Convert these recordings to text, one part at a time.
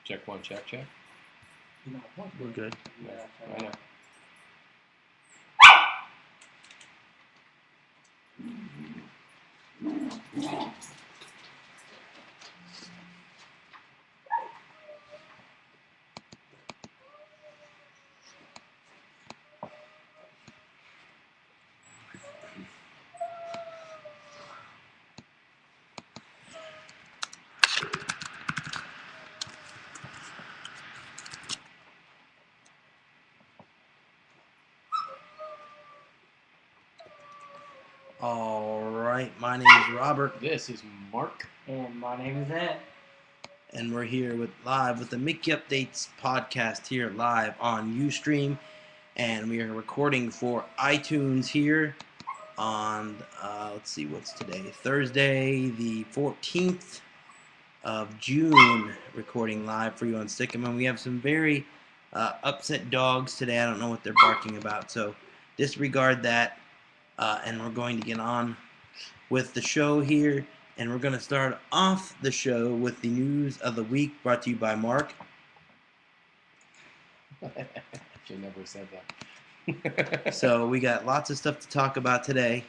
Check one, check. We're good. Yeah, I know. All right, my name is Robert, This is Mark. And my name is Ed. and we're here live with the Mickey Updates podcast here live on Ustream, and we are recording for iTunes here on let's see, what's today? Thursday, the 14th of June, recording live for you on Stick'em. And we have some very upset dogs today. I don't know what they're barking about, so disregard that. And we're going to get on with the show here, and we're going to start off the show with the news of the week, brought to you by Mark. She never said that. So we got lots of stuff to talk about today.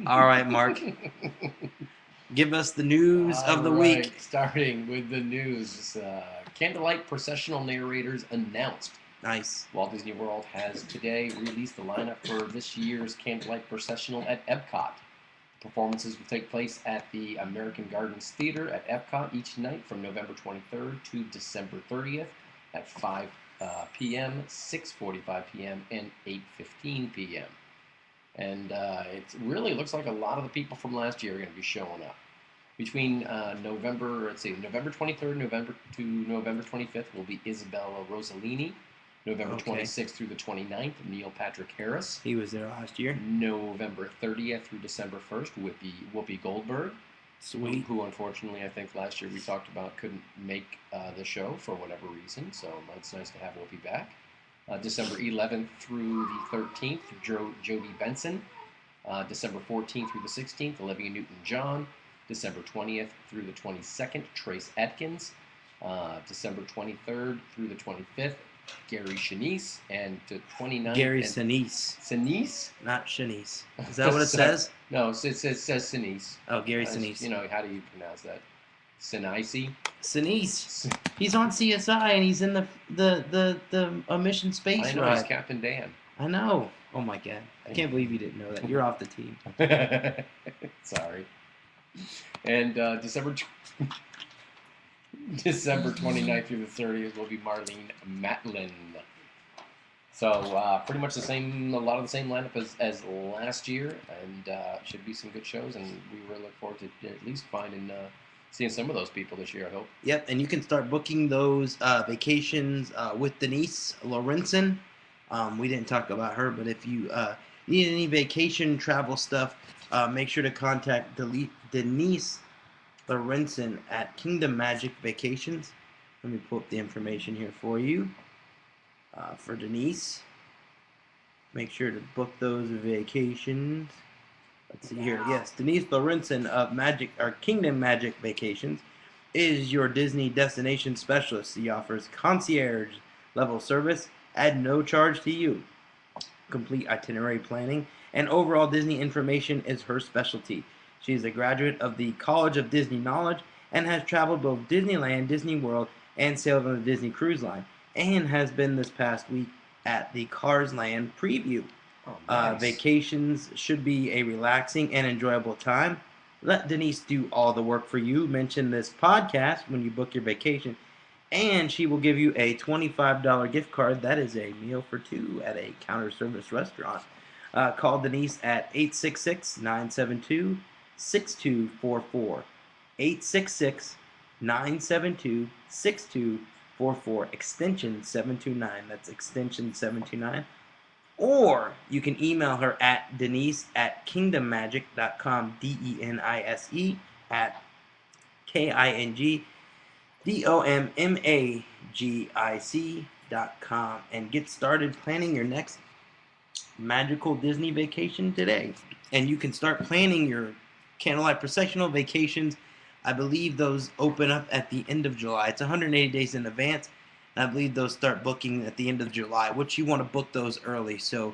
All right, Mark. Give us the news of the week. Starting with the news. Candlelight processional narrators announced. Nice. Walt Disney World has today released the lineup for this year's Candlelight processional at Epcot. Performances will take place at the American Gardens Theater at Epcot each night from November 23rd to December 30th at 5 p.m., 6:45 p.m., and 8:15 p.m. And it really looks like a lot of the people from last year are going to be showing up. Between November 23rd to November 25th will be Isabella Rossellini. November 26th through the 29th, Neil Patrick Harris. He was there last year. November 30th through December 1st, Whoopi Goldberg. Sweet. Who unfortunately, I think last year we talked about couldn't make the show for whatever reason, so it's nice to have Whoopi back. December 11th through the 13th, Jodie Benson. December 14th through the 16th, Olivia Newton-John. December 20th through the 22nd, Trace Atkins. December 23rd through the 25th, Gary Sinise. And to 29th... Gary Sinise. Sinise? Not Shanice. Is that what it says? No, it says Sinise. Oh, Gary Sinise. You know, how do you pronounce that? Sinise? Sinise. He's on CSI, and he's in the mission space I know, ride. he's Captain Dan. I know. Oh, my God. I can't believe you didn't know that. You're off the team. Sorry. And December 29th through the 30th will be Marlene Matlin. So pretty much a lot of the same lineup as last year, and should be some good shows, and we really look forward to at least seeing some of those people this year, I hope. Yep, and you can start booking those vacations with Denise Lorenzen. We didn't talk about her, but if you need any vacation travel stuff, make sure to contact Denise Lorenzen at Kingdom Magic Vacations. Let me pull up the information here for you. For Denise, make sure to book those vacations. Let's see here. Yes, Denise Lorenzen of Kingdom Magic Vacations is your Disney destination specialist. She offers concierge level service at no charge to you. Complete itinerary planning and overall Disney information is her specialty. She is a graduate of the College of Disney Knowledge and has traveled both Disneyland, Disney World, and sailed on the Disney Cruise Line, and has been this past week at the Cars Land preview. Oh, nice. Vacations should be a relaxing and enjoyable time. Let Denise do all the work for you. Mention this podcast when you book your vacation, and she will give you a $25 gift card. That is a meal for two at a counter service restaurant. Call Denise at 866-972-6244. 866-972-6244. Extension 729. That's extension 729. Or you can email her at denise@kingdommagic.com, DENISE at KINGDOMMAGIC MIckeyUpdates.com and get started planning your next magical Disney vacation today. And you can start planning your Candlelight Processional vacations. I believe those open up at the end of July. It's 180 days in advance. And I believe those start booking at the end of July, which you want to book those early. So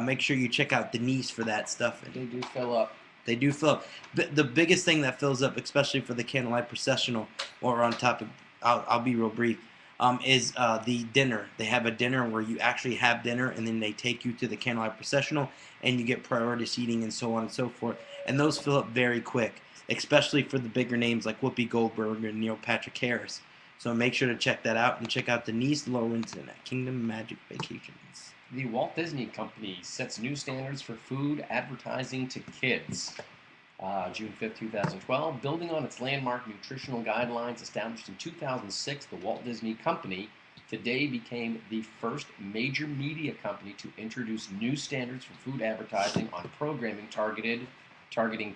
make sure you check out Denise for that stuff. They do fill up. They do fill up. The biggest thing that fills up, especially for the Candlelight Processional, or on topic, I'll be real brief, is the dinner. They have a dinner where you actually have dinner, and then they take you to the Candlelight Processional, and you get priority seating and so on and so forth. And those fill up very quick, especially for the bigger names like Whoopi Goldberg and Neil Patrick Harris. So make sure to check that out, and check out Denise Lorenzen at Kingdom Magic Vacations. The Walt Disney Company sets new standards for food advertising to kids. June 5th, 2012, building on its landmark nutritional guidelines established in 2006, the Walt Disney Company today became the first major media company to introduce new standards for food advertising on programming targeting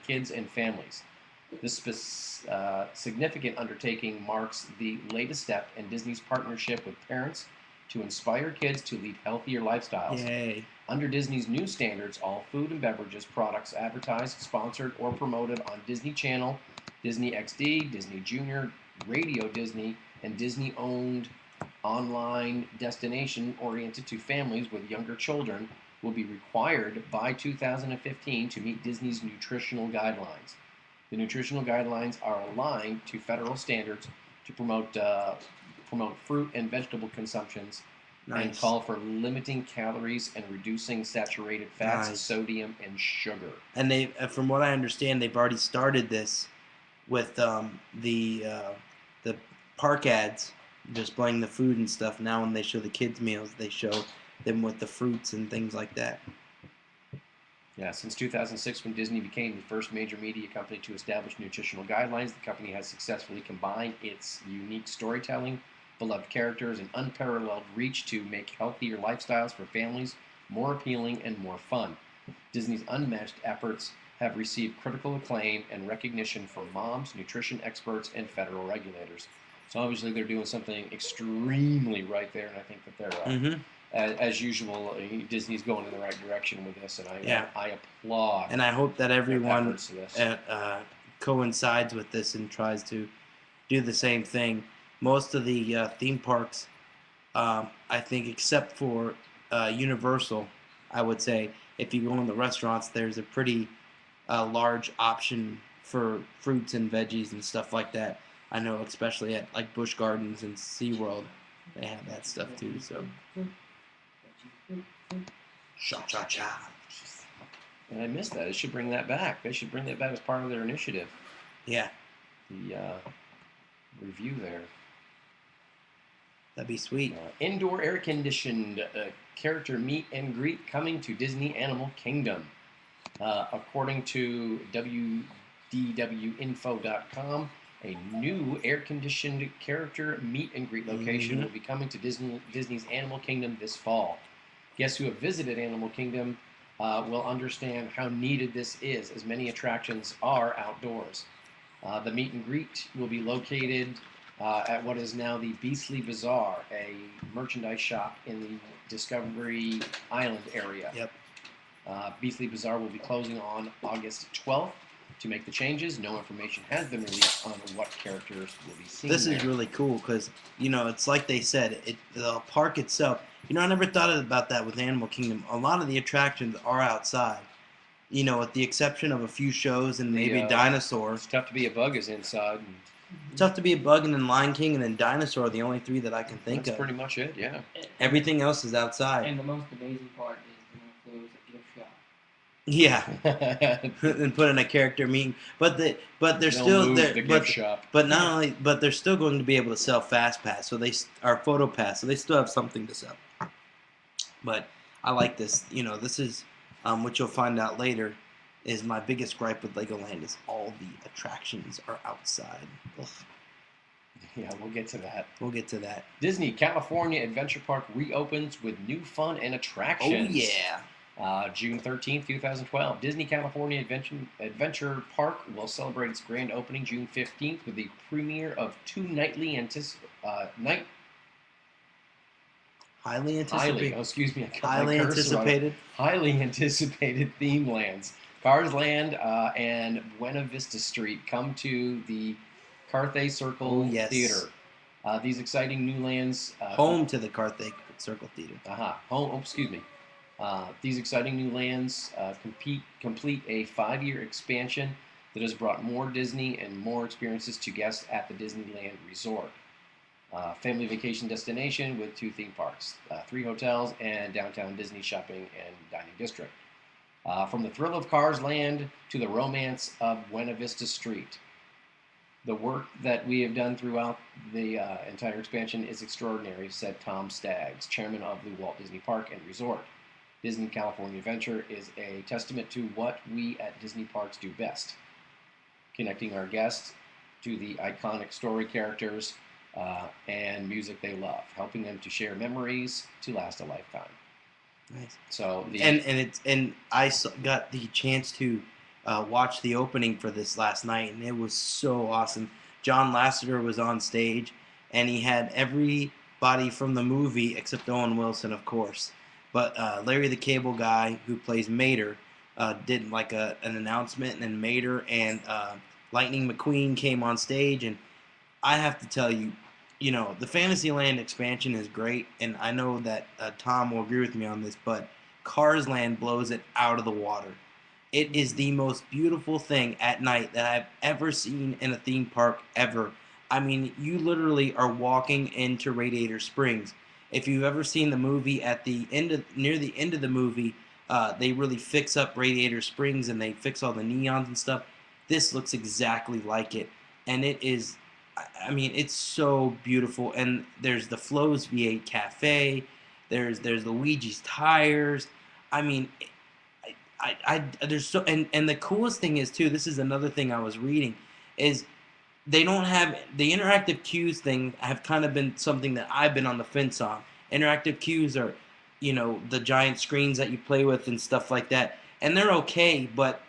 kids and families. This significant undertaking marks the latest step in Disney's partnership with parents to inspire kids to lead healthier lifestyles. Yay. Under Disney's new standards, all food and beverages products advertised, sponsored, or promoted on Disney Channel, Disney XD, Disney Junior, Radio Disney, and Disney-owned online destination oriented to families with younger children will be required by 2015 to meet Disney's nutritional guidelines. The nutritional guidelines are aligned to federal standards to promote fruit and vegetable consumptions. Nice. And call for limiting calories and reducing saturated fats, nice. Sodium, and sugar. And they, from what I understand, they've already started this with the park ads displaying the food and stuff. Now when they show the kids' meals, they show them with the fruits and things like that. Yeah, since 2006, when Disney became the first major media company to establish nutritional guidelines, the company has successfully combined its unique storytelling, beloved characters, and unparalleled reach to make healthier lifestyles for families more appealing and more fun. Disney's unmatched efforts have received critical acclaim and recognition from moms, nutrition experts, and federal regulators. So obviously they're doing something extremely right there, and I think that they're, as usual, Disney's going in the right direction with this, and I applaud. And I hope that everyone coincides with this and tries to do the same thing. Most of the theme parks, I think, except for Universal, I would say, if you go in the restaurants, there's a pretty large option for fruits and veggies and stuff like that. I know, especially at like Busch Gardens and SeaWorld, they have that stuff too. So, cha-cha-cha. And I missed that. They should bring that back. They should bring that back as part of their initiative. Yeah. The review there. That'd be sweet. Indoor air-conditioned character meet and greet coming to Disney Animal Kingdom. According to WDWinfo.com, a new air-conditioned character meet and greet location will be coming to Disney's Animal Kingdom this fall. Guests who have visited Animal Kingdom will understand how needed this is, as many attractions are outdoors. The meet and greet will be located at what is now the Beastly Bazaar, a merchandise shop in the Discovery Island area. Yep. Beastly Bazaar will be closing on August 12th. To make the changes, no information has been released on what characters will be seen. This is really cool because, you know, it's like they said, the park itself, you know, I never thought about that with Animal Kingdom. A lot of the attractions are outside, you know, with the exception of a few shows and maybe dinosaurs. It's tough to be a bug is inside. Tough to be a bug, and then Lion King and then Dinosaur are the only three that I can think of. That's pretty much it, yeah. Everything else is outside. And the most amazing part is they're going to close a gift shop. Yeah, and put in a character meeting, but they're still there. But not only, but they're still going to be able to sell Fast Pass, so they are Photo Pass, so they still have something to sell. But I like this. You know, this is what you'll find out later is my biggest gripe with Legoland is all the attractions are outside. Ugh. Yeah, we'll get to that. We'll get to that. Disney California Adventure Park reopens with new fun and attractions. Oh yeah. June 13th, 2012. Disney California Adventure Park will celebrate its grand opening June 15th with the premiere of two Highly anticipated. Excuse me, I got my Highly cursor on it. anticipated. Highly anticipated theme lands. Cars Land and Buena Vista Street come to the Carthay Circle Oh, yes. Theater. These exciting new lands. Home to the Carthay Circle Theater. Home. Oh, excuse me. These exciting new lands complete a 5-year expansion that has brought more Disney and more experiences to guests at the Disneyland Resort. Family vacation destination with 2 theme parks, 3 hotels, and downtown Disney shopping and dining district. From the thrill of Cars Land to the romance of Buena Vista Street. The work that we have done throughout the entire expansion is extraordinary, said Tom Staggs, chairman of the Walt Disney Park and Resort. Disney California Adventure is a testament to what we at Disney Parks do best, connecting our guests to the iconic story characters and music they love, helping them to share memories to last a lifetime. Nice. So I got the chance to watch the opening for this last night, and it was so awesome. John Lasseter was on stage, and he had everybody from the movie except Owen Wilson, of course. But Larry the Cable Guy, who plays Mater, did like an announcement, and then Mater and Lightning McQueen came on stage, and I have to tell you, the Fantasyland expansion is great, and I know that Tom will agree with me on this, but Cars Land blows it out of the water. It is the most beautiful thing at night that I've ever seen in a theme park ever. I mean, you literally are walking into Radiator Springs. If you've ever seen the movie, near the end of the movie, they really fix up Radiator Springs and they fix all the neons and stuff. This looks exactly like it, and it is. I mean, it's so beautiful. And there's the Flo's V8 Cafe. There's Luigi's Tires. I mean, there's so and the coolest thing is too. This is another thing I was reading, is they don't have the interactive queues thing. Have kind of been something that I've been on the fence on. Interactive queues are, the giant screens that you play with and stuff like that, and they're okay. But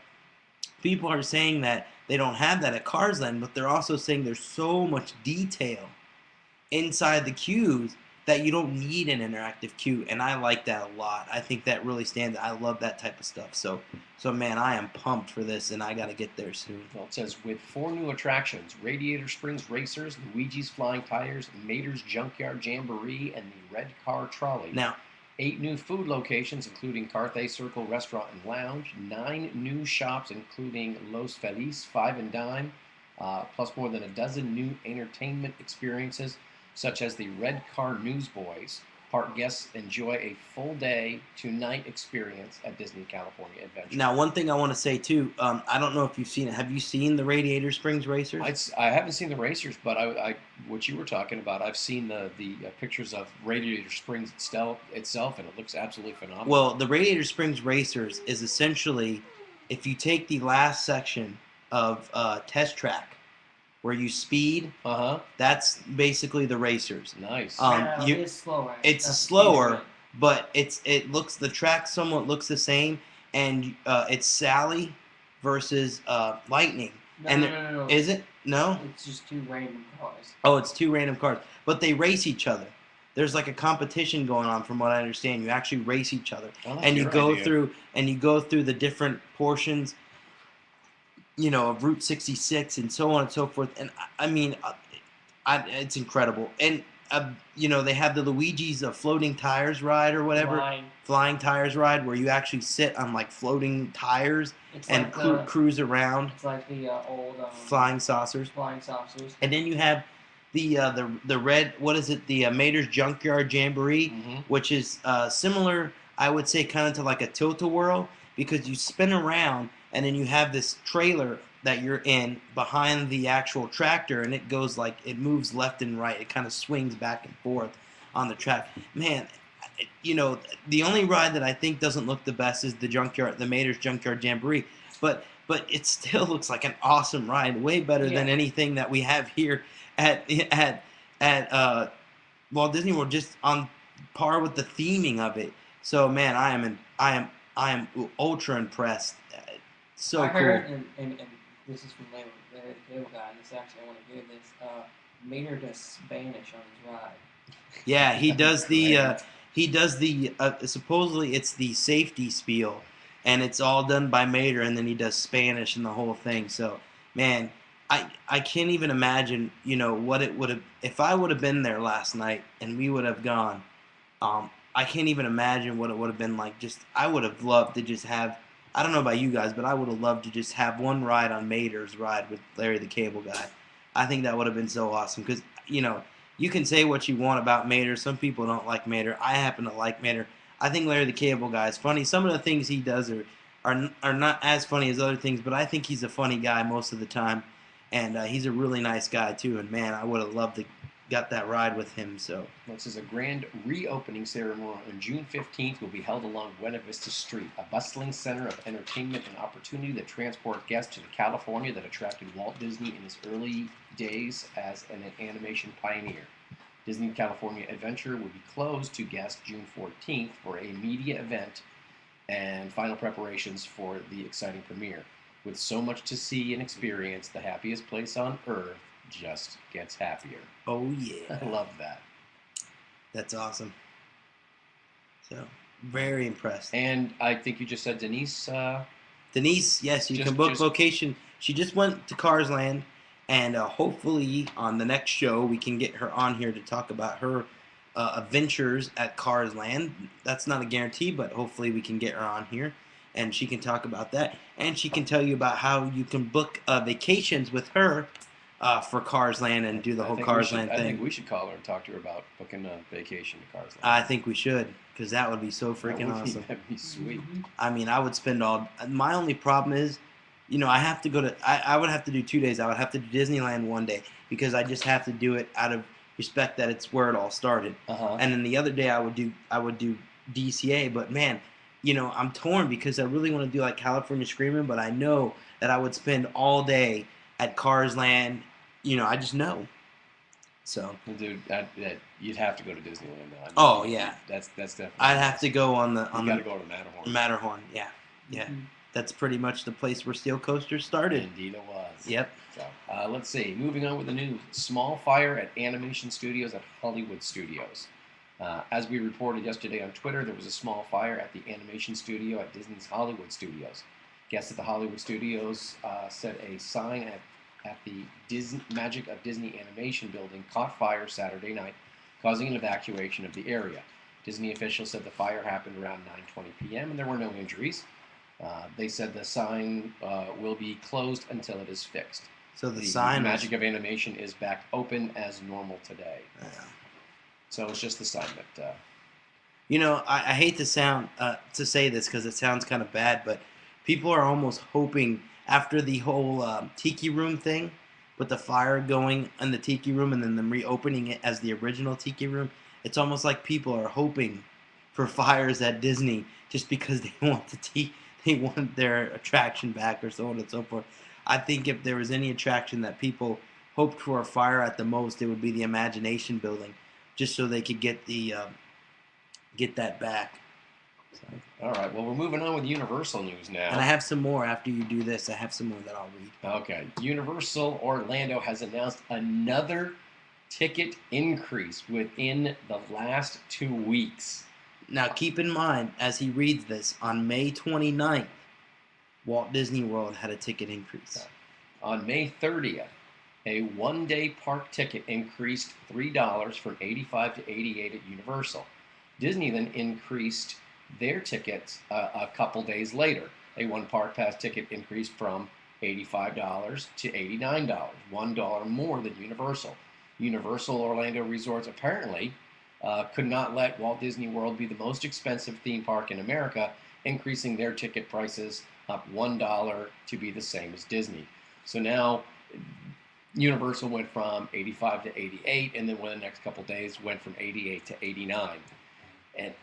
people are saying that they don't have that at Cars Land, but they're also saying there's so much detail inside the queues that you don't need an interactive queue, and I like that a lot. I think that really stands out. I love that type of stuff. So man, I am pumped for this, and I got to get there soon. Well, it says, with 4 new attractions, Radiator Springs Racers, Luigi's Flying Tires, Mater's Junkyard Jamboree, and the Red Car Trolley. Now, 8 new food locations, including Carthay Circle Restaurant and Lounge. 9 new shops, including Los Feliz, 5 and Dime, plus more than a dozen new entertainment experiences, such as the Red Car Newsboys. Park guests enjoy a full day to night experience at Disney California Adventure. Now, one thing I want to say too, I don't know if you've seen it. Have you seen the Radiator Springs Racers? I haven't seen the Racers, but I what you were talking about, I've seen the pictures of Radiator Springs itself, and it looks absolutely phenomenal. Well, the Radiator Springs Racers is essentially, if you take the last section of Test Track, where you speed, that's basically the Racers. Nice. It's slower. It's slower, but the track somewhat looks the same, and it's Sally versus Lightning. No. Is it? No? It's just 2 random cars. Oh, it's 2 random cars. But they race each other. There's like a competition going on, from what I understand. You actually race each other. And you go through the different portions, of Route 66 and so on and so forth. And I mean, it's incredible. And they have the Luigi's floating tires ride or whatever, flying tires ride, where you actually sit on like floating tires and cruise around. It's like the old flying saucers. And then you have the red, what is it? The Mater's Junkyard Jamboree, which is similar, I would say, kind of to like a tilt-a-whirl, because you spin around and then you have this trailer that you're in behind the actual tractor, and it moves left and right. It kind of swings back and forth on the track. Man, the only ride that I think doesn't look the best is the Mater's Junkyard Jamboree, but it still looks like an awesome ride, way better than anything that we have here at Walt Disney World, just on par with the theming of it. So man, I am ultra impressed. So I cool. heard, and this is from Larry the Cable Guy, and this actually I want to hear this. Mater does Spanish on his ride. Yeah, he does the he does the supposedly it's the safety spiel, and it's all done by Mater, and then he does Spanish and the whole thing. So, man, I can't even imagine, what it would have if I would have been there last night and we would have gone. I can't even imagine what it would have been like. Just I would have loved to just have. I don't know about you guys, but I would have loved to just have one ride on Mater's ride with Larry the Cable Guy. I think that would have been so awesome because you can say what you want about Mater. Some people don't like Mater. I happen to like Mater. I think Larry the Cable Guy is funny. Some of the things he does are not as funny as other things, but I think he's a funny guy most of the time, and he's a really nice guy too. And man, I would have loved to got that ride with him. So this is a grand reopening ceremony on June 15th will be held along Buena Vista Street, a bustling center of entertainment and opportunity that transport guests to the California that attracted Walt Disney in his early days as an animation pioneer. Disney California Adventure will be closed to guests June 14th for a media event and final preparations for the exciting premiere. With so much to see and experience, the happiest place on earth just gets happier. Oh yeah, I love that. That's awesome. So very impressed. And I think you just said Denise. Denise, yes, you can book vacation. She just went to Cars Land, and hopefully on the next show we can get her on here to talk about her adventures at Cars Land. That's not a guarantee, but hopefully we can get her on here, and she can talk about that, and she can tell you about how you can book vacations with her. For Cars Land and do the whole Cars Land thing. I think we should call her and talk to her about booking a vacation to Cars Land. I think we should, because that would be so freaking awesome. That'd be sweet. I mean, I would spend all. My only problem is, I have to go to. I would have to do 2 days. I would have to do Disneyland one day because I just have to do it out of respect that it's where it all started. And then the other day I would do DCA. But man, I'm torn because I really want to do like California Screaming, but I know that I would spend all day at Cars Land. I just know. So, well, dude, you'd have to go to Disneyland though. Oh yeah, that's definitely. I'd have to go on the. You gotta go to Matterhorn. Matterhorn, yeah. Mm-hmm. That's pretty much the place where Steel Coaster started. Indeed, it was. Yep. So, let's see. Moving on with the news: small fire at animation studios at Hollywood Studios. As we reported yesterday on Twitter, there was a small fire at the animation studio at Disney's Hollywood Studios. Guests at the Hollywood Studios said a sign at the Magic of Disney Animation building caught fire Saturday night, causing an evacuation of the area. Disney officials said the fire happened around 9:20 p.m. and there were no injuries. They said the sign will be closed until it is fixed. So the sign Magic of Animation is back open as normal today. Yeah. So it's just the sign that. I hate to say this because it sounds kind of bad, but people are almost hoping. After the whole Tiki Room thing, with the fire going in the Tiki Room and then them reopening it as the original Tiki Room, it's almost like people are hoping for fires at Disney just because they want their attraction back or so on and so forth. I think if there was any attraction that people hoped for a fire at the most, it would be the Imagination Building, just so they could get that back. So. All right. Well, we're moving on with Universal news now. And I have some more after you do this. I have some more that I'll read. Okay. Universal Orlando has announced another ticket increase within the last 2 weeks. Now, keep in mind, as he reads this, on May 29th, Walt Disney World had a ticket increase. On May 30th, a one-day park ticket increased $3 from $85 to $88 at Universal. Disney then increased their tickets a couple days later. A one park pass ticket increased from $85 to $89, $1 more than Universal. Universal Orlando Resorts apparently could not let Walt Disney World be the most expensive theme park in America, increasing their ticket prices up $1 to be the same as Disney. So now Universal went from 85 to 88, and then within the next couple days went from 88 to 89. And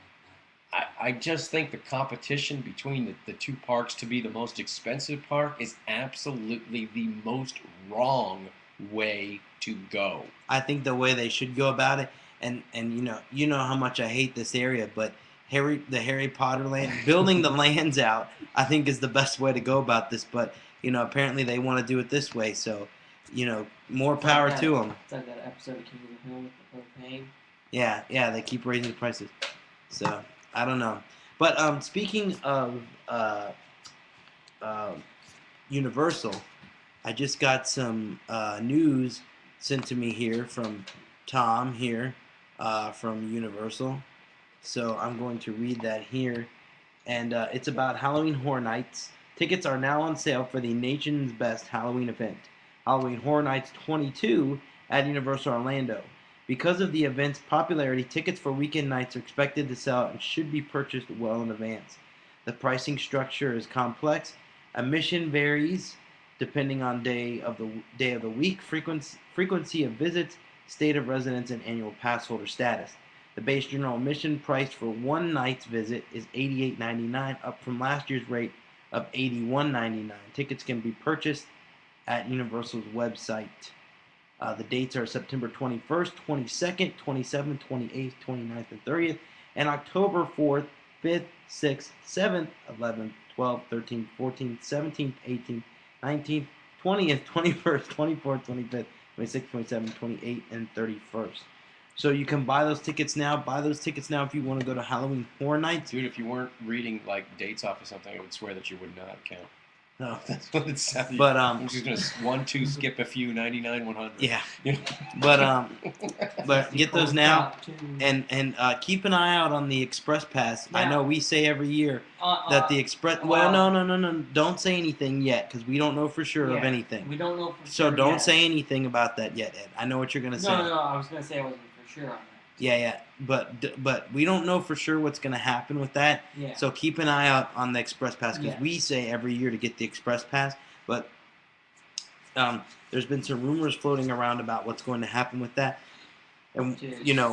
I just think the competition between the two parks to be the most expensive park is absolutely the most wrong way to go. I think the way they should go about it, and you know how much I hate this area, but the Harry Potter land, building the lands out, I think is the best way to go about this. But apparently they want to do it this way, so more power to them. It's like that episode of King of the Hill with the propane. Yeah, they keep raising the prices. So I don't know. But speaking of uh, Universal, I just got some news sent to me here from Tom here from Universal. So I'm going to read that here. And it's about Halloween Horror Nights. Tickets are now on sale for the nation's best Halloween event, Halloween Horror Nights 22 at Universal Orlando. Because of the event's popularity, tickets for weekend nights are expected to sell out and should be purchased well in advance. The pricing structure is complex. Admission varies depending on day of the week, frequency of visits, state of residence, and annual pass holder status. The base general admission price for one night's visit is $88.99, up from last year's rate of $81.99. Tickets can be purchased at Universal's website. The dates are September 21st, 22nd, 27th, 28th, 29th, and 30th, and October 4th, 5th, 6th, 7th, 11th, 12th, 13th, 14th, 17th, 18th, 19th, 20th, 21st, 24th, 25th, 26th, 27th, 28th, and 31st. So you can buy those tickets now. Buy those tickets now if you want to go to Halloween Horror Nights. Dude, if you weren't reading like dates off of something, I would swear that you would not count. No, That's what it sounds. but I'm just gonna 1, 2, skip a few, 99, 100. yeah, but get those now, and keep an eye out on the Express Pass. I Yeah. know we say every year that the Express. Well, no, don't say anything yet because we don't know for sure of anything. We don't know for So sure don't yet. say anything about that yet, Ed. I know what you're gonna say. No, I was gonna say I wasn't for sure on that. Yeah, but we don't know for sure what's gonna happen with that. Yeah. So keep an eye out on the Express Pass because Yeah. we say every year to get the Express Pass, but there's been some rumors floating around about what's going to happen with that, and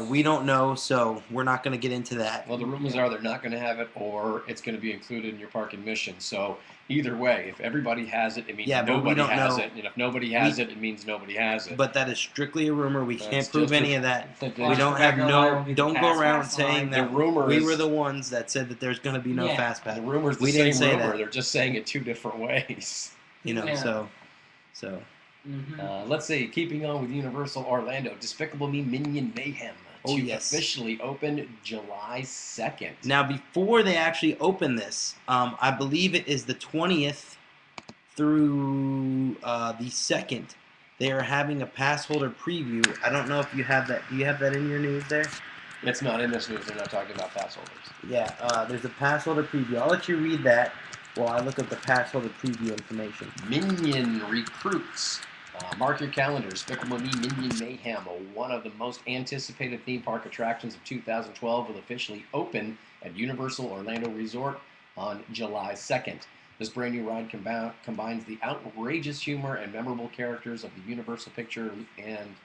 we don't know, so we're not going to get into that. Well, the rumors are they're not going to have it, or it's going to be included in your park admission. So either way, if everybody has it, it means nobody has it, and if nobody has it, it means nobody has it. But that is strictly a rumor. We That's can't prove just any of that. Well, We don't have don't go around saying The that rumor we is- were the ones that said that there's going to be no Yeah. Fast Pass. The rumor's the We same didn't say rumor. that. They're just saying it two different ways. Yeah. So Let's see. Keeping on with Universal Orlando, Despicable Me Minion Mayhem Oh, to yes. officially open July 2nd. now before they actually open this, I believe it is the 20th through the 2nd. They are having a pass holder preview. I don't know if you have that. Do you have that in your news there? It's not in this news. They're not talking about pass holders. Yeah, there's a pass holder preview. I'll let you read that while I look up the pass holder preview information. Minion Recruits. Mark your calendar. Despicable Me Minion Mayhem, one of the most anticipated theme park attractions of 2012, will officially open at Universal Orlando Resort on July 2nd. This brand new ride combines the outrageous humor and memorable characters of the Universal Picture and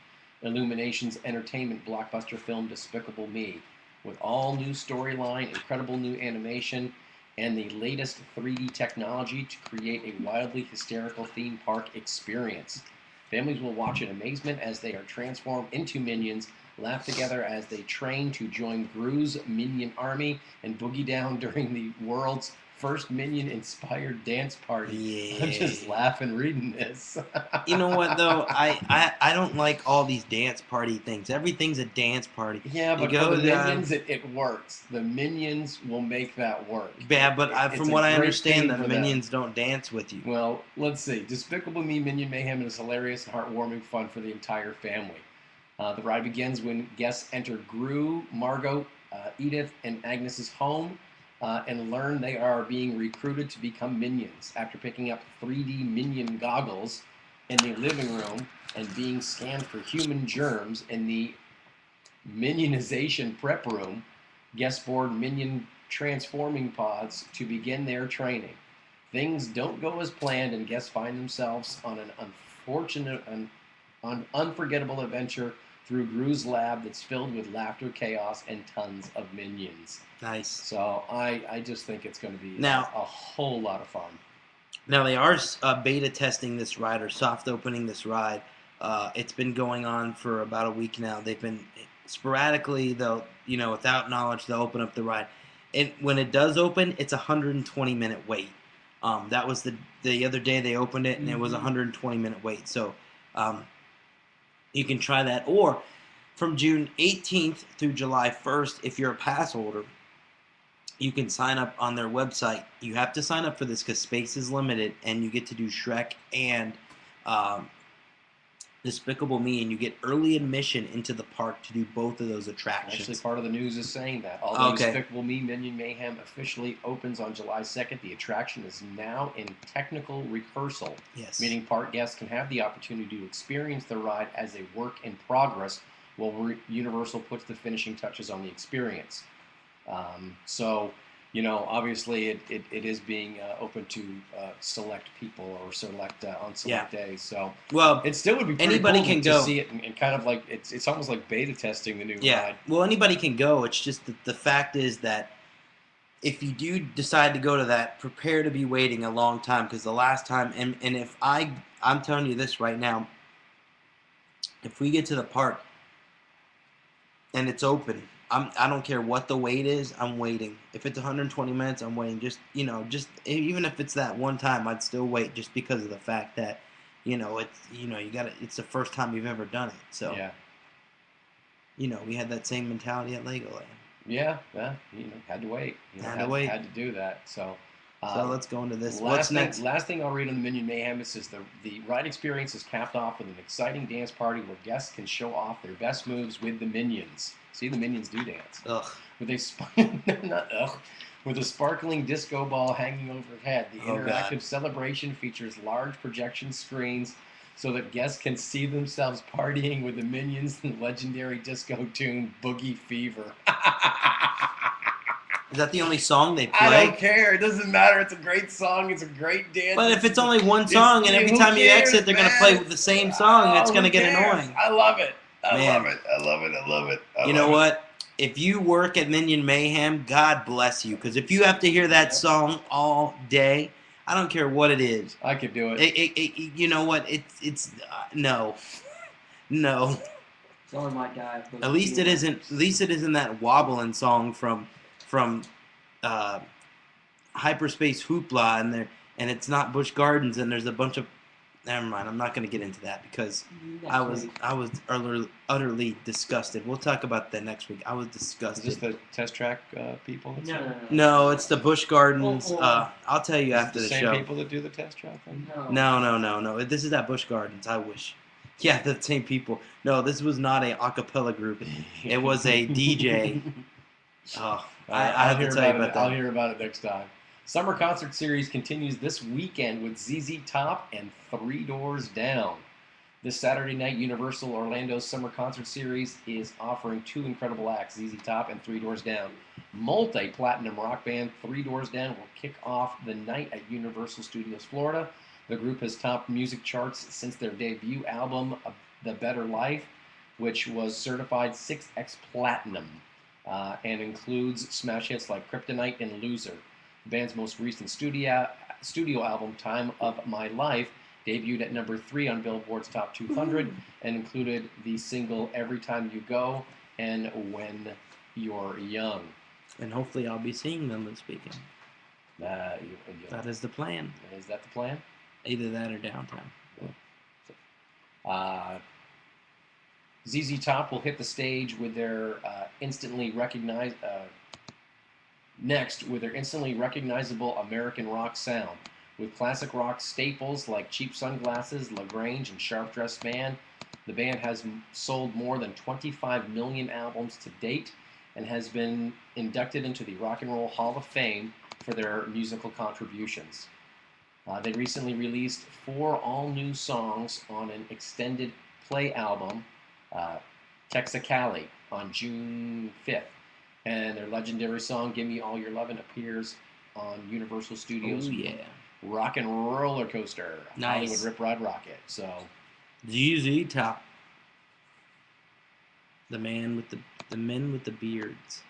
Illumination's entertainment blockbuster film Despicable Me, with all new storyline, incredible new animation, and the latest 3D technology to create a wildly hysterical theme park experience. Families will watch in amazement as they are transformed into minions, laugh together as they train to join Gru's minion army, and boogie down during the world's first minion-inspired dance party. Yeah. I'm just laughing reading this. You know what though? I don't like all these dance party things. Everything's a dance party. Yeah, but You for go the down- minions, it works. The minions will make that work. Yeah, but It's from a what I great understand, thing the for them. minions don't dance with you. Well, let's see. Despicable Me Minion Mayhem is hilarious and heartwarming fun for the entire family. The ride begins when guests enter Gru, Margot, Edith, and Agnes's home and learn they are being recruited to become minions. After picking up 3D minion goggles in the living room and being scanned for human germs in the minionization prep room, guests board minion transforming pods to begin their training. Things don't go as planned, and guests find themselves on an unforgettable adventure through Gru's lab that's filled with laughter, chaos, and tons of minions. Nice. So I just think it's going to be Now- a whole lot of fun. Now they are beta testing this ride or soft opening this ride. It's been going on for about a week now. They've been sporadically, they'll without knowledge, they'll open up the ride. And when it does open, it's a 120-minute wait. That was the other day they opened it, and it was a 120-minute wait. So you can try that. Or from June 18th through July 1st, if you're a pass holder, you can sign up on their website. You have to sign up for this because space is limited, and you get to do Shrek and um, Despicable Me, and you get early admission into the park to do both of those attractions. Actually, part of the news is saying that. Although Okay. Despicable Me Minion Mayhem officially opens on July 2nd, the attraction is now in technical rehearsal, Yes. meaning park guests can have the opportunity to experience the ride as a work in progress while Universal puts the finishing touches on the experience. So, obviously it is being open to select people or select on select days. So, Well, it still would be pretty anybody cool can to go. see it and kind of like it's almost like beta testing the new ride. Well, anybody can go. It's just that the fact is that if you do decide to go to that, prepare to be waiting a long time because the last time, and if I'm telling you this right now, if we get to the park and it's open, I don't care what the wait is, I'm waiting. If it's 120 minutes, I'm waiting. Just even if it's that one time, I'd still wait just because of the fact that it's the first time you've ever done it. So Yeah. We had that same mentality at Legoland. Yeah, had to wait. Had to wait. Had to do that. So let's go into this. What's next? Last thing I'll read on the Minion Mayhem is the ride experience is capped off with an exciting dance party where guests can show off their best moves with the Minions. See, the Minions do dance. Ugh. With a sparkling disco ball hanging overhead. The interactive God. celebration features large projection screens so that guests can see themselves partying with the Minions in the legendary disco tune Boogie Fever. Is that the only song they play? I don't care. It doesn't matter. It's a great song. It's a great dance. But if it's only one song and every time you exit they're going to play with the same song, it's going to get annoying. I love it. Man. I love it. You know what? If you work at Minion Mayhem, God bless you. Because if you have to hear that song all day, I don't care what it is. I could do it. You know what? It's no. It's only my guy. At least it isn't. At least it isn't that wobbling song from Hyperspace Hoopla, and it's not Busch Gardens, and there's a bunch of. Never mind. I'm not going to get into that because I was utterly disgusted. We'll talk about that next week. I was disgusted. Is this the test track people? No, it's the Busch Gardens. I'll tell you after the same show. Same people that do the test track thing? No. This is at Busch Gardens. I wish. Yeah, the same people. No, this was not a acapella group. It was a DJ. Oh, I have to tell you about that. I'll hear about it next time. Summer Concert Series continues this weekend with ZZ Top and 3 Doors Down. This Saturday night, Universal Orlando's Summer Concert Series is offering 2 incredible acts, ZZ Top and 3 Doors Down. Multi-platinum rock band 3 Doors Down will kick off the night at Universal Studios Florida. The group has topped music charts since their debut album, The Better Life, which was certified 6X Platinum and includes smash hits like Kryptonite and Loser. The band's most recent studio album, Time of My Life, debuted at number 3 on Billboard's Top 200 and included the single Every Time You Go and When You're Young. And hopefully I'll be seeing them this weekend. That is the plan. Is that the plan? Either that or downtown. ZZ Top will hit the stage with their instantly recognizable American rock sound. With classic rock staples like Cheap Sunglasses, LaGrange, and Sharp Dressed Man, the band has sold more than 25 million albums to date and has been inducted into the Rock and Roll Hall of Fame for their musical contributions. They recently released 4 all-new songs on an extended play album, Texacali, on June 5th. And their legendary song, Gimme All Your Lovin', appears on Universal Studios' Rock and Roller Coaster, Nice. Hollywood Rip Ride Rocket. So, ZZ Top. The men with the beards.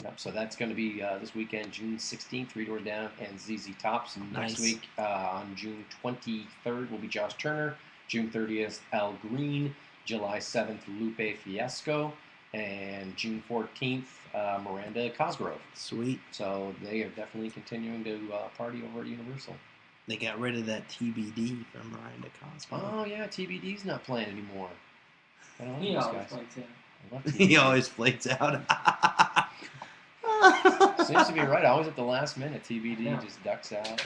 yep, so that's going to be this weekend, June 16th, 3 Doors Down and ZZ Tops. Next week, on June 23rd, will be Josh Turner. June 30th, Al Green. July 7th, Lupe Fiasco. And June 14th, Miranda Cosgrove. Sweet. So they are definitely continuing to party over at Universal. They got rid of that TBD from Miranda Cosgrove. Oh, yeah, TBD's not playing anymore. I don't He know always these guys. plays in. I love He TBD. always plays out. Seems to be right. Always at the last minute, TBD Yeah. just ducks out.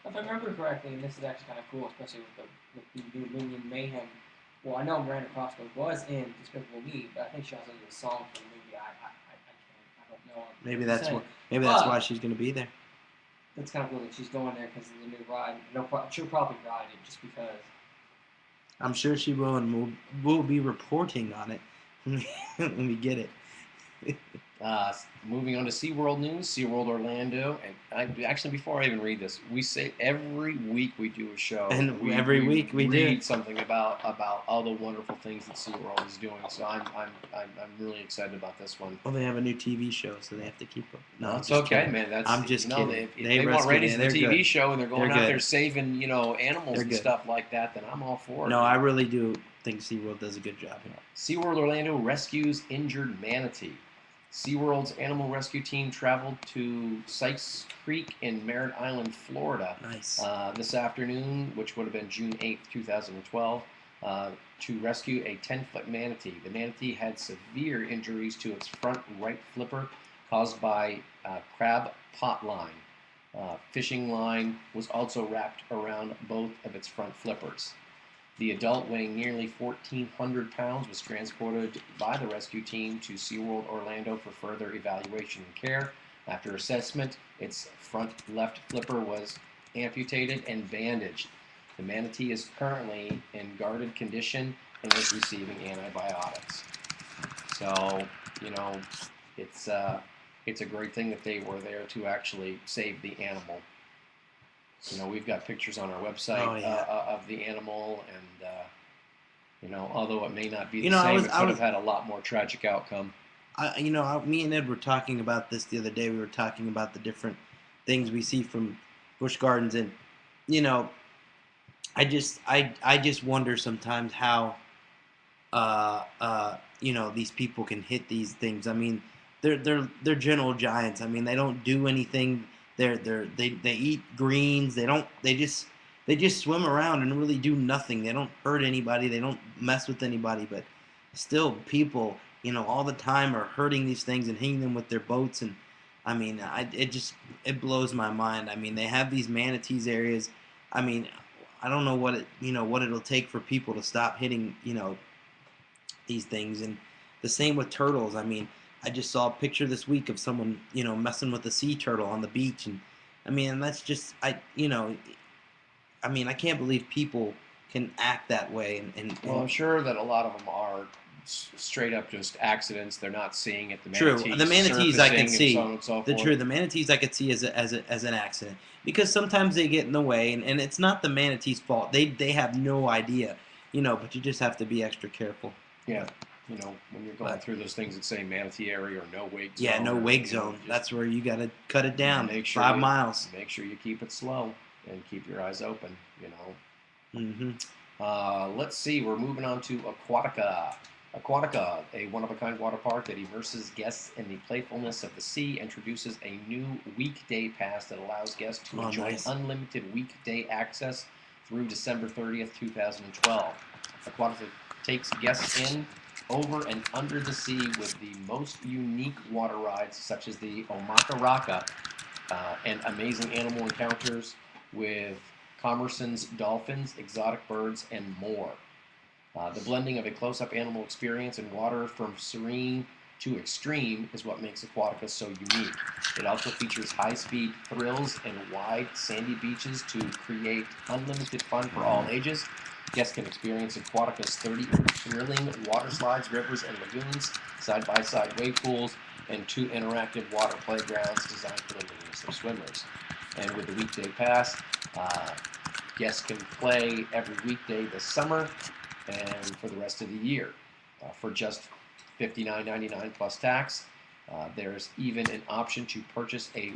If I remember correctly, and this is actually kind of cool, especially with the new Minion Mayhem. Well, I know Miranda Costco was in Despicable Me, but I think she also did a song for the movie. I don't know. Maybe what that's to say. what. Maybe that's But why she's gonna be there. It's kind of cool that she's going there because of the new ride. She'll probably ride it just because. I'm sure she will, and we'll be reporting on it when we get it. Moving on to SeaWorld news, SeaWorld Orlando. And actually, before I even read this, we say every week we do a show. And every week we read do something about all the wonderful things that SeaWorld is doing. So I'm really excited about this one. Well, they have a new TV show, so they have to keep up. No, I'm it's just okay, kidding. man. That's, I'm just kidding. If They they want rescue ratings it. in the They're TV good. show and they're going They're out good. there saving animals They're and good. stuff like that, then I'm all for it. No, I really do think SeaWorld does a good job here. SeaWorld Orlando rescues injured manatee. SeaWorld's animal rescue team traveled to Sykes Creek in Merritt Island, Florida, Nice. this afternoon, which would have been June 8th, 2012, to rescue a 10-foot manatee. The manatee had severe injuries to its front right flipper caused by crab pot line. Fishing line was also wrapped around both of its front flippers. The adult, weighing nearly 1,400 pounds, was transported by the rescue team to SeaWorld Orlando for further evaluation and care. After assessment, its front left flipper was amputated and bandaged. The manatee is currently in guarded condition and is receiving antibiotics. So, it's a great thing that they were there to actually save the animal. We've got pictures on our website of the animal, and although it may not be the same, it could have had a lot more tragic outcome. Me and Ed were talking about this the other day. We were talking about the different things we see from Busch Gardens, and I just wonder sometimes how these people can hit these things. I mean, they're gentle giants. I mean, they don't do anything. They eat greens. They just swim around and really do nothing. They don't hurt anybody. They don't mess with anybody. But still, people, all the time are hurting these things and hitting them with their boats. And I mean, it blows my mind. I mean, they have these manatees areas. I mean, I don't know what it'll take for people to stop hitting these things. And the same with turtles. I mean, I just saw a picture this week of someone, messing with a sea turtle on the beach, and I mean, that's just, I can't believe people can act that way. And well, I'm sure that a lot of them are straight up just accidents. They're not seeing it. True. The manatees I can see. So The manatees I could see as an accident, because sometimes they get in the way, and it's not the manatee's fault. They have no idea, but you just have to be extra careful. Yeah. When you're going through those things that say manatee area or no wake zone. Yeah, no wake zone. That's where you got to cut it down. Make sure 5 miles. Make sure you keep it slow and keep your eyes open. Mm-hmm. Let's see. We're moving on to Aquatica. Aquatica, a one-of-a-kind water park that immerses guests in the playfulness of the sea, introduces a new weekday pass that allows guests to enjoy unlimited weekday access through December 30th, 2012. Aquatica takes guests in, over and under the sea with the most unique water rides, such as the Omaka Raka, and amazing animal encounters with Commerson's dolphins, exotic birds, and more. The blending of a close-up animal experience in water from serene to extreme is what makes Aquatica so unique. It also features high-speed thrills and wide, sandy beaches to create unlimited fun for all ages. Guests can experience Aquatica's 30 thrilling water slides, rivers, and lagoons, side-by-side wave pools, and 2 interactive water playgrounds designed for the learners of swimmers. And with the weekday pass, guests can play every weekday this summer and for the rest of the year. For just $59.99 plus tax, there's even an option to purchase a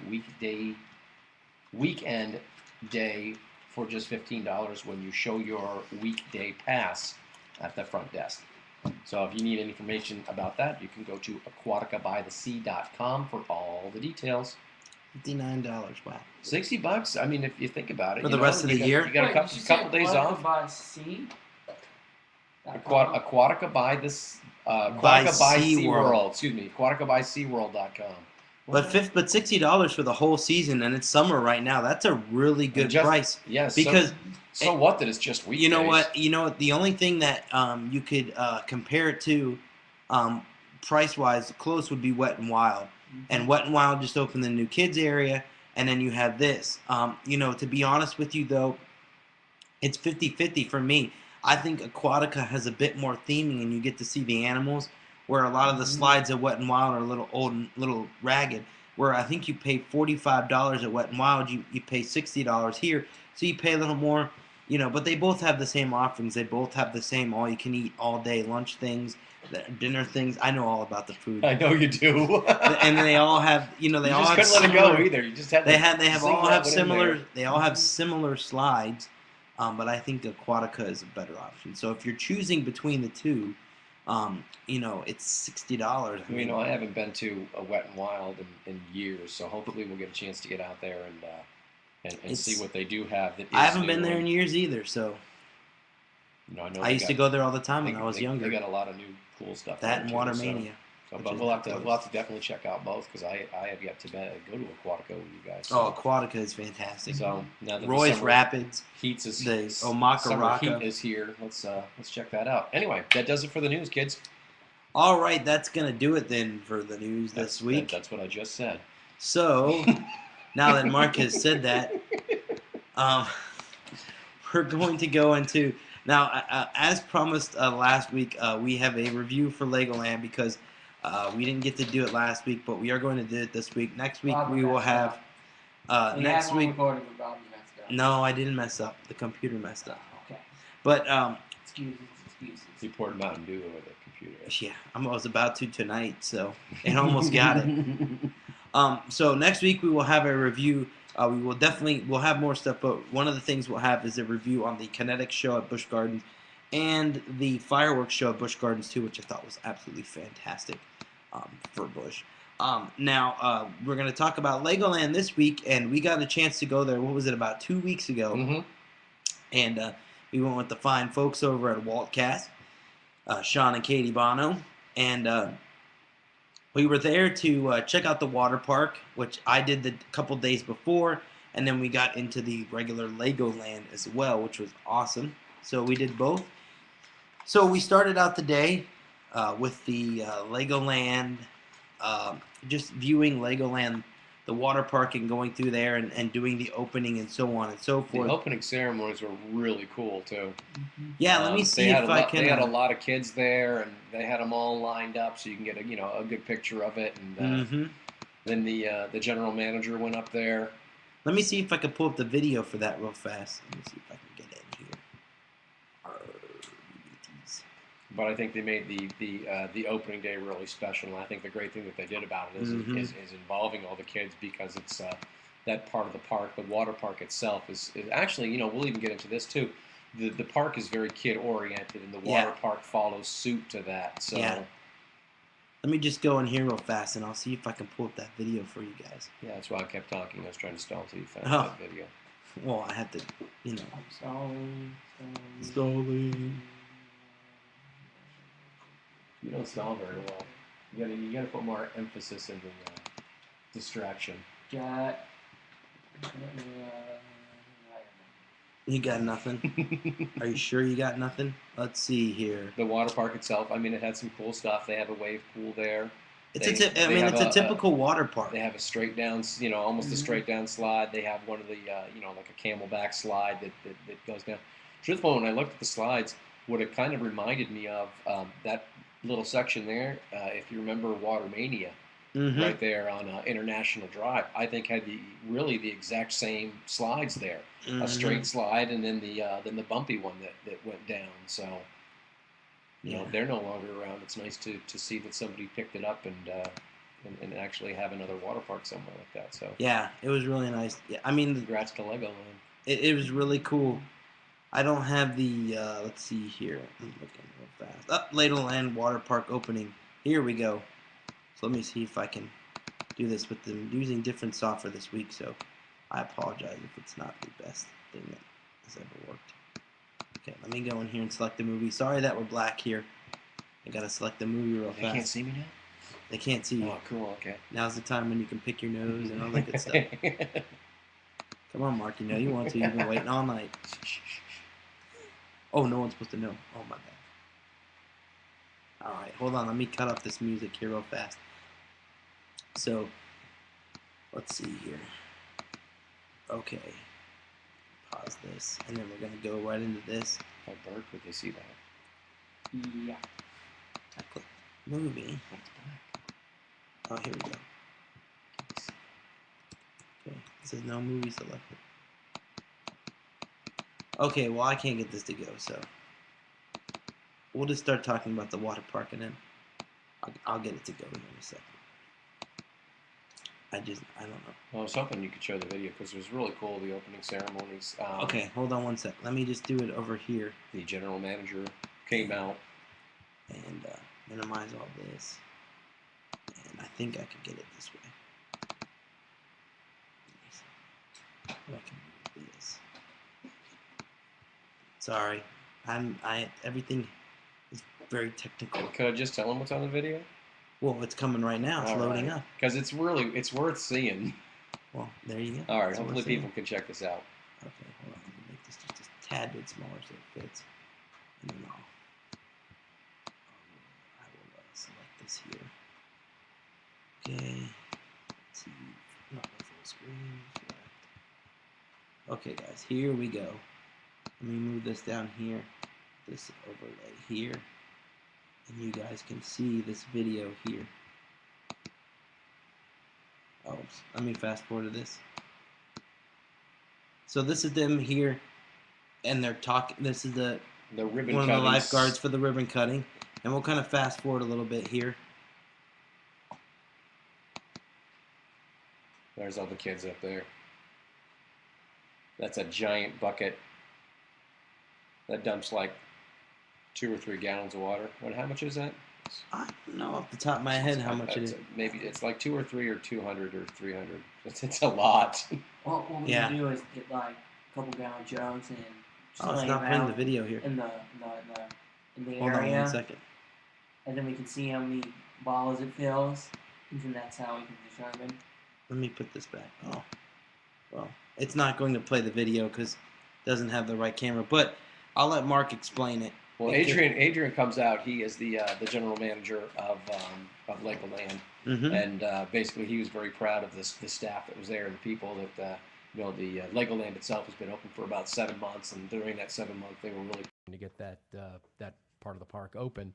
weekend day for just $15 when you show your weekday pass at the front desk. So if you need any information about that, you can go to aquaticabythesea.com for all the details. $59, wow. $60. I mean, if you think about it, for the rest of the year, you got a couple days off. By sea? Aquatica by SeaWorld. Excuse me, aquaticabyseaworld.com. But $60 for the whole season, and it's summer right now. That's a really good price. Yes. Because so what that it's just weekdays. You know what? The only thing that you could compare it to, price-wise, close would be Wet and Wild. And Wet and Wild just opened the new kids area, and then you have this. To be honest with you, though, it's 50-50 for me. I think Aquatica has a bit more theming, and you get to see the animals, where a lot of the slides at Wet and Wild are a little old and a little ragged. Where I think you pay $45 at Wet and Wild, you pay $60 here, so you pay a little more. But they both have the same offerings. They both have the same all-you-can-eat all-day lunch things, dinner things. I know all about the food. I know you do. And they all have, they you all just have couldn't let it go either. You just had they all have similar slides, but I think Aquatica is a better option. So if you're choosing between the two, it's $60. I haven't been to a Wet and Wild in years, so hopefully we'll get a chance to get out there and see what they do have. I haven't been there in years either, so. I used to go there all the time when I was younger. They got a lot of new cool stuff. That and Water Mania. But we'll have to definitely check out both, because I have yet to go to Aquatica with you guys. So. Oh, Aquatica is fantastic. So now that Roy's Rapids, the Omakaraka heat is here. Let's check that out. Anyway, that does it for the news, kids. All right, that's gonna do it then for the news this week. That's what I just said. So now that Mark has said that, we're going to go into now. As promised last week, we have a review for Legoland because. We didn't get to do it last week, but we are going to do it this week. Next week we will have. Next week. No, I didn't mess up. The computer messed up. Okay. But excuses. You poured Mountain Dew over the computer. Yeah, I was about to tonight, so it almost got it. So next week we will have a review. We'll have more stuff, but one of the things we'll have is a review on the Kinetic show at Busch Gardens and the fireworks show at Busch Gardens too, which I thought was absolutely fantastic for Busch. Now, we're going to talk about Legoland this week, and we got a chance to go there, what was it, about 2 weeks ago? Mm-hmm. And we went with the fine folks over at Waltcast, Sean and Katie Bono, and we were there to check out the water park, which I did the couple days before, and then we got into the regular Legoland as well, which was awesome. So we did both. So we started out the day with the Legoland, just viewing Legoland, the water park, and going through there and doing the opening and so on and so forth. The opening ceremonies were really cool too. Yeah, let me see if I can. They had a lot of kids there, and they had them all lined up so you can get a good picture of it. And then the general manager went up there. Let me see if I can pull up the video for that real fast. Let me see if I can get in here. But I think they made the opening day really special, and I think the great thing that they did about it is involving all the kids, because it's that part of the park, the water park itself, is actually, we'll even get into this too. The park is very kid oriented, and the water park follows suit to that. So let me just go in here real fast, and I'll see if I can pull up that video for you guys. Yeah, that's why I kept talking. I was trying to stall till you found that video. Well, I have to, Stalling. You don't stall very well. You gotta put more emphasis in the distraction. You got nothing? Are you sure you got nothing? Let's see here. The water park itself, it had some cool stuff. They have a wave pool there. It's a typical water park. They have a straight down, almost a straight down slide. They have one of the, like a camelback slide that goes down. Truthfully, when I looked at the slides, what it kind of reminded me of, that little section there, if you remember Water Mania, right there on International Drive, I think had the exact same slides there. A straight slide, and then the bumpy one that went down. So, they're no longer around. It's nice to see that somebody picked it up and actually have another water park somewhere like that. So yeah, it was really nice. Yeah, congrats to Legoland. It was really cool. I don't have the, let's see here. I'm looking real fast. Legoland Water Park opening. Here we go. So let me see if I can do this with them using different software this week, so I apologize if it's not the best thing that has ever worked. Okay, let me go in here and select the movie. Sorry that we're black here. I gotta select the movie real fast. They can't see me now? They can't see you. Oh, cool. Okay. Now's the time when you can pick your nose and all that good stuff. Come on, Mark. You know you want to. You've been waiting all night. Oh, no one's supposed to know. Oh, my bad. All right, hold on. Let me cut off this music here real fast. So, let's see here. Okay. Pause this, and then we're going to go right into this. How dark would they see that? Yeah. I click movie. Oh, here we go. Okay, it says no movie selected. Okay, well, I can't get this to go, so we'll just start talking about the water park, and then I'll get it to go in a second. I don't know. Well, I was hoping you could show the video because it was really cool, the opening ceremonies. Okay, hold on one sec. Let me just do it over here. The general manager came out. And minimize all this. And I think I could get it this way. I can do this. Sorry. Everything is very technical. Could I just tell them what's on the video? Well, it's coming right now. It's loading up. Because it's worth seeing. Well, there you go. All right, That's what hopefully we're seeing. people can check this out. Okay, hold on. Let me make this just a tad bit smaller so it fits. And then I will select this here. Okay. Let's see. Not the full screen. Select. Okay, guys. Here we go. Let me move this down here. This overlay here. And you guys can see this video here. Oh, let me fast forward to this. So this is them here, and they're talking. This is the ribbon one cuttings. of the lifeguards for the ribbon cutting, and we'll kind of fast forward a little bit here. There's all the kids up there. That's a giant bucket that dumps like 2 or 3 gallons of water. How much is that? I don't know off the top of my head how much it is. Maybe it's like 2 or 3 or 200 or 300. It's a lot. Well, what we can do is get like a couple gallon jugs and just it's lay not them playing out the video here. in the Hold area. on 1 second. And then we can see how many bottles it fills, and then that's how we can determine. Let me put this back. Oh, well, it's not going to play the video because it doesn't have the right camera. But I'll let Mark explain it. Well, Adrian comes out. He is the general manager of Legoland, and basically he was very proud of the staff that was there and the people that the Legoland itself has been open for about 7 months, and during that 7 months they were really to get that part of the park open,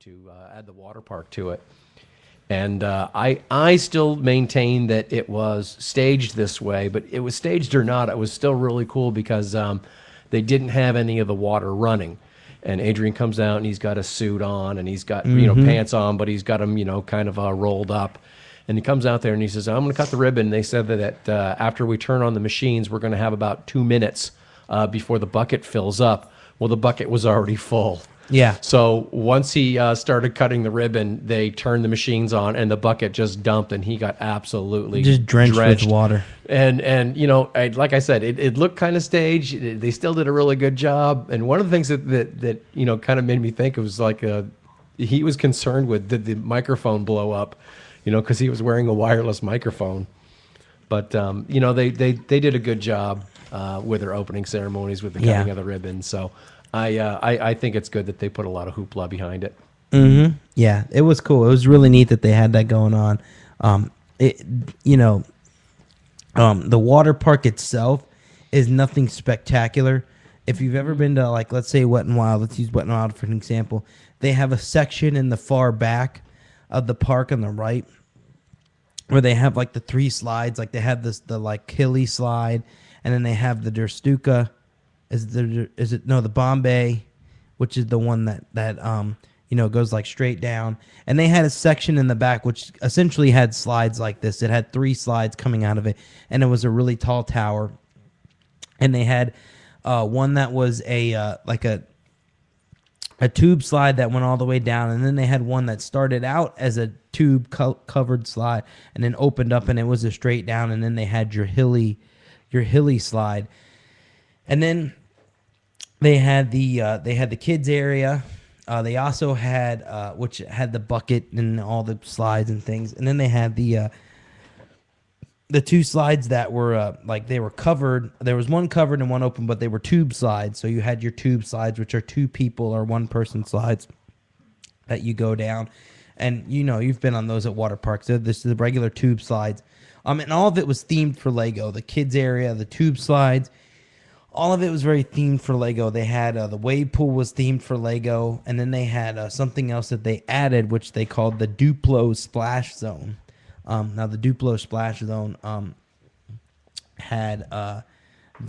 to add the water park to it. And I still maintain that it was staged this way, but it was staged or not, it was still really cool because they didn't have any of the water running. And Adrian comes out and he's got a suit on and he's got pants on, but he's got them kind of rolled up. And he comes out there and he says, "I'm going to cut the ribbon." And they said that after we turn on the machines, we're going to have about 2 minutes before the bucket fills up. Well, the bucket was already full. Yeah. So once he started cutting the ribbon, they turned the machines on, and the bucket just dumped, and he got absolutely just drenched with water. And like I said, it looked kind of staged. They still did a really good job. And one of the things that kind of made me think, it was like he was concerned with, did the microphone blow up, because he was wearing a wireless microphone. But they did a good job with their opening ceremonies with the cutting of the ribbon. So. I think it's good that they put a lot of hoopla behind it. Mm-hmm. Yeah, it was cool. It was really neat that they had that going on. The water park itself is nothing spectacular. If you've ever been to, like, let's say Wet n Wild, let's use Wet n Wild for an example. They have a section in the far back of the park on the right where they have like the 3 slides. Like they have the hilly slide, and then they have the Der Stuka. The Bombay, which is the one that goes like straight down. And they had a section in the back which essentially had slides like this. It had 3 slides coming out of it, and it was a really tall tower. And they had one that was a tube slide that went all the way down, and then they had one that started out as a tube covered slide and then opened up, and it was a straight down. And then they had your hilly slide. And then they had the kids area, They also had which had the bucket and all the slides and things, and then they had the two slides that were like they were covered. There was one covered and one open, but they were tube slides. So you had your tube slides, which are two people or one person slides that you go down. And you've been on those at water parks. This is the regular tube slides. And all of it was themed for Lego. The kids area, the tube slides, all of it was very themed for Lego. They had the wave pool was themed for Lego, and then they had something else that they added, which they called the Duplo Splash Zone. Now the Duplo Splash Zone had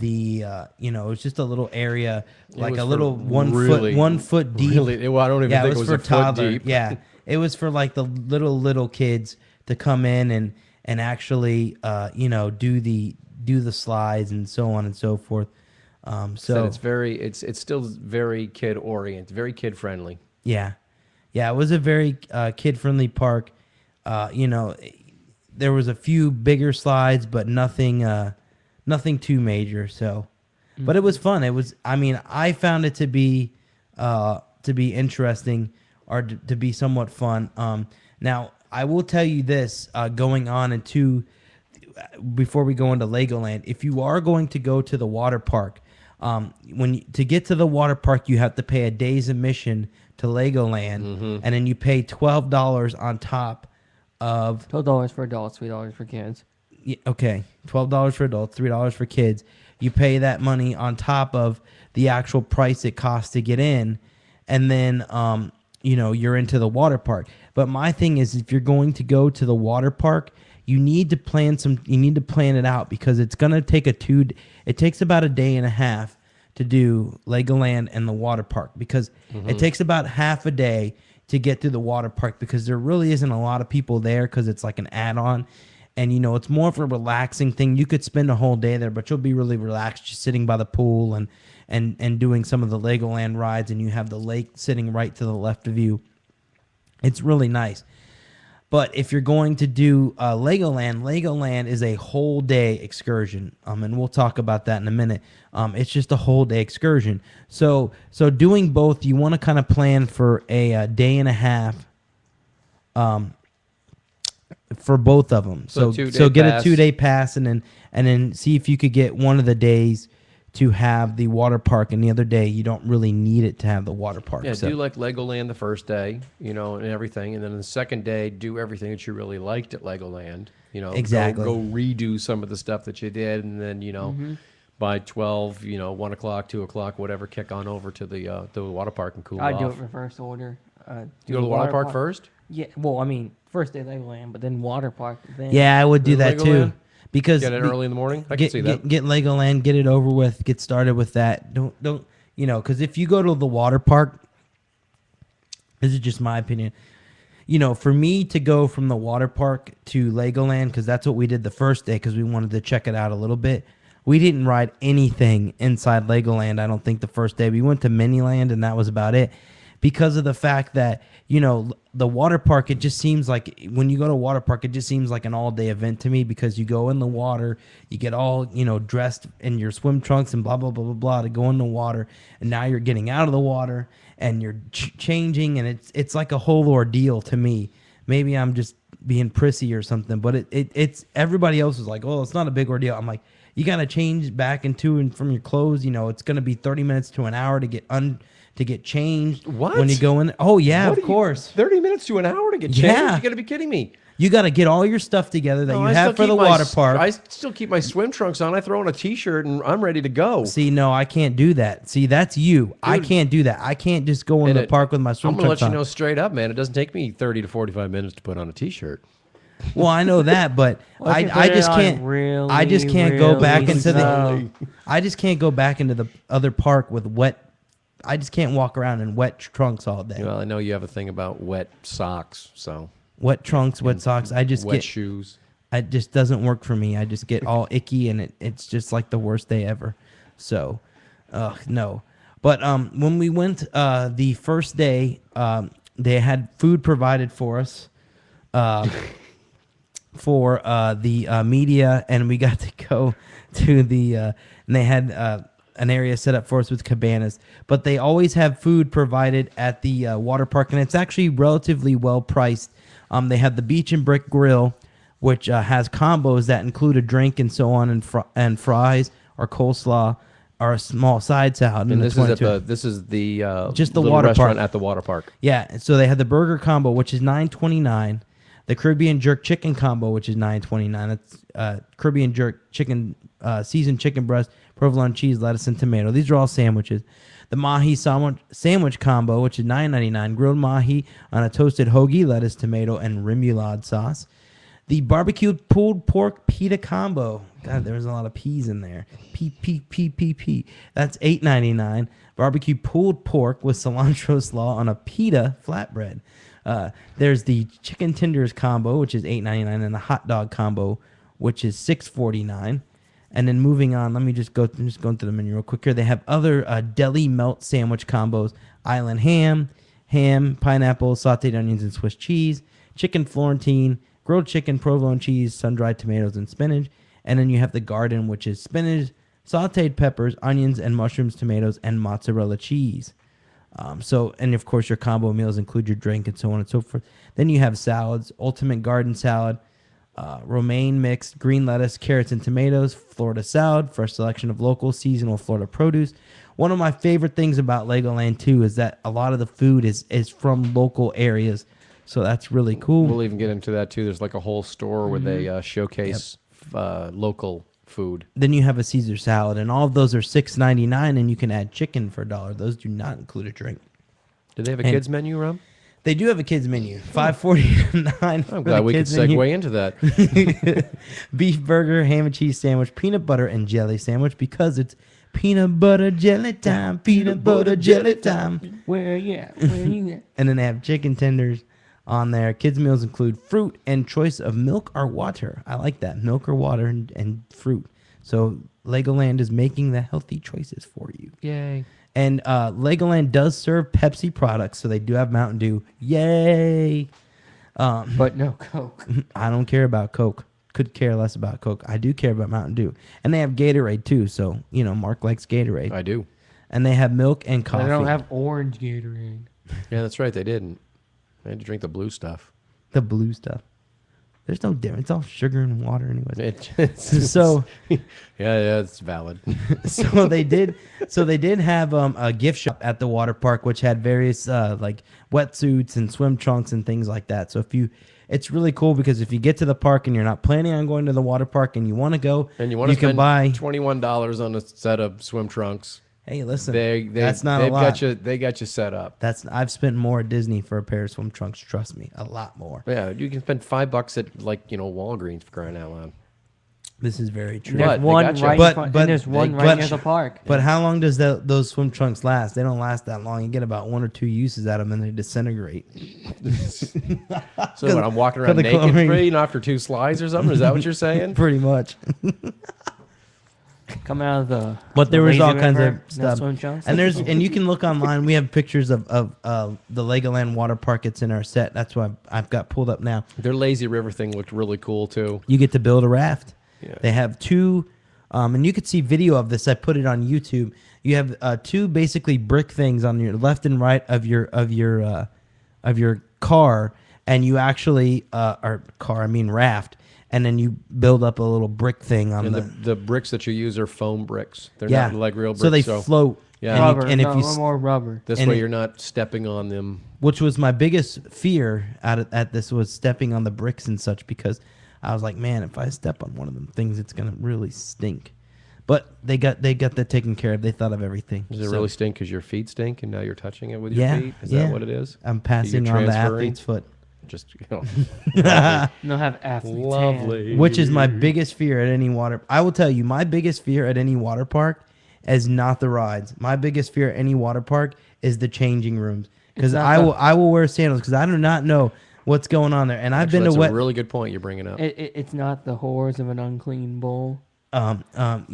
it was just a little area, like a little 1 foot deep. Really, well, I don't even think it was a foot deep. Yeah, it was for like the little kids to come in and actually do the slides and so on and so forth. So it's still very kid oriented, very kid friendly. Yeah, it was a very kid friendly park. There was a few bigger slides, but nothing too major. So, but it was fun. It was. I mean, I found it to be interesting or to be somewhat fun. Now, I will tell you this: going on into before we go into Legoland, if you are going to go to the water park, to get to the water park, you have to pay a day's admission to Legoland, and then you pay $12 on top of $12 for adults, $3 for kids. Okay, $12 for adults, $3 for kids. You pay that money on top of the actual price it costs to get in, and then you're into the water park. But my thing is, if you're going to go to the water park, you need to plan it out, because it's gonna take it takes about a day and a half to do Legoland and the water park, because it takes about half a day to get through the water park, because there really isn't a lot of people there, because it's like an add-on, and it's more of a relaxing thing. You could spend a whole day there, but you'll be really relaxed just sitting by the pool and doing some of the Legoland rides, and you have the lake sitting right to the left of you. It's really nice. But if you're going to do Legoland is a whole day excursion, and we'll talk about that in a minute. It's just a whole day excursion. So doing both, you want to kind of plan for a day and a half, for both of them. So get a 2-day pass, and then see if you could get one of the days to have the water park, and the other day you don't really need it to have the water park. Yeah, do like Legoland the first day, and everything, and then the second day do everything that you really liked at Legoland. Exactly. Go redo some of the stuff that you did, and then by 12, 1 o'clock, 2 o'clock, whatever, kick on over to the water park and cool off. I do it reverse order. You go to the water park first? Yeah. Well, I mean, first day Legoland, but then water park. Then I would do that too. Because get it early in the morning. I can see that. Get Legoland, get it over with, get started with that. Don't because if you go to the water park, this is just my opinion. For me to go from the water park to Legoland, because that's what we did the first day, because we wanted to check it out a little bit. We didn't ride anything inside Legoland, I don't think, the first day. We went to Miniland, and that was about it. Because of the fact that, the water park, it just seems like, when you go to water park, it just seems like an all-day event to me, because you go in the water, you get all, dressed in your swim trunks and blah, blah, blah, blah, blah, to go in the water, and now you're getting out of the water, and you're changing, and it's like a whole ordeal to me. Maybe I'm just being prissy or something, but it's everybody else is like, oh, it's not a big ordeal. I'm like, you got to change back into and from your clothes, it's going to be 30 minutes to an hour to get changed. What? When you go in. Oh, yeah, of course. 30 minutes to an hour to get changed? Yeah. You got to be kidding me. You got to get all your stuff together that you have for the water park. I still keep my swim trunks on. I throw on a T-shirt, and I'm ready to go. See, no, I can't do that. See, that's you. Dude, I can't do that. I can't just go in the park with my swim trunks on. I'm going to let you know straight up, man. It doesn't take me 30 to 45 minutes to put on a T-shirt. Well, I know that, but I just can't. I just can't go back into the. I just can't go back into the other park with wet. I just can't walk around in wet trunks all day. Well, I know you have a thing about wet socks, so wet trunks, wet socks. I just wet shoes. It just doesn't work for me. I just get all icky, and it's just like the worst day ever. So, no. But when we went the first day, they had food provided for us. For the media, and we got to go to the and they had an area set up for us with cabanas. But they always have food provided at the water park, and it's actually relatively well priced. They have the Beach and Brick Grill, which has combos that include a drink and so on, and fries or coleslaw or a small side salad. And this is the just the little water restaurant park at the water park. Yeah, so they have the burger combo, which is $9.29. The Caribbean jerk chicken combo, which is $9.29. That's Caribbean jerk chicken, seasoned chicken breast, provolone cheese, lettuce, and tomato. These are all sandwiches. The mahi sandwich combo, which is $9.99. Grilled mahi on a toasted hoagie, lettuce, tomato, and remoulade sauce. The barbecued pulled pork pita combo. God, there's a lot of P's in there. P. That's $8.99. Barbecue pulled pork with cilantro slaw on a pita flatbread. There's the chicken tenders combo, which is $8.99, and the hot dog combo, which is $6.49. And then moving on, let me just go through the menu real quick here. They have other deli melt sandwich combos: island ham, pineapple, sautéed onions, and Swiss cheese, chicken Florentine, grilled chicken, provolone cheese, sun-dried tomatoes, and spinach. And then you have the garden, which is spinach, sautéed peppers, onions, and mushrooms, tomatoes, and mozzarella cheese. And of course, your combo meals include your drink and so on and so forth. Then you have salads: ultimate garden salad, romaine mixed green lettuce, carrots, and tomatoes, Florida salad, fresh selection of local seasonal Florida produce. One of my favorite things about Legoland too is that a lot of the food is from local areas, so that's really cool. We'll even get into that too. There's like a whole store where they showcase local food. Then you have a Caesar salad, and all of those are $6.99, and you can add chicken for $1. Those do not include a drink. Do they have a kids menu, Rom? They do have a kids menu, $5.49. I'm glad we could segue into that. Beef burger, ham and cheese sandwich, peanut butter and jelly sandwich, because it's peanut butter jelly time, peanut butter jelly time. Where you at? Where you at? And then they have chicken tenders on there. Kids meals include fruit and choice of milk or water. I like that, milk or water and fruit. So Legoland is making the healthy choices for you. Yay. And Legoland does serve Pepsi products, so they do have Mountain Dew. Yay! But no Coke. I don't care about Coke. Could care less about Coke. I do care about Mountain Dew. And they have Gatorade, too, so, Mark likes Gatorade. I do. And they have milk and coffee. They don't have orange Gatorade. Yeah, that's right. They didn't. I had to drink the blue stuff. The blue stuff. There's no difference. It's all sugar and water anyways. So yeah, it's valid. So they did have a gift shop at the water park, which had various like wetsuits and swim trunks and things like that. So it's really cool, because if you get to the park and you're not planning on going to the water park and you want to go, and you can buy $21 on a set of swim trunks. Hey, listen, that's not a lot. They got you set up. I've spent more at Disney for a pair of swim trunks. Trust me, a lot more. Yeah, you can spend $5 at Walgreens, for crying out loud. This is very true. There's one right near the park. But how long does those swim trunks last? They don't last that long. You get about 1 or 2 uses out of them, and they disintegrate. So what, I'm walking around naked after 2 slides or something? Is that what you're saying? Pretty much. Coming out of the but there was all kinds of stuff, and you can look online. We have pictures of the Legoland water park. It's in our set. That's why I've got pulled up now. Their lazy river thing looked really cool too. You get to build a raft. Yeah. They have 2, and you could see video of this. I put it on YouTube. You have 2 basically brick things on your left and right of your car, and you actually raft. And then you build up a little brick thing on the bricks that you use are foam bricks. They're not like real bricks. So they float. Yeah. Rubber. And if you more rubber. This way you're not stepping on them. Which was my biggest fear at this, was stepping on the bricks and such, because I was like, man, if I step on one of them things, it's gonna really stink. But they got that taken care of. They thought of everything. Does it really stink because your feet stink and now you're touching it with your feet? Is that what it is? I'm passing on the athlete's foot. Just no have athletes. Lovely. Which is my biggest fear at any water. I will tell you, my biggest fear at any water park is not the rides. My biggest fear at any water park is the changing rooms, because I will wear sandals, because I do not know what's going on there. And I've been to that's a really good point you're bringing up. It's not the horrors of an unclean bowl. My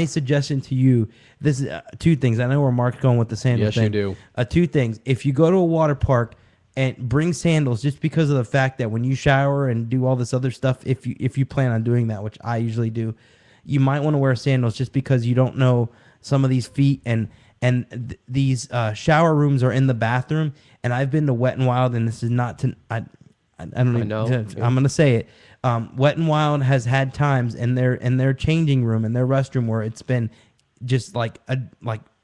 suggestion to you, this is 2 things. I know where Mark's going with the sandals. Yes, you do. 2 things. If you go to a water park and bring sandals, just because of the fact that when you shower and do all this other stuff, if you plan on doing that, which I usually do, you might want to wear sandals just because you don't know some of these feet these shower rooms are in the bathroom. And I've been to Wet and Wild, and this is not to I don't even, know. I'm gonna say it. Wet and Wild has had times in their changing room, in their restroom, where it's been just like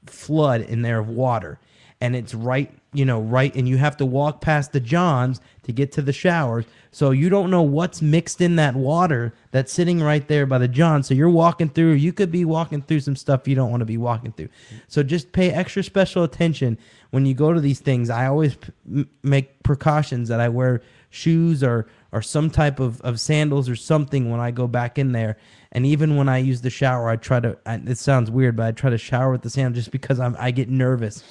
flood in there of water, and it's right, and you have to walk past the Johns to get to the showers, so you don't know what's mixed in that water that's sitting right there by the Johns. So you're walking through, you could be walking through some stuff you don't want to be walking through. So just pay extra special attention when you go to these things. I always make precautions that I wear shoes or some type of sandals or something when I go back in there. And even when I use the shower, I try to, it sounds weird, but I try to shower with the sandal just because I get nervous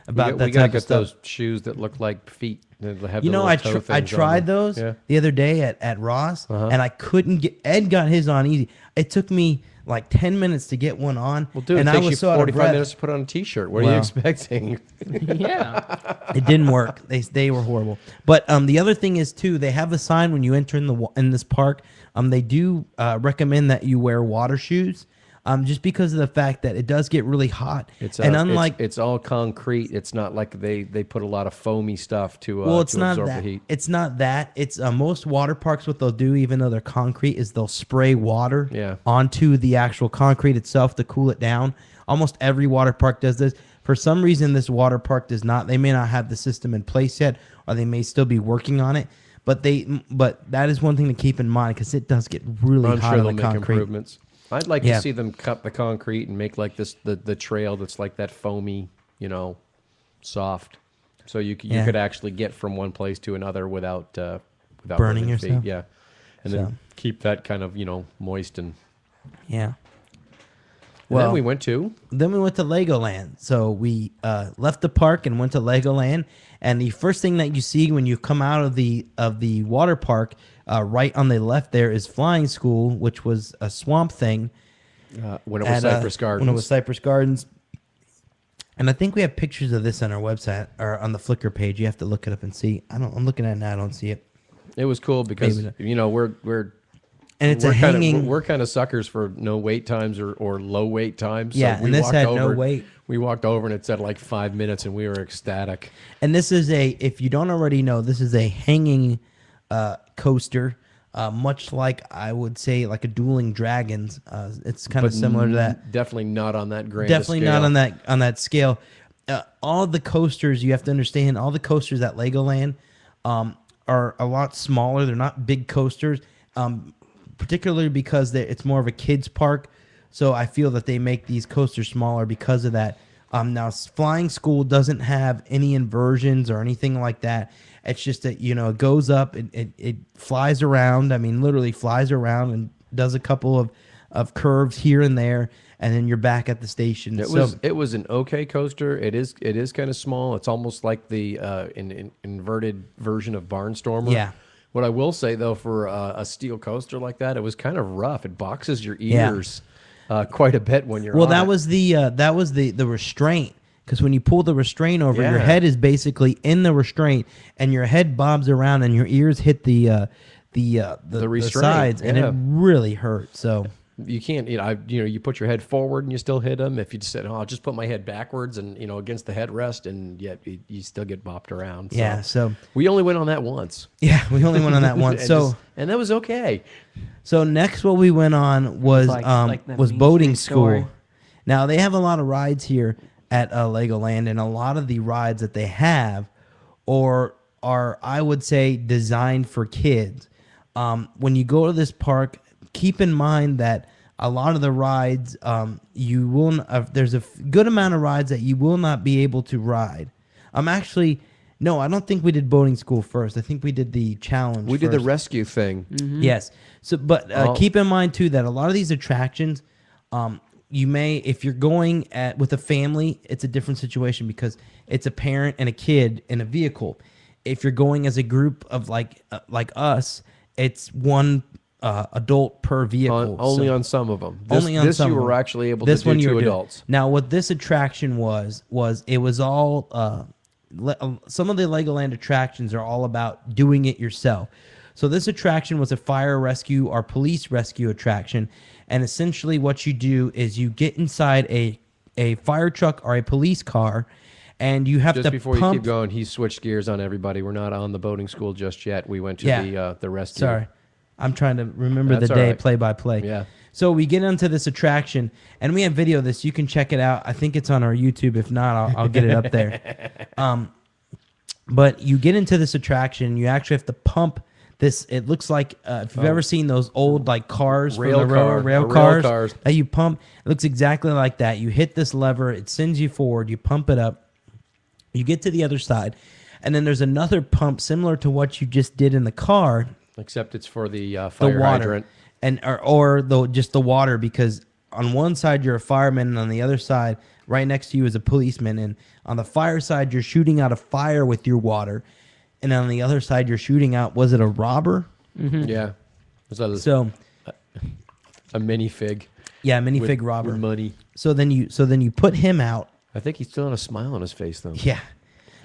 about that we gotta type of get stuff. those shoes that look like feet. They have You the know, little toe I things on tried them. those Yeah. the other day at Ross, and I couldn't get. Ed got his on easy. It took me like 10 minutes to get one on, Well, dude, and it I takes you was so out of 45 breath. minutes to put on a T-shirt. What are you Well. expecting? Yeah. It didn't work. They were horrible. But the other thing is too, they have a sign when you enter in this park. They do recommend that you wear water shoes. Just because of the fact that it does get really hot. And unlike it's all concrete. It's not like they put a lot of foamy stuff to it's to not absorb that. the heat. It's not that. It's most water parks. What they'll do, even though they're concrete, is they'll spray water onto the actual concrete itself to cool it down. Almost every water park does this. For some reason, this water park does not. They may not have the system in place yet, or they may still be working on it. But that is one thing to keep in mind, because it does get really I'm hot sure on they'll the make concrete. improvements. I'd like Yeah. to see them cut the concrete and make like this the trail that's like that foamy, soft, so you Yeah. could actually get from one place to another without Burning your feet. yourself? Yeah, and So. then keep that kind of moist and. Yeah. And Well, then we went to Then we went to Legoland. So we left the park and went to Legoland. And the first thing that you see when you come out of the water park, right on the left there, is Flying School, which was a swamp thing. when it was Cypress Gardens. When it was Cypress Gardens. And I think we have pictures of this on our website or on the Flickr page. You have to look it up and see. I'm looking at it now. I don't see it. It was cool because Maybe we're And it's a we're hanging. we're kind of suckers for no wait times or low wait times. Yeah, so and this walked had over, no wait. We walked over and it said like 5 minutes, and we were ecstatic. And this is if you don't already know, this is a hanging coaster, much like I would say like a Dueling Dragons. It's kind of similar to that. Definitely not on that grand. Definitely not on that scale. All the coasters, you have to understand, all the coasters at Legoland are a lot smaller. They're not big coasters, particularly because it's more of a kids park. So I feel that they make these coasters smaller because of that. Now, Flying School doesn't have any inversions or anything like that. It's just that, it goes up, it flies around. I mean, literally flies around and does a couple of curves here and there, and then you're back at the station. It was an okay coaster. It is kind of small. It's almost like the inverted version of Barnstormer. Yeah. What I will say though, for a steel coaster like that, it was kind of rough. It boxes your ears quite a bit when you're. Well, on that it. was the restraint, because when you pull the restraint over, your Yeah. head is basically in the restraint, and your head bobs around, and your ears hit the restraint, sides, and yeah. it really hurt. So You can't, you put your head forward and you still hit them. If you just said, "Oh, I'll just put my head backwards and against the headrest," and yet you still get bopped around. So yeah, so we only went on that once. yeah, we only went on that once. and that was okay. So next, what we went on was Like the was Main boating Street story. school. Now they have a lot of rides here at Legoland, and a lot of the rides that they have are I would say designed for kids. When you go to this park, keep in mind that a lot of the rides you will there's a good amount of rides that you will not be able to ride. No, I don't think we did boating school first. I think we did the challenge. We did the first. rescue thing. Yes. So, but keep in mind too that a lot of these attractions, you may, if you're going with a family, it's a different situation because it's a parent and a kid in a vehicle. If you're going as a group of like us, it's one adult per vehicle. Only So- on some of them. only on some you of were them. actually able This to do one you two were doing. adults. Now, what this attraction was it was all some of the Legoland attractions are all about doing it yourself. So this attraction was a fire rescue or police rescue attraction, and essentially what you do is you get inside a fire truck or a police car, and you have Just to before you pump. keep going, he switched gears on everybody. We're not on the boating school just yet. We went to the rescue. Sorry, I'm trying to remember That's the all day right. play by play. Yeah. So we get into this attraction, and we have video of this. You can check it out. I think it's on our YouTube. If not, I'll get it up there. But you get into this attraction, you actually have to pump this. It looks like if you've ever seen those old like cars from the rail cars that you pump, it looks exactly like that. You hit this lever, it sends you forward. You pump it up. You get to the other side, and then there's another pump similar to what you just did in the car. Except it's for the fire water hydrant. and or just the water, because on one side you're a fireman and on the other side right next to you is a policeman, and on the fire side you're shooting out a fire with your water, and on the other side you're shooting out, was it a robber? Yeah. It was So a minifig. yeah, minifig with robber. money. So then you put him out. I think he's still had a smile on his face though. Yeah,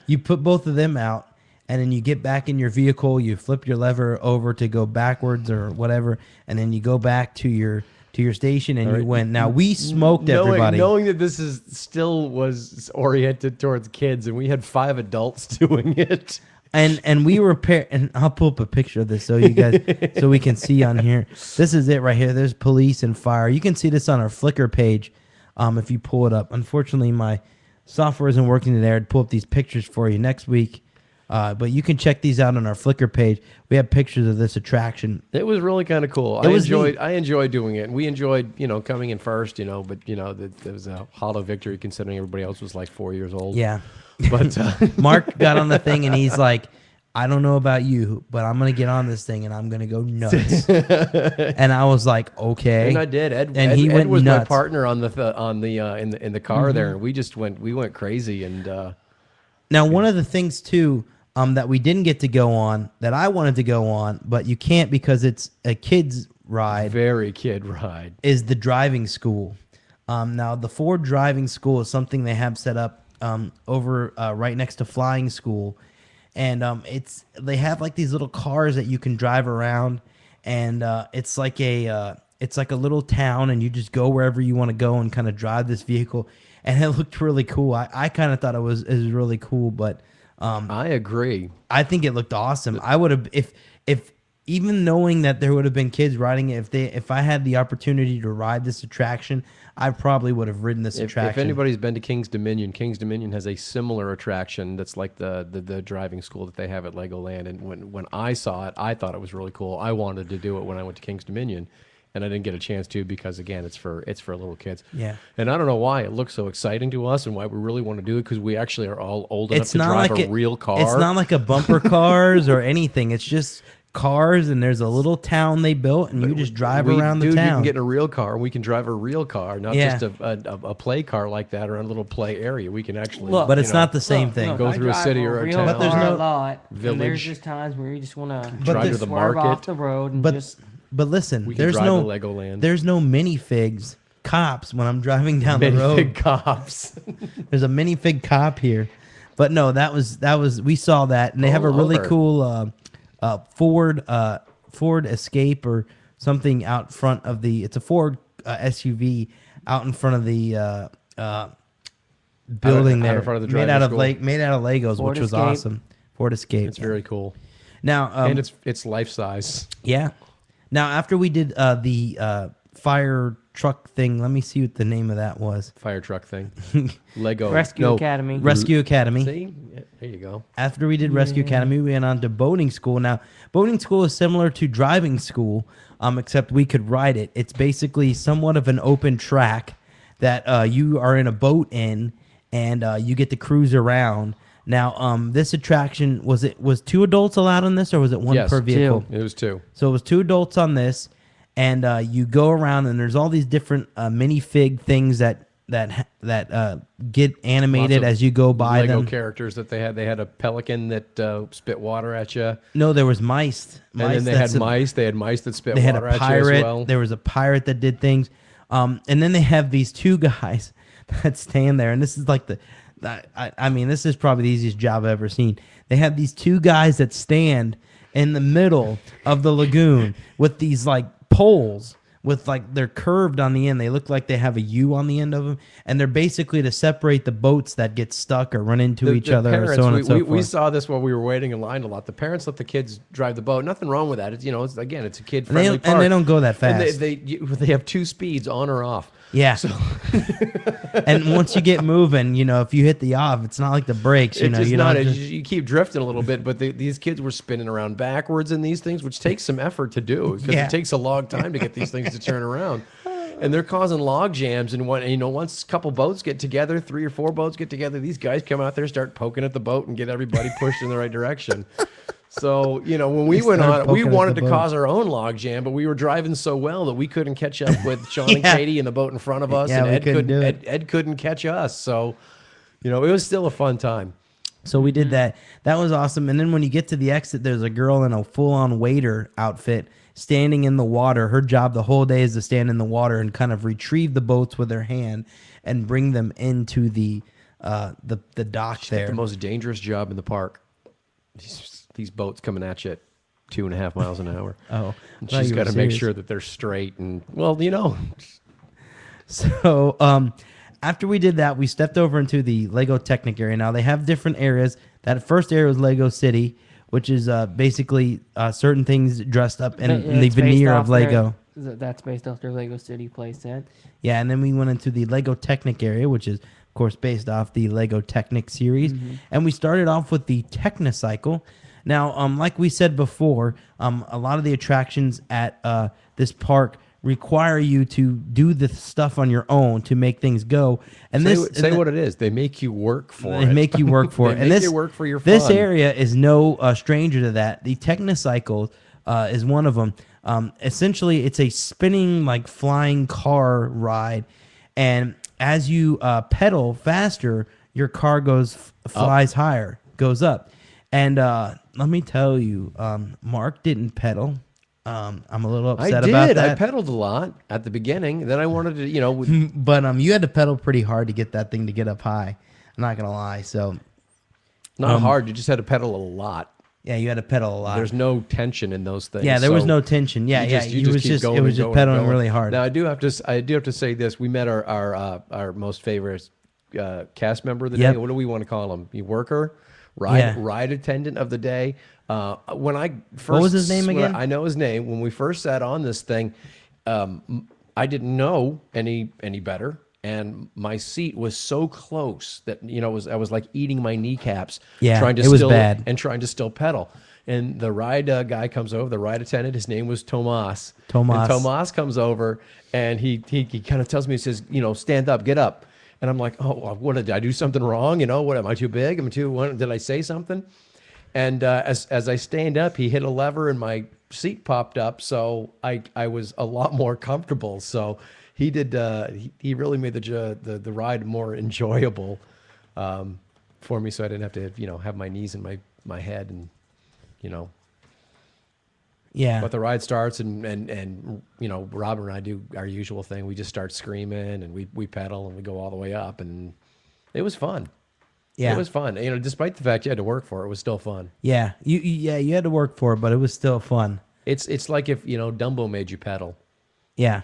you put both of them out, and then you get back in your vehicle, you flip your lever over to go backwards or whatever, and then you go back to your station, and you went. Now we smoked everybody. Knowing that this is still was oriented towards kids, and we had 5 adults doing it. And we were and I'll pull up a picture of this so you guys so we can see on here. This is it right here. There's police and fire. You can see this on our Flickr page if you pull it up. Unfortunately, my software isn't working today. I'd pull up these pictures for you next week. But you can check these out on our Flickr page. We have pictures of this attraction. It was really kind of cool. I enjoyed doing it. And we enjoyed, coming in first, but there was a hollow victory considering everybody else was like 4 years old. Yeah. But Mark got on the thing and he's like, I don't know about you, but I'm gonna get on this thing and I'm gonna go nuts. And I was like, okay. And I did. He went was nuts. my partner in the car there, and we went crazy. And now one of the things too that we didn't get to go on that I wanted to go on, but you can't because it's a kids ride. Very kid ride. Is the driving school. Now the Ford driving school is something they have set up over right next to flying school, and they have like these little cars that you can drive around, and it's like a little town, and you just go wherever you want to go and kind of drive this vehicle, and it looked really cool. I kind of thought it was really cool, but I agree. I think it looked awesome. I would have if even knowing that there would have been kids riding it, if I had the opportunity to ride this attraction, I probably would have ridden this attraction. If anybody's been to King's Dominion has a similar attraction that's like the driving school that they have at Legoland. And when I saw it, I thought it was really cool. I wanted to do it when I went to King's Dominion, and I didn't get a chance to because again, it's for little kids. Yeah. And I don't know why it looks so exciting to us and why we really want to do it, because we actually are all old enough to drive a real car. It's not like a bumper cars or anything. It's just cars, and there's a little town they built, and you just drive around the town. You can get in a real car, and we can drive a real car, not just a play car like that or a little play area. We can actually, but it's not the same thing. Go through a city or a town. But there's no lot, village. and there's just times where you just want to drive to the market off the road and just. But listen, We can there's drive no to Legoland. There's no minifigs cops when I'm driving down the road. Big cops. There's a minifig cop here, but no, that was we saw that, and they have a really cool Ford Escape or something out front of the. It's a Ford SUV out in front of the building there, in front of the made out of driving made out of Legos, Ford which was Escape. awesome. Ford Escape. It's very cool. Now, And it's life size. yeah. Now, after we did the fire truck thing, let me see what the name of that was. Fire truck thing. Lego. Rescue Academy. Rescue Academy. See? Yeah, there you go. After we did Rescue Academy, we went on to boating school. Now, boating school is similar to driving school, except we could ride it. It's basically somewhat of an open track that you are in a boat in, and you get to cruise around. Now, this attraction, was 2 adults allowed on this, or was it one Yes, per vehicle? 2. It was 2. So it was 2 adults on this, and you go around, and there's all these different minifig things that get animated as you go by Lego them. characters that they had. They had a pelican that spit water at you. No, there was mice. And then they had mice. They had mice that spit They had water a at you pirate. as well. There was a pirate that did things. And then they have these 2 guys that stand there, and this is like I mean, this is probably the easiest job I've ever seen. They have these 2 guys that stand, in the middle of the lagoon with these like poles with like they're curved on the end. They look like they have a U on the end of them, and they're basically to separate the boats that get stuck or run into each other or so on and so forth. We saw this while we were waiting in line a lot. The parents let the kids drive the boat. Nothing wrong with that. It's, it's a kid friendly park. And they don't go that fast. And they have 2 speeds, on or off. Yeah. So and once you get moving, if you hit the off, it's not like the brakes. You keep drifting a little bit, but these kids were spinning around backwards in these things, which takes some effort to do because it takes a long time to get these things to turn around. And they're causing log jams. And once a couple boats get together, 3 or 4 boats get together, these guys come out there, start poking at the boat, and get everybody pushed in the right direction. So, when we went on it, we wanted to cause our own log jam, but we were driving so well that we couldn't catch up with Sean and Katie in the boat in front of us, and Ed couldn't catch us. So, it was still a fun time. So we did that. That was awesome. And then when you get to the exit, there's a girl in a full-on waiter outfit standing in the water. Her job the whole day is to stand in the water and kind of retrieve the boats with her hand and bring them into the dock there. The most dangerous job in the park. These boats coming at you at 2.5 miles an hour. Oh, and she's got to make sure that they're straight and So after we did that, we stepped over into the Lego Technic area. Now they have different areas. That first area was Lego City, which is basically certain things dressed up in the veneer of Lego. That's based off their Lego City playset. Yeah, and then we went into the Lego Technic area, which is, of course, based off the Lego Technic series. Mm-hmm. And we started off with the Technocycle. Now, like we said before, a lot of the attractions at this park require you to do the stuff on your own to make things go. And say what it is. They make you work for it. They make you work for it. They make you work for your fun. This area is no stranger to that. The Technocycle is one of them. Essentially, it's a spinning, like, flying car ride. And as you pedal faster, your car flies higher, goes up. And let me tell you, Mark didn't pedal. I'm a little upset about that. I pedaled a lot at the beginning. Then I wanted to, But you had to pedal pretty hard to get that thing to get up high. I'm not going to lie. So not hard. You just had to pedal a lot. Yeah, you had to pedal a lot. There's no tension in those things. Yeah, there was no tension. Yeah, it was just pedaling really hard. Now I do have to say this. We met our most favorite cast member of the day. What do we want to call him? Worker, ride attendant of the day. When I first, what was his name again? I know his name. When we first sat on this thing, I didn't know any better. And my seat was so close that I was like eating my kneecaps, trying to still pedal. And the ride guy comes over, the ride attendant. His name was Tomas. And Tomas comes over, and he kind of tells me, he says, stand up, get up. And I'm like, oh, what did I do something wrong? What am I too big? Did I say something? And as I stand up, he hit a lever, and my seat popped up, so I was a lot more comfortable. So. He did. He really made the ride more enjoyable for me, so I didn't have to have my knees in my head and Yeah. But the ride starts and Robin and I do our usual thing. We just start screaming and we pedal and we go all the way up, and it was fun. Yeah, it was fun. Despite the fact you had to work for it, it was still fun. Yeah, you had to work for it, but it was still fun. It's like if Dumbo made you pedal. Yeah.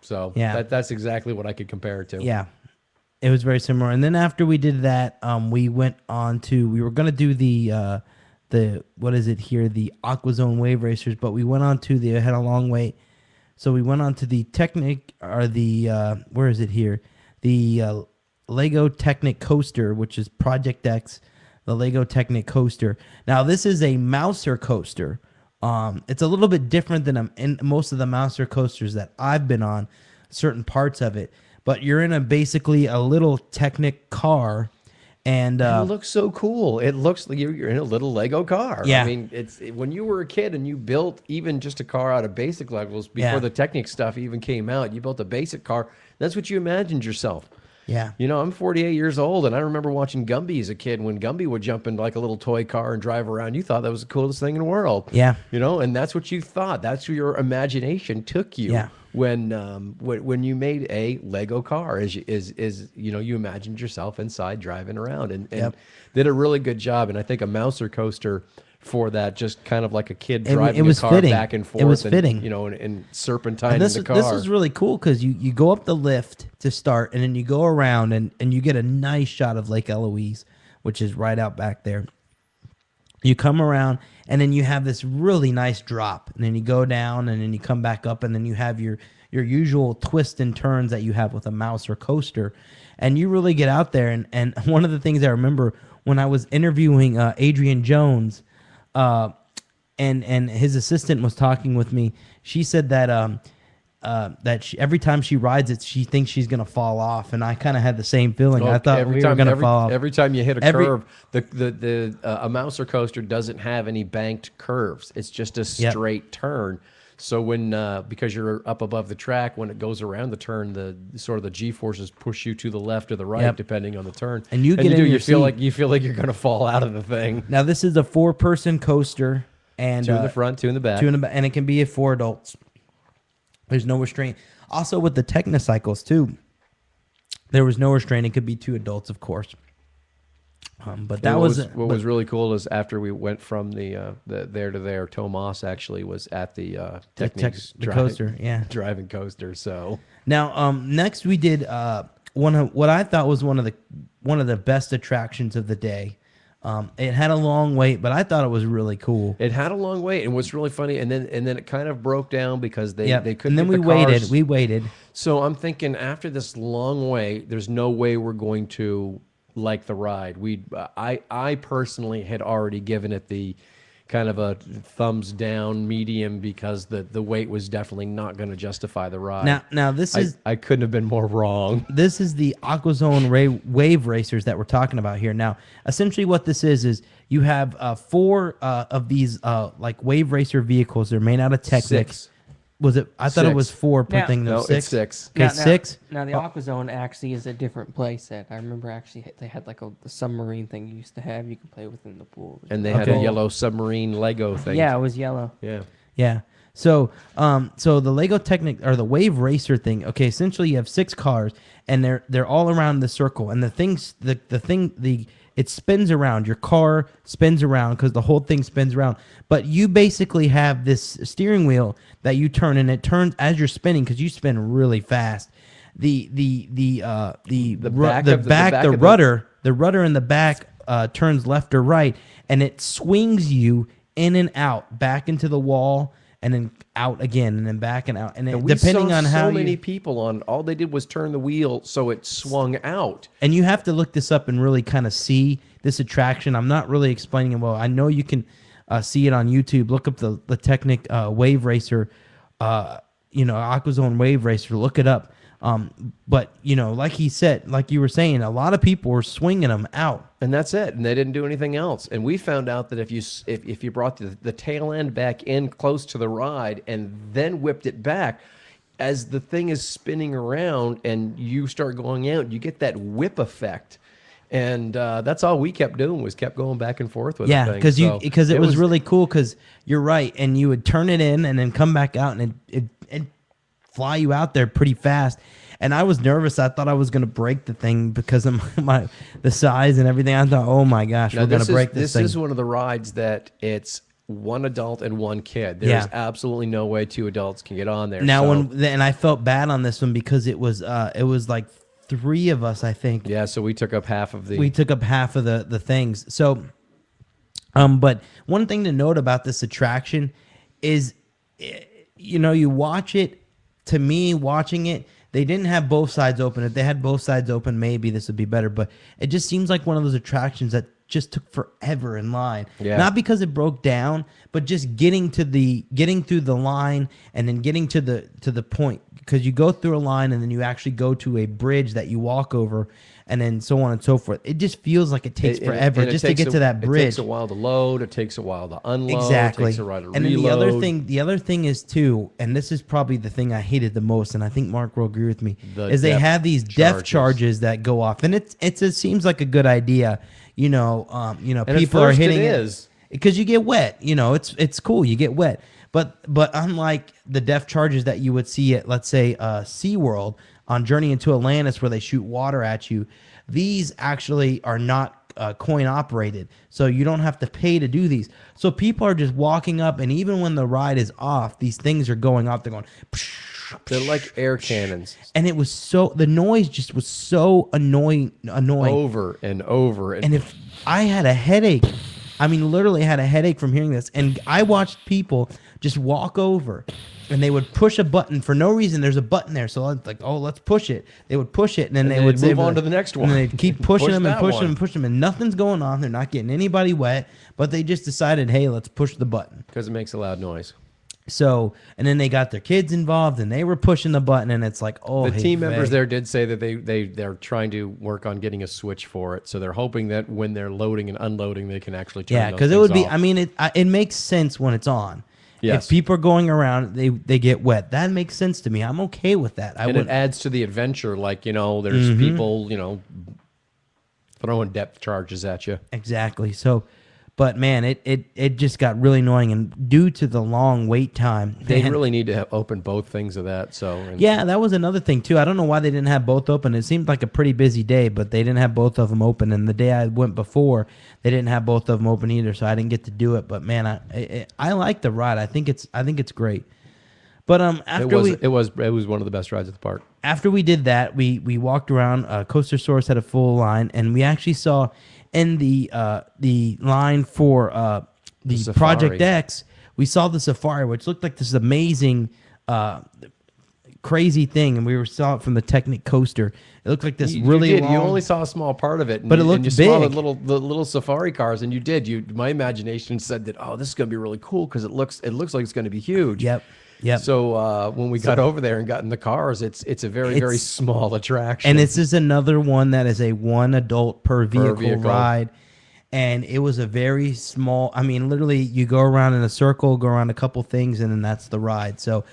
So yeah, that's exactly what I could compare it to. Yeah, it was very similar. And then after we did that, we went on to, we were going to do the what is it here, the AquaZone Wave Racers, but we went on to they had a long wait, so we went on to the Technic, or the where is it here, the Lego Technic Coaster, which is Project X, the Lego Technic Coaster. Now this is a Mouser coaster. It's a little bit different than in most of the Mouser coasters that I've been on, certain parts of it. But you're in basically a little Technic car, and it looks so cool. It looks like you're in a little Lego car. Yeah. I mean, when you were a kid and you built even just a car out of basic levels before the Technic stuff even came out, you built a basic car. That's what you imagined yourself. Yeah. I'm 48 years old, and I remember watching Gumby as a kid. When Gumby would jump in like a little toy car and drive around, you thought that was the coolest thing in the world. Yeah. And that's what you thought. That's where your imagination took you. Yeah. When you made a Lego car, you imagined yourself inside driving around, and did a really good job. And I think a Mouser coaster for that, just kind of like a kid It driving was a car fitting. back and forth. It was and, fitting. you know, and serpentine And in the car. this is really cool because you go up the lift to start, and then you go around, and you get a nice shot of Lake Eloise, which is right out back there. You come around, and then you have this really nice drop, and then you go down, and then you come back up, and then you have your usual twists and turns that you have with a mouse or coaster, and you really get out there. And one of the things I remember when I was interviewing Adrian Jones, and his assistant was talking with me, she said that every time she rides it, she thinks she's gonna fall off, and I kind of had the same feeling. I thought we were gonna fall off. Every time you hit a curve, a Mouser coaster doesn't have any banked curves. It's just a straight turn. So when because you're up above the track, when it goes around the turn, the sort of the G forces push you to the left or the right, depending on the turn. And you get in your seat. You feel like you're gonna fall out of the thing. Now this is a 4-person coaster, and 2 in the front, 2 in the back. 2 in the back, and it can be for adults. There's no restraint. Also with the Technocycles too, there was no restraint. It could be 2 adults, of course. But that was what was really cool is after we went from the there to there, Tomas actually was at the Technics coaster, driving coaster. So now next we did one of what I thought was one of the best attractions of the day. It had a long wait, but I thought it was really cool. It had a long wait, and what's really funny, and then it kind of broke down because they couldn't. And then we waited. So I'm thinking after this long wait, there's no way we're going to like the ride. I personally had already given it the kind of a thumbs down medium because the wait was definitely not going to justify the ride. Now this is I couldn't have been more wrong. This is the AquaZone wave racers that we're talking about here. Now, essentially what this is you have 4 of these like wave racer vehicles. They're made out of Technics. 6. Was it? I thought it was 4 per Now- thing. No, 6. it's 6. Okay, Now- 6. Now the AquaZone actually is a different play set. I remember actually they had like the submarine thing you used to have. You could play within the pool. And they had a yellow submarine Lego thing. Yeah, it was yellow. Yeah. Yeah. So, so the Lego Technic or the Wave Racer thing. Okay, essentially you have 6 cars, and they're all around the circle, and it spins around. Your car spins around because the whole thing spins around. But you basically have this steering wheel that you turn, and it turns as you're spinning because you spin really fast. The rudder in the back turns left or right, and it swings you in and out, back into the wall, and then out again, and then back and out. And depending on how many people on, all they did was turn the wheel so it swung out. And you have to look this up and really kind of see this attraction. I'm not really explaining it well. I know you can see it on YouTube. Look up the Technic Wave Racer, AquaZone Wave Racer. Look it up. But like he said, like you were saying, a lot of people were swinging them out. And that's it. And they didn't do anything else. And we found out that if you brought the tail end back in close to the ride and then whipped it back, as the thing is spinning around and you start going out, you get that whip effect. And that's all we kept doing was kept going back and forth with the thing. Because it was really cool because you're right. And you would turn it in and then come back out, and it'd fly you out there pretty fast. And I was nervous. I thought I was going to break the thing because of the size and everything. I thought, oh my gosh, we're going to break this thing. This is one of the rides that it's 1 adult and 1 kid. There's absolutely no way 2 adults can get on there. Now, and I felt bad on this one because it was like 3 of us, I think. Yeah, so we took up half of the. We took up half of the things. So, but one thing to note about this attraction is, you watch it. To me, watching it, they didn't have both sides open. If they had both sides open, maybe this would be better. But it just seems like one of those attractions that just took forever in line. Yeah. Not because it broke down, but just getting through the line and then getting to the point. Because you go through a line and then you actually go to a bridge that you walk over, and then so on and so forth. It just feels like it takes forever just to get to that bridge. It takes a while to load. It takes a while to unload. Exactly. It takes a while to reload. And then the other thing is too, and this is probably the thing I hated the most, and I think Mark will agree with me, is they have these depth charges that go off, and it seems like a good idea. And People are hitting it is because you get wet. It's cool. You get wet. But unlike the depth charges that you would see at, let's say, SeaWorld on Journey into Atlantis, where they shoot water at you, these actually are not coin operated, so you don't have to pay to do these. So people are just walking up, and even when the ride is off, these things are going off. They're going. They're like air cannons. And it was the noise just was so annoying. Over and over. And if I had a headache, I mean, literally had a headache from hearing this. And I watched people just walk over, and they would push a button for no reason. There's a button there, so I'm like, oh, let's push it. They would push it, and then they would move on to the next one. And they'd keep pushing Push them and that pushing one. them and pushing them, and nothing's going on. They're not getting anybody wet, but they just decided, hey, let's push the button. Because it makes a loud noise. So, and then they got their kids involved, and they were pushing the button, and it's like, oh, The team members there did say that they're trying to work on getting a switch for it. So they're hoping that when they're loading and unloading, they can actually turn those because it would things be. off. I mean, it makes sense when it's on. Yes. If people are going around, they get wet. That makes sense to me. I'm okay with that. And it adds to the adventure. Like, there's people, throwing depth charges at you. Exactly. So, but man, it just got really annoying, and due to the long wait time, They man, really need to open both things of that. So yeah, that was another thing too. I don't know why they didn't have both open. It seemed like a pretty busy day, but they didn't have both of them open. And the day I went before, they didn't have both of them open either, so I didn't get to do it. But man, I like the ride. I think it's great. But after it was one of the best rides at the park. after we did that, we walked around. Coaster Source had a full line, and we actually saw in the line for the Safari. Project X, we saw the Safari, which looked like this amazing, crazy thing, and we saw it from the Technic coaster. It looked like this really long. You only saw a small part of it, But it looked and you saw big. the little safari cars, and you did. My imagination said that, oh, this is going to be really cool because it looks like it's going to be huge. Yep. So when we got over there and got in the cars, it's a very small attraction. And this is another one that is a one adult per vehicle ride. And it was a very small, I mean, literally you go around in a circle, go around a couple things, and then that's the ride. So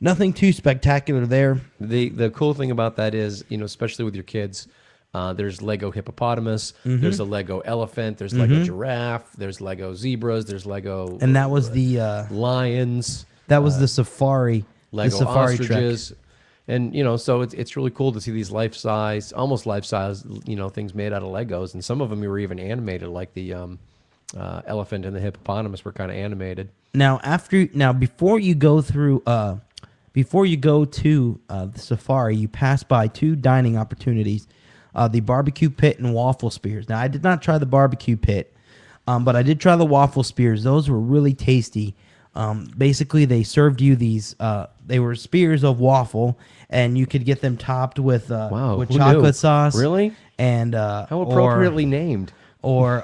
nothing too spectacular there. The cool thing about that is, especially with your kids, there's Lego hippopotamus, there's a Lego elephant, there's Lego giraffe, there's Lego zebras, there's Lego And that was the lions. that was the safari, Lego the safari ostriches. trek. And so it's really cool to see these almost life size things made out of Legos, and some of them were even animated, like the elephant and the hippopotamus were kind of animated. Now before you go to the safari, you pass by two dining opportunities, the barbecue pit and waffle spears. Now I did not try the barbecue pit, but I did try the waffle spears. Those were really tasty. Basically, they served you these. They were spears of waffle, and you could get them topped with Wow, with who chocolate knew? sauce. Really? And How appropriately named. or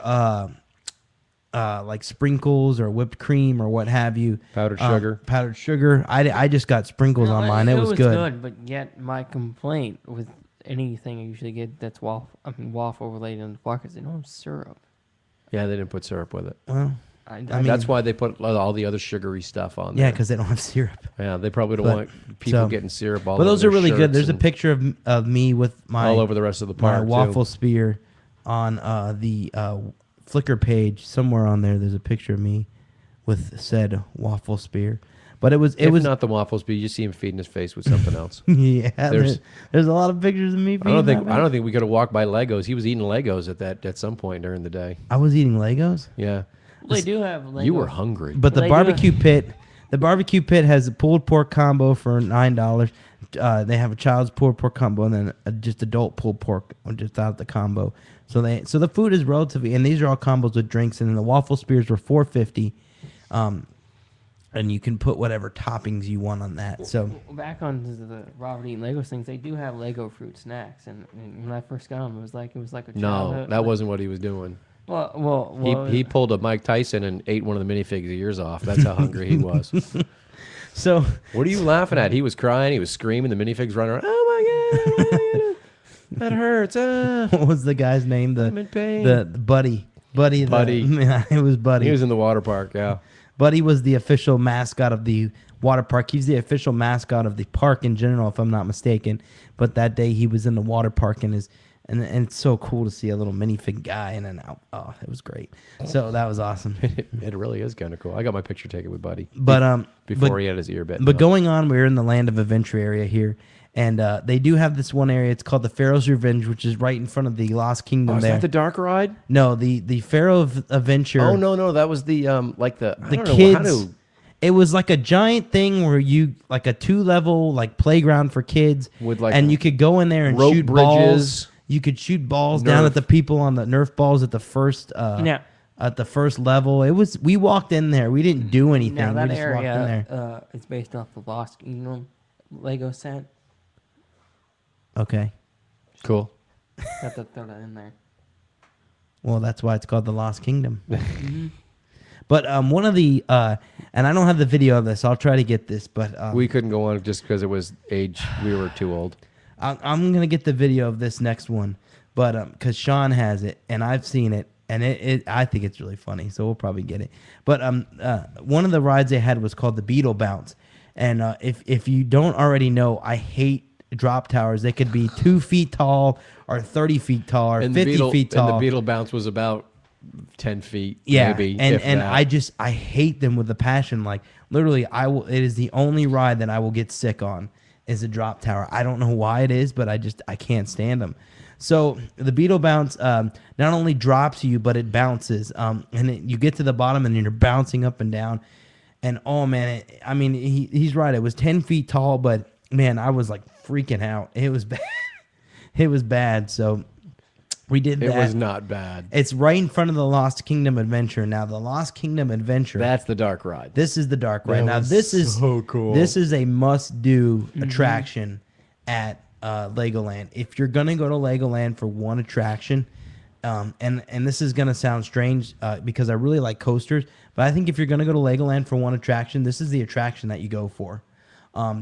like sprinkles or whipped cream or what have you. Powdered sugar. Powdered sugar. I just got sprinkles on mine. It was good. But yet my complaint with anything I usually get that's waffle related in the park is they don't have syrup. Yeah, they didn't put syrup with it. Well, I mean, That's why they put all the other sugary stuff on there. yeah, because they don't have syrup. Yeah, they probably don't But- want people so- getting syrup all But over those their are really good. shirts There's a and picture of me with my all over the rest of the my park. waffle too. spear on the Flickr page. Somewhere on there, there's a picture of me with said waffle spear. But it was If not the waffles, but you see him feeding his face with something else. yeah. There's- There's a lot of pictures of me. I don't feeding think we could have walked by Legos. He was eating Legos at some point during the day. I was eating Legos. Yeah, They do have Lego. you were hungry. But the Lego- barbecue pit has a pulled pork combo for $9. They have a child's pulled pork combo and then just adult pulled pork just without the combo. So the food is relatively, and these are all combos with drinks. And then the waffle spears were $4.50, and you can put whatever toppings you want on that. So Back on the Robert eating Legos things, they do have Lego fruit snacks, and when I first got them, it was like a No, childhood. that wasn't what he was doing. Well, He pulled a Mike Tyson and ate one of the minifigs of ears off. That's how hungry he was. so What are you laughing at? He was crying. He was screaming. The minifigs running around. Oh my god, that hurts. what was the guy's name? I'm in pain. The Buddy. Buddy. Yeah, it was Buddy. He was in the water park. Yeah. Buddy was the official mascot of the water park. He's the official mascot of the park in general, if I'm not mistaken. But that day he was in the water park and it's so cool to see a little minifig guy and then it was great. So that was awesome. It really is kind of cool. I got my picture taken with Buddy. But Before he had his ear bitten. But off. going on, we're in the Land of Adventure area here, And they do have this one area. It's called the Pharaoh's Revenge, which is right in front of the Lost Kingdom. Is there. that the dark ride? No, the Pharaoh Adventure. Oh no, that was the like the I The don't know kids. how to. It was like a giant thing where you like a 2-level like playground for kids, With, like, and you could go in there and rope shoot bridges. balls. You could shoot balls down Nerf. at the people on the Nerf balls at the first Yeah. at the first level. It was we walked in there. We didn't do anything. Now that we just walked in there. area is based off the Lost Kingdom Lego set. Okay. Cool. Have to throw that in there. Well, that's why it's called the Lost Kingdom. But one of the and I don't have the video of this. I'll try to get this, but We couldn't go on just because it was age. We were too old. I'm gonna get the video of this next one, but because Sean has it and I've seen it, and I think it's really funny, so we'll probably get it. But one of the rides they had was called the Beetle Bounce, and if you don't already know, I hate drop towers. They could be 2 feet tall or 30 feet tall or 50 feet tall. And the Beetle Bounce was about 10 feet. Yeah, maybe. and if that. I hate them with a passion. Like literally, it is the only ride that I will get sick on is a drop tower. I don't know why it is, but I can't stand them. So the Beetle Bounce not only drops you, but it bounces. You get to the bottom and you're bouncing up and down. And oh man, he's right. It was 10 feet tall, but man, I was like freaking out. It was bad. It was bad. So we did that. It was not bad. It's right in front of the Lost Kingdom Adventure. Now, the Lost Kingdom Adventure. That's the dark ride. This is the dark ride. That Now, was this is so cool. This is a must-do attraction at Legoland. If you're gonna go to Legoland for one attraction, and this is gonna sound strange because I really like coasters, but I think if you're gonna go to Legoland for one attraction, this is the attraction that you go for.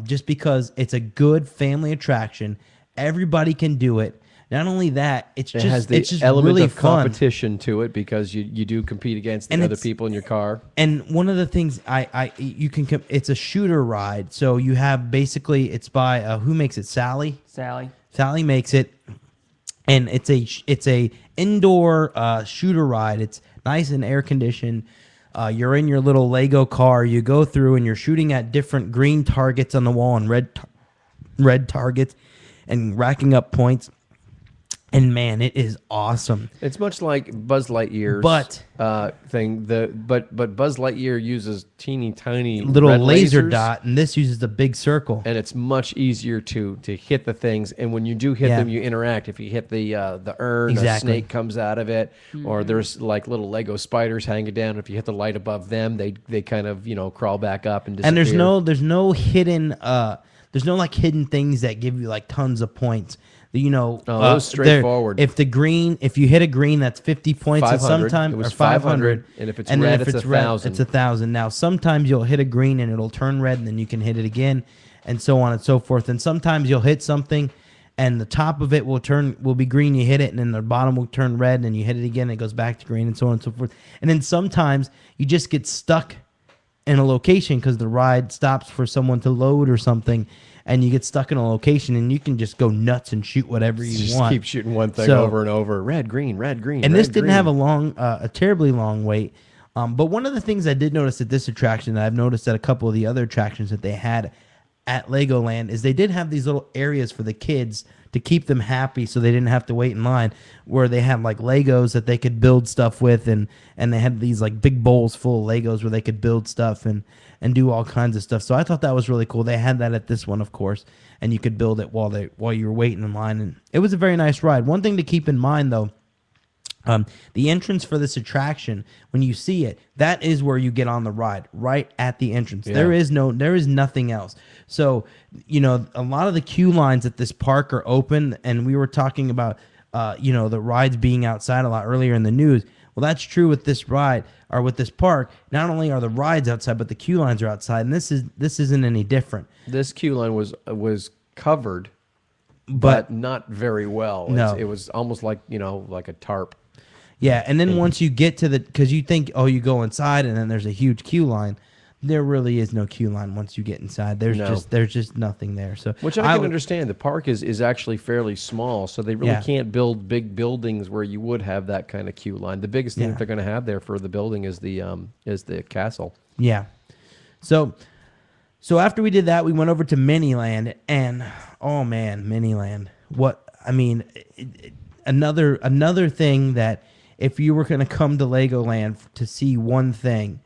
Just because it's a good family attraction, everybody can do it. Not only that, it's has just the element really of fun. competition to it because you do compete against the And other it's- people in your car. And one of the things it's a shooter ride. So you have basically it's by who makes it? Sally. Sally makes it, and it's a indoor shooter ride. It's nice and air conditioned. You're in your little Lego car. You go through and you're shooting at different green targets on the wall and red targets, and racking up points. And man, it is awesome. It's much like Buzz Lightyear's thing. But Buzz Lightyear uses teeny tiny Little red laser lasers, dot, and this uses a big circle. and it's much easier to hit the things. And when you do hit Yeah. them, you interact. If you hit the urn, Exactly. a snake comes out of it, or there's like little Lego spiders hanging down. If you hit the light above them, they kind of crawl back up and disappear. And there's no hidden like hidden things that give you like tons of points. those straightforward. If you hit a green, that's 50 points. And 500. sometimes It was or 500. 500, and if it's then red, if it's it's red, 1,000. it's 1,000. Now sometimes you'll hit a green and it'll turn red, and then you can hit it again, and so on and so forth. And sometimes you'll hit something, and the top of it will be green. You hit it, and then the bottom will turn red, and you hit it again, and it goes back to green, and so on and so forth. And then sometimes you just get stuck in a location because the ride stops for someone to load or something, and you get stuck in a location, and you can just go nuts and shoot whatever you just want. keep shooting one thing So- over and over. Red, green, red, green. And red, this didn't green. have a terribly long wait. But one of the things I did notice at this attraction that I've noticed at a couple of the other attractions that they had at Legoland is they did have these little areas for the kids to keep them happy so they didn't have to wait in line, where they had like Legos that they could build stuff with, and they had these like big bowls full of Legos where they could build stuff and do all kinds of stuff. So I thought that was really cool. They had that at this one, of course, and you could build it while you were waiting in line, and it was a very nice ride. One thing to keep in mind though, the entrance for this attraction, when you see it, that is where you get on the ride, right at the entrance. Yeah. There is nothing else. So, a lot of the queue lines at this park are open, and we were talking about, the rides being outside a lot earlier in the news. Well, that's true with this ride or with this park. Not only are the rides outside, but the queue lines are outside, and this isn't any different. This queue line was covered, But but not very well. No. It was almost like like a tarp. yeah, and then once you get to because you think, oh, you go inside and then there's a huge queue line. There really is no queue line once you get inside. There's just nothing there. So Which I can understand. The park is actually fairly small, so they really Yeah. can't build big buildings where you would have that kind of queue line. The biggest thing Yeah. that they're going to have there for the building is the castle. Yeah. So So after we did that, we went over to Miniland, and oh man, Miniland! What I mean, another thing that if you were going to come to Legoland to see one thing,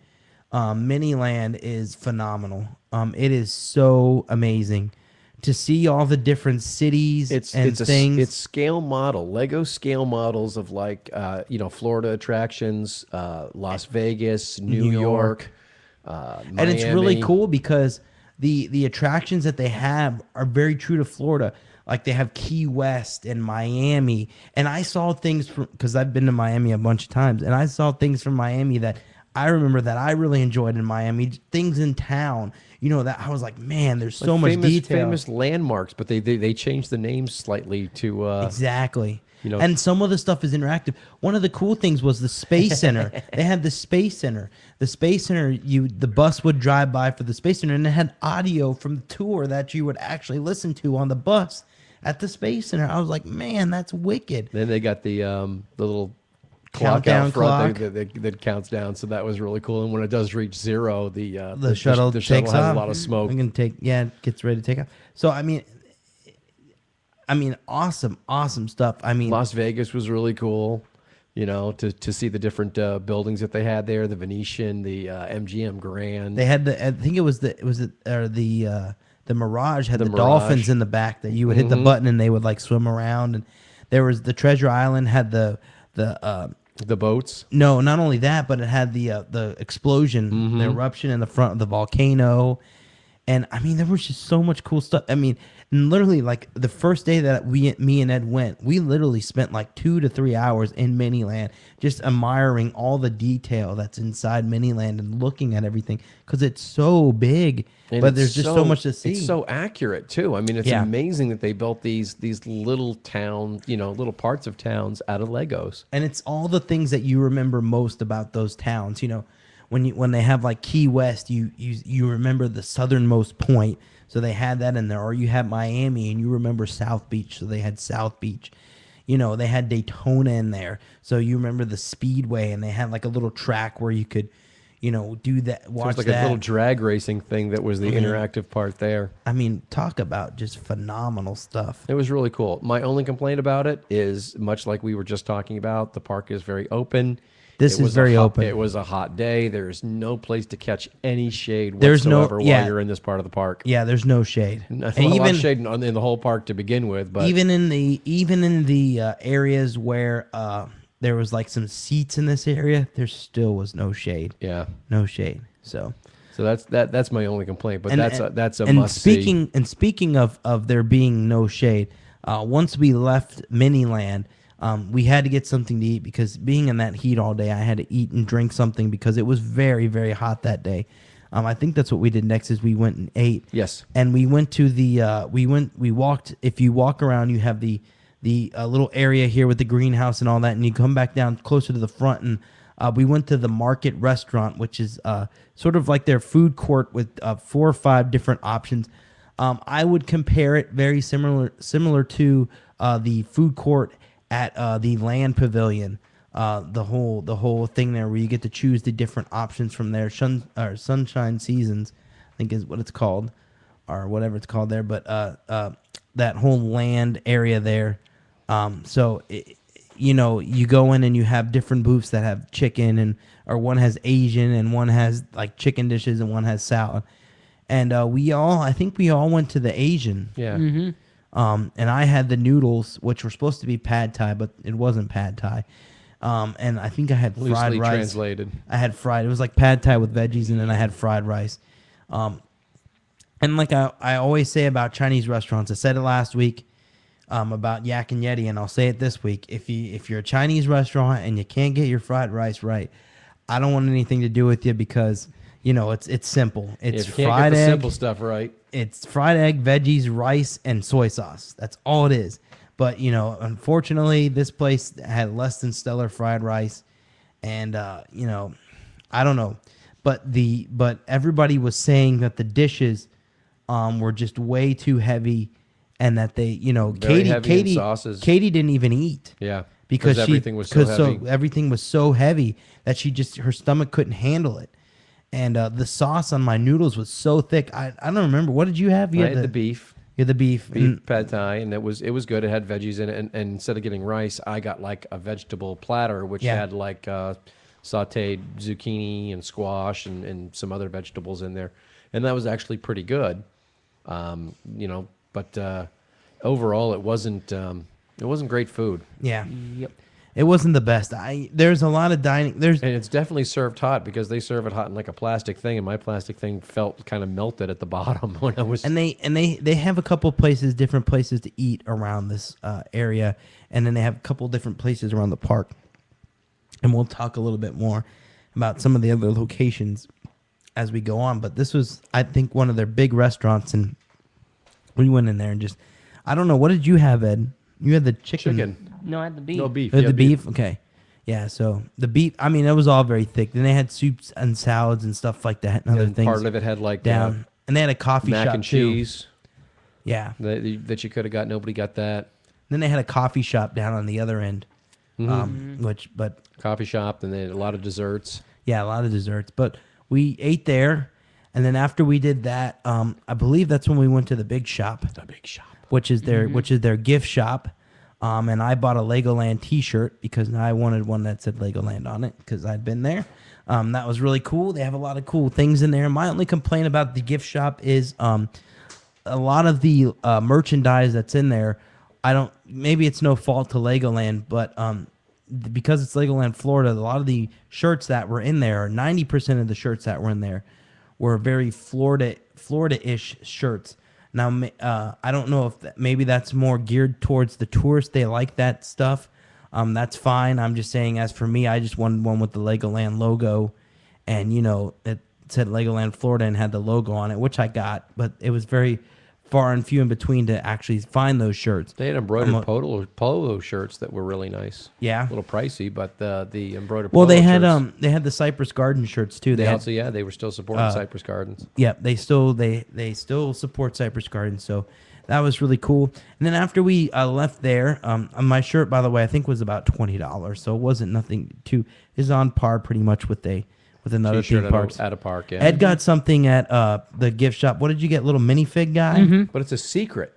Miniland is phenomenal. It is so amazing to see all the different cities and things. It's scale model, Lego scale models of like Florida attractions, Las Vegas, New York, And it's really Miami. cool because the attractions that they have are very true to Florida. Like they have Key West and Miami, and I saw things from because I've been to Miami a bunch of times, and I saw things from Miami that I remember that I really enjoyed in Miami. Things in town, that I was like, man, there's so much detail. Famous landmarks, but they changed the names slightly to Exactly. You know- And some of the stuff is interactive. One of the cool things was the Space Center. They had the Space Center. The Space Center, the bus would drive by for the Space Center, and it had audio from the tour that you would actually listen to on the bus at the Space Center. I was like, man, that's wicked. Then they got the little clock Countdown out front clock. that counts down, so that was really cool. And when it does reach zero, The shuttle the takes shuttle has off. a lot of smoke. It gets ready to take off. So I mean, awesome stuff. I mean, Las Vegas was really cool, to see the different buildings that they had there, the Venetian, the MGM Grand. they had I think it was the Mirage had the Mirage. dolphins in the back that you would hit the button and they would like swim around. And there was the Treasure Island had the boats. no, not only that, but it had the explosion, the eruption in the front of the volcano. And I mean, there was just so much cool stuff. I mean, and literally, like the first day that me and Ed went, we literally spent like 2 to 3 hours in Miniland, just admiring all the detail that's inside Miniland and looking at everything because it's so big. And but it's there's just so much to see. It's so accurate too. I mean, it's Yeah. amazing that they built these little town, little parts of towns out of Legos. And it's all the things that you remember most about those towns. When they have like Key West, you remember the southernmost point, so they had that in there. Or you have Miami and you remember South Beach, so they had South Beach. They had Daytona in there, so you remember the Speedway, and they had like a little track where you could, do that. So Watch it's like that. a little drag racing thing that was the interactive part there. I mean, talk about just phenomenal stuff. It was really cool. My only complaint about it is, much like we were just talking about, the park is very open. This It is was very hot- open. It was a hot day. There's no place to catch any shade There's no- whatsoever yeah. while you're in this part of the park. Yeah, there's no shade, Not and a lot even of shade in the whole park to begin with, but even in the areas where there was like some seats in this area, there still was no shade. yeah. No shade. So That's my only complaint. But and- that's a and must see. speaking of there being no shade, once we left Miniland, we had to get something to eat because being in that heat all day, I had to eat and drink something because it was very, very hot that day. I think that's what we did next is we went and ate. Yes. And we went to we walked. If you walk around, you have the little area here with the greenhouse and all that, and you come back down closer to the front, and we went to the Market Restaurant, which is sort of like their food court with 4 or 5 different options. I would compare it very similar to the food court at the Land Pavilion. The whole thing there where you get to choose the different options from there. Sunshine Seasons, I think is what it's called, or whatever it's called there. But that whole land area there. You go in and you have different booths that have chicken or one has Asian and one has like chicken dishes and one has salad. And I think we all went to the Asian. Yeah. And I had the noodles, which were supposed to be pad thai, but it wasn't pad thai. And I think I had fried Loosely rice. translated. I had fried. It was like pad thai with veggies, and then I had fried rice. And like I always say about Chinese restaurants, I said it last week about Yak and Yeti, and I'll say it this week. If you're a Chinese restaurant and you can't get your fried rice right, I don't want anything to do with you because it's simple. It's If you can't fried get the egg. simple stuff right. It's fried egg, veggies, rice, and soy sauce. That's all it is. But unfortunately, this place had less than stellar fried rice, and I don't know, but everybody was saying that the dishes were just way too heavy, and that they Very heavy in sauces. Katie didn't even eat. Yeah. Because everything was so heavy. everything was so heavy that her stomach couldn't handle it. and the sauce on my noodles was so thick. I don't remember. What did you have? You I had the beef. You had the beef. Pad thai, and it was good. It had veggies in it, and instead of getting rice, I got like a vegetable platter, which Yeah. had like sautéed zucchini and squash and some other vegetables in there, and that was actually pretty good. But overall, it wasn't great food, Yeah. Yep. It wasn't the best. There's a lot of dining. and it's definitely served hot because they serve it hot in like a plastic thing, and my plastic thing felt kind of melted at the bottom when I was. And they have a couple places, different places to eat around this area, and then they have a couple different places around the park. And we'll talk a little bit more about some of the other locations as we go on. But this was, I think, one of their big restaurants, and we went in there and just, I don't know, what did you have, Ed? You had the chicken. No, I had the beef. No beef. You had Yeah, the beef? Okay. Yeah, so the beef, I mean, it was all very thick. Then they had soups and salads and stuff like that and other And things part of it had like down. And they had a coffee mac shop and too. cheese Yeah. that you could have got. Nobody got that. Then they had a coffee shop down on the other end. But Coffee shop, and they had a lot of desserts. yeah, a lot of desserts. But we ate there, and then after we did that, I believe that's when we went to the big shop, The big shop. which is their gift shop. And I bought a Legoland T-shirt because I wanted one that said Legoland on it because I'd been there. That was really cool. They have a lot of cool things in there. My only complaint about the gift shop is a lot of the merchandise that's in there. Maybe it's no fault to Legoland, but because it's Legoland Florida, a lot of the shirts that were in there, 90% of the shirts that were in there, were very Florida-ish shirts. Now, I don't know if maybe that's more geared towards the tourists. They like that stuff. That's fine. I'm just saying, as for me, I just wanted one with the Legoland logo, and it said Legoland Florida and had the logo on it, which I got, but it was very far and few in between to actually find those shirts. They had embroidered polo shirts that were really nice. Yeah. A little pricey, but the embroidered Well, polo they had shirts, they had the Cypress Garden shirts too. they had, also, they were still supporting Cypress Gardens. yeah, they still support Cypress Garden, so that was really cool. And then after we left there, my shirt, by the way, I think was about $20, so it wasn't nothing too. Is on par pretty much with another T-shirt theme parks. at a park, yeah. Ed got something at the gift shop. What did you get? Little minifig guy? But it's a secret.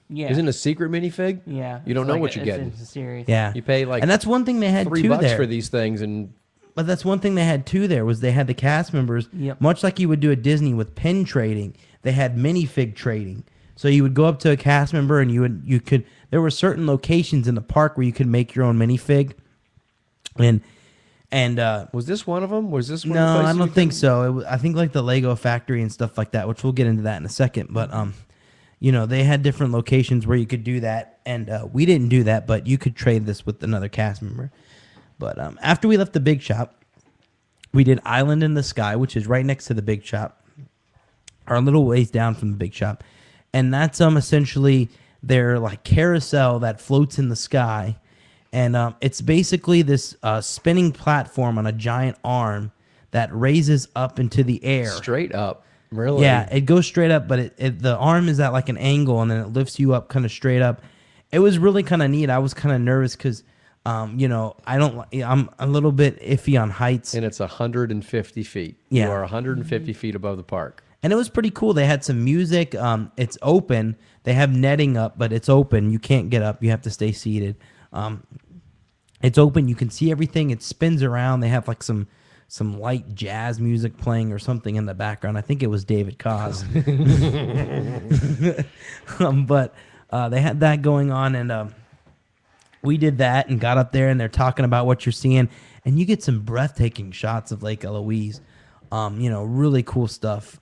Yeah. Isn't it a secret minifig? Yeah. You don't It's know like what you're getting. It's a series. Yeah, You pay like and that's one thing they had too $3 there. for these things, and But that's one thing they had too there was they had the cast members, Yep. much like you would do at Disney with pin trading, they had minifig trading. So you would go up to a cast member and you could there were certain locations in the park where you could make your own minifig. And was this one of them? Was this one no, of the I places don't you think could- so. I think like the Lego factory and stuff like that, which we'll get into that in a second. But they had different locations where you could do that, and we didn't do that, but you could trade this with another cast member. But after we left the big shop, we did Island in the Sky, which is right next to the big shop, or a little ways down from the big shop, and that's essentially their like carousel that floats in the sky. And it's basically this spinning platform on a giant arm that raises up into the air. Straight up, really? Yeah, it goes straight up, but the arm is at like an angle, and then it lifts you up kind of straight up. It was really kind of neat. I was kind of nervous because, I'm a little bit iffy on heights. And it's 150 feet. Yeah. You are 150 feet above the park. And it was pretty cool. They had some music. It's open. They have netting up, but it's open. You can't get up. You have to stay seated. It's open. You can see everything. It spins around. They have like some light jazz music playing or something in the background. I think it was David Koz. But they had that going on, and we did that and got up there, and they're talking about what you're seeing, and you get some breathtaking shots of Lake Eloise. Really cool stuff.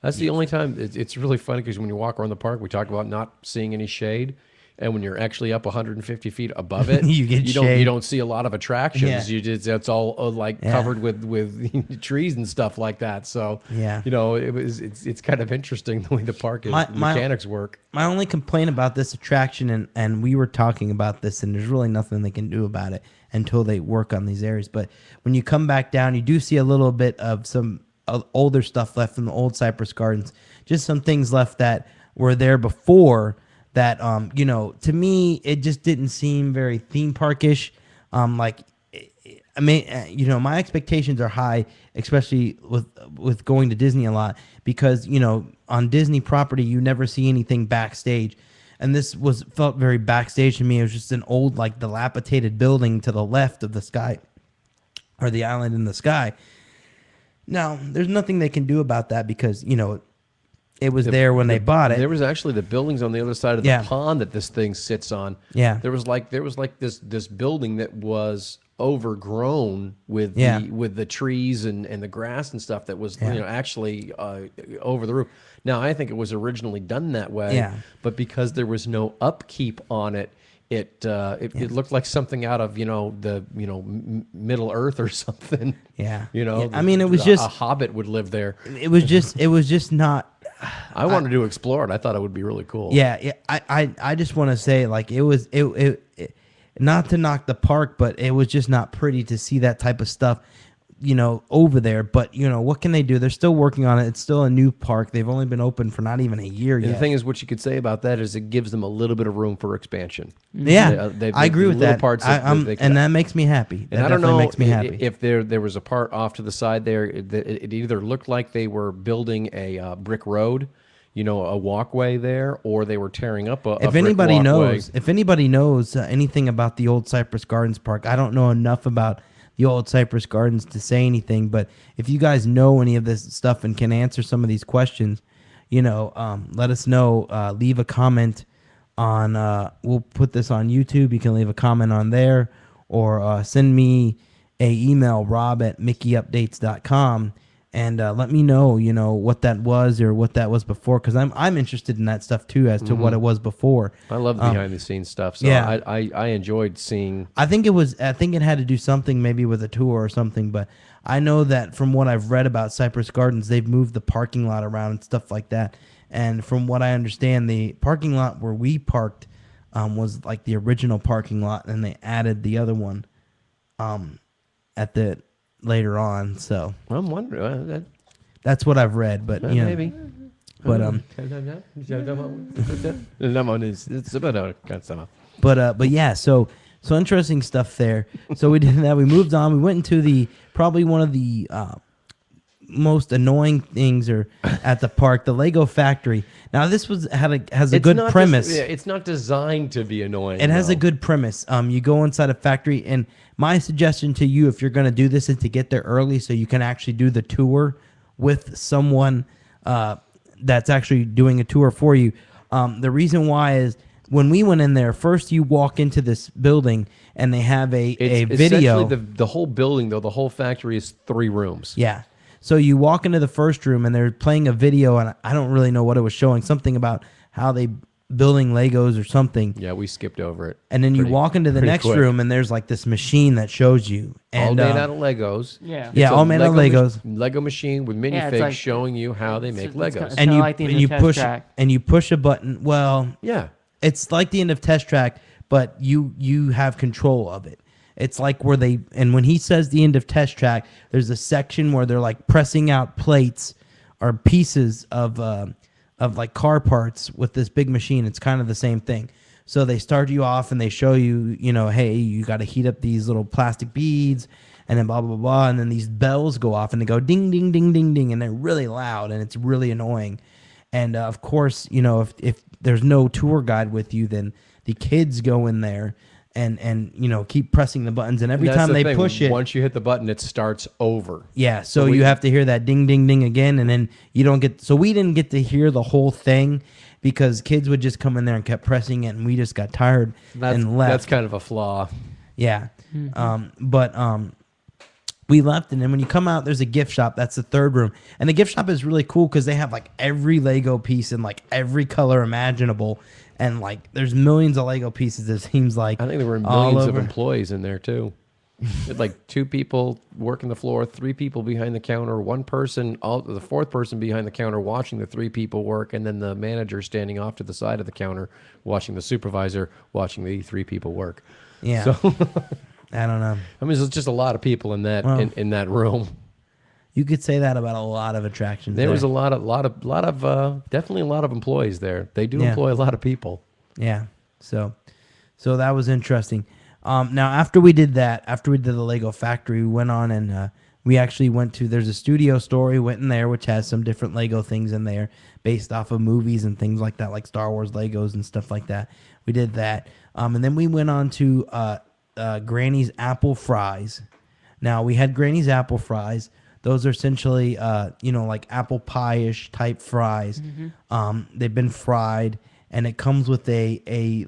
That's the only time. It's really funny because when you walk around the park, we talk about not seeing any shade. And when you're actually up 150 feet above it, You get don't shade. you don't see a lot of attractions. Yeah. It's all Yeah. covered with trees and stuff like that. So Yeah. it's kind of interesting the way the park is, My- mechanics work. My only complaint about this attraction, and we were talking about this, and there's really nothing they can do about it until they work on these areas. But when you come back down, you do see a little bit of some older stuff left from the old Cypress Gardens. Just some things left that were there before that, to me, it just didn't seem very theme parkish. I mean, my expectations are high, especially with going to Disney a lot, because on Disney property you never see anything backstage, and this felt very backstage to me. It was just an old, like, dilapidated building to the left of the sky, or the island in the sky. Now, there's nothing they can do about that because it was there when they bought it. There was actually the buildings on the other side of the pond that this thing sits on. Yeah. There was like this building that was overgrown with the trees and the grass and stuff that was actually over the roof. Now, I think it was originally done that way, but because there was no upkeep on it, it looked like something out of the Middle Earth or something. Yeah. I mean, it was just a hobbit would live there. It was just not. I wanted to explore it. I thought it would be really cool. Yeah. I just want to say, like, it was not to knock the park, but it was just not pretty to see that type of stuff, over there. But what can they do? They're still working on it. It's still a new park. They've only been open for not even a year yet. The thing is, what you could say about that is it gives them a little bit of room for expansion. Yeah, I agree with that. Parts and that makes me happy. And I don't know makes me happy. If there was a part off to the side there, it either looked like they were building a brick road, a walkway there, or they were tearing up a if brick anybody walkway. If anybody knows anything about the old Cypress Gardens Park, I don't know enough about the old Cypress Gardens to say anything, but if you guys know any of this stuff and can answer some of these questions, let us know. Leave a comment on, we'll put this on YouTube. You can leave a comment on there, or send me a email, rob@MickeyUpdates.com, and let me know, what that was or what that was before, because I'm interested in that stuff too, as to what it was before. I love the behind the scenes stuff. So yeah. I enjoyed seeing. I think it had to do something maybe with a tour or something, but I know that from what I've read about Cypress Gardens, they've moved the parking lot around and stuff like that. And from what I understand, the parking lot where we parked was like the original parking lot, and they added the other one at the later on. So I'm wondering. That's what I've read, but maybe. But but yeah, so interesting stuff there. So we did that. We moved on. We went into probably one of the most annoying things at the park, the Lego factory. Now this has a good premise. It's not designed to be annoying. It has a good premise. You go inside a factory, and my suggestion to you, if you're going to do this, is to get there early so you can actually do the tour with someone that's actually doing a tour for you. The reason why is, when we went in there, first you walk into this building and they have a video. Essentially, the whole building, though, the whole factory is 3 rooms. Yeah. So you walk into the first room and they're playing a video, and I don't really know what it was showing, something about how they building Legos or something. Yeah, we skipped over it. And then you walk into the next room and there's like this machine that shows you. And, all made out of Legos. Yeah. Yeah, all made out of Legos. Lego machine with minifigs like, showing you how they make Legos. And you like the and you push track. And you push a button. Well, yeah. It's like the end of Test Track, but you have control of it. It's like when he says the end of Test Track, there's a section where they're like pressing out plates or pieces of like car parts with this big machine. It's kind of the same thing. So they start you off and they show you, hey, you got to heat up these little plastic beads, and then blah, blah, blah. And then these bells go off and they go ding, ding, ding, ding, ding. And they're really loud and it's really annoying. And of course, if there's no tour guide with you, then the kids go in there and keep pressing the buttons, and every time they push it, once you hit the button, it starts over. Yeah, so you have to hear that ding ding ding again, and then you don't get. So we didn't get to hear the whole thing because kids would just come in there and kept pressing it, and we just got tired and left. That's kind of a flaw. Yeah, but we left, and then when you come out, there's a gift shop. That's the third room, and the gift shop is really cool because they have like every Lego piece in like every color imaginable. And like, there's millions of Lego pieces. It seems like I think there were millions of employees in there too. Like 2 people working the floor, 3 people behind the counter, 1 person, the 4th person behind the counter watching the 3 people work, and then the manager standing off to the side of the counter watching the supervisor watching the 3 people work. Yeah. So I don't know. I mean, there's just a lot of people in that in that room. You could say that about a lot of attractions. There was a lot of definitely a lot of employees there. They do employ a lot of people. Yeah. So that was interesting. Now, after we did that, after we did the Lego factory, we went on and we actually went to, there's a studio store. We went in there, which has some different Lego things in there based off of movies and things like that, like Star Wars Legos and stuff like that. We did that. And then we went on to Granny's Apple Fries. Now, we had Granny's Apple Fries. Those are essentially, like apple pie-ish type fries. They've been fried, and it comes with a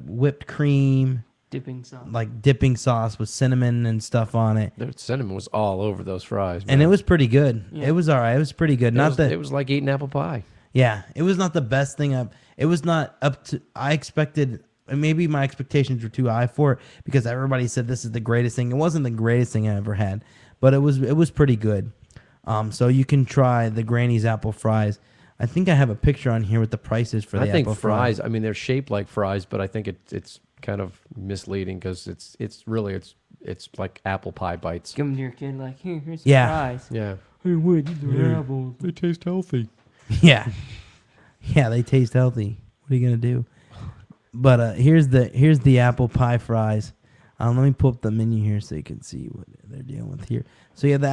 whipped cream, dipping sauce with cinnamon and stuff on it. The cinnamon was all over those fries, man. And it was pretty good. Yeah. It was all right. It was pretty good. It was like eating apple pie. Yeah, it was not the best thing. It was not up to. I expected. Maybe my expectations were too high for it because everybody said this is the greatest thing. It wasn't the greatest thing I ever had, but it was pretty good. So you can try the Granny's Apple Fries. I think I have a picture on here with the prices for the apple fries. I mean, they're shaped like fries, but I think it's kind of misleading because it's like apple pie bites. Give them to your kid, like, here's some Yeah. fries. Yeah. Hey, wait, these are apples. They taste healthy. Yeah, yeah, they taste healthy. What are you gonna do? But here's the apple pie fries. Let me pull up the menu here so you can see what they're dealing with here. So you have the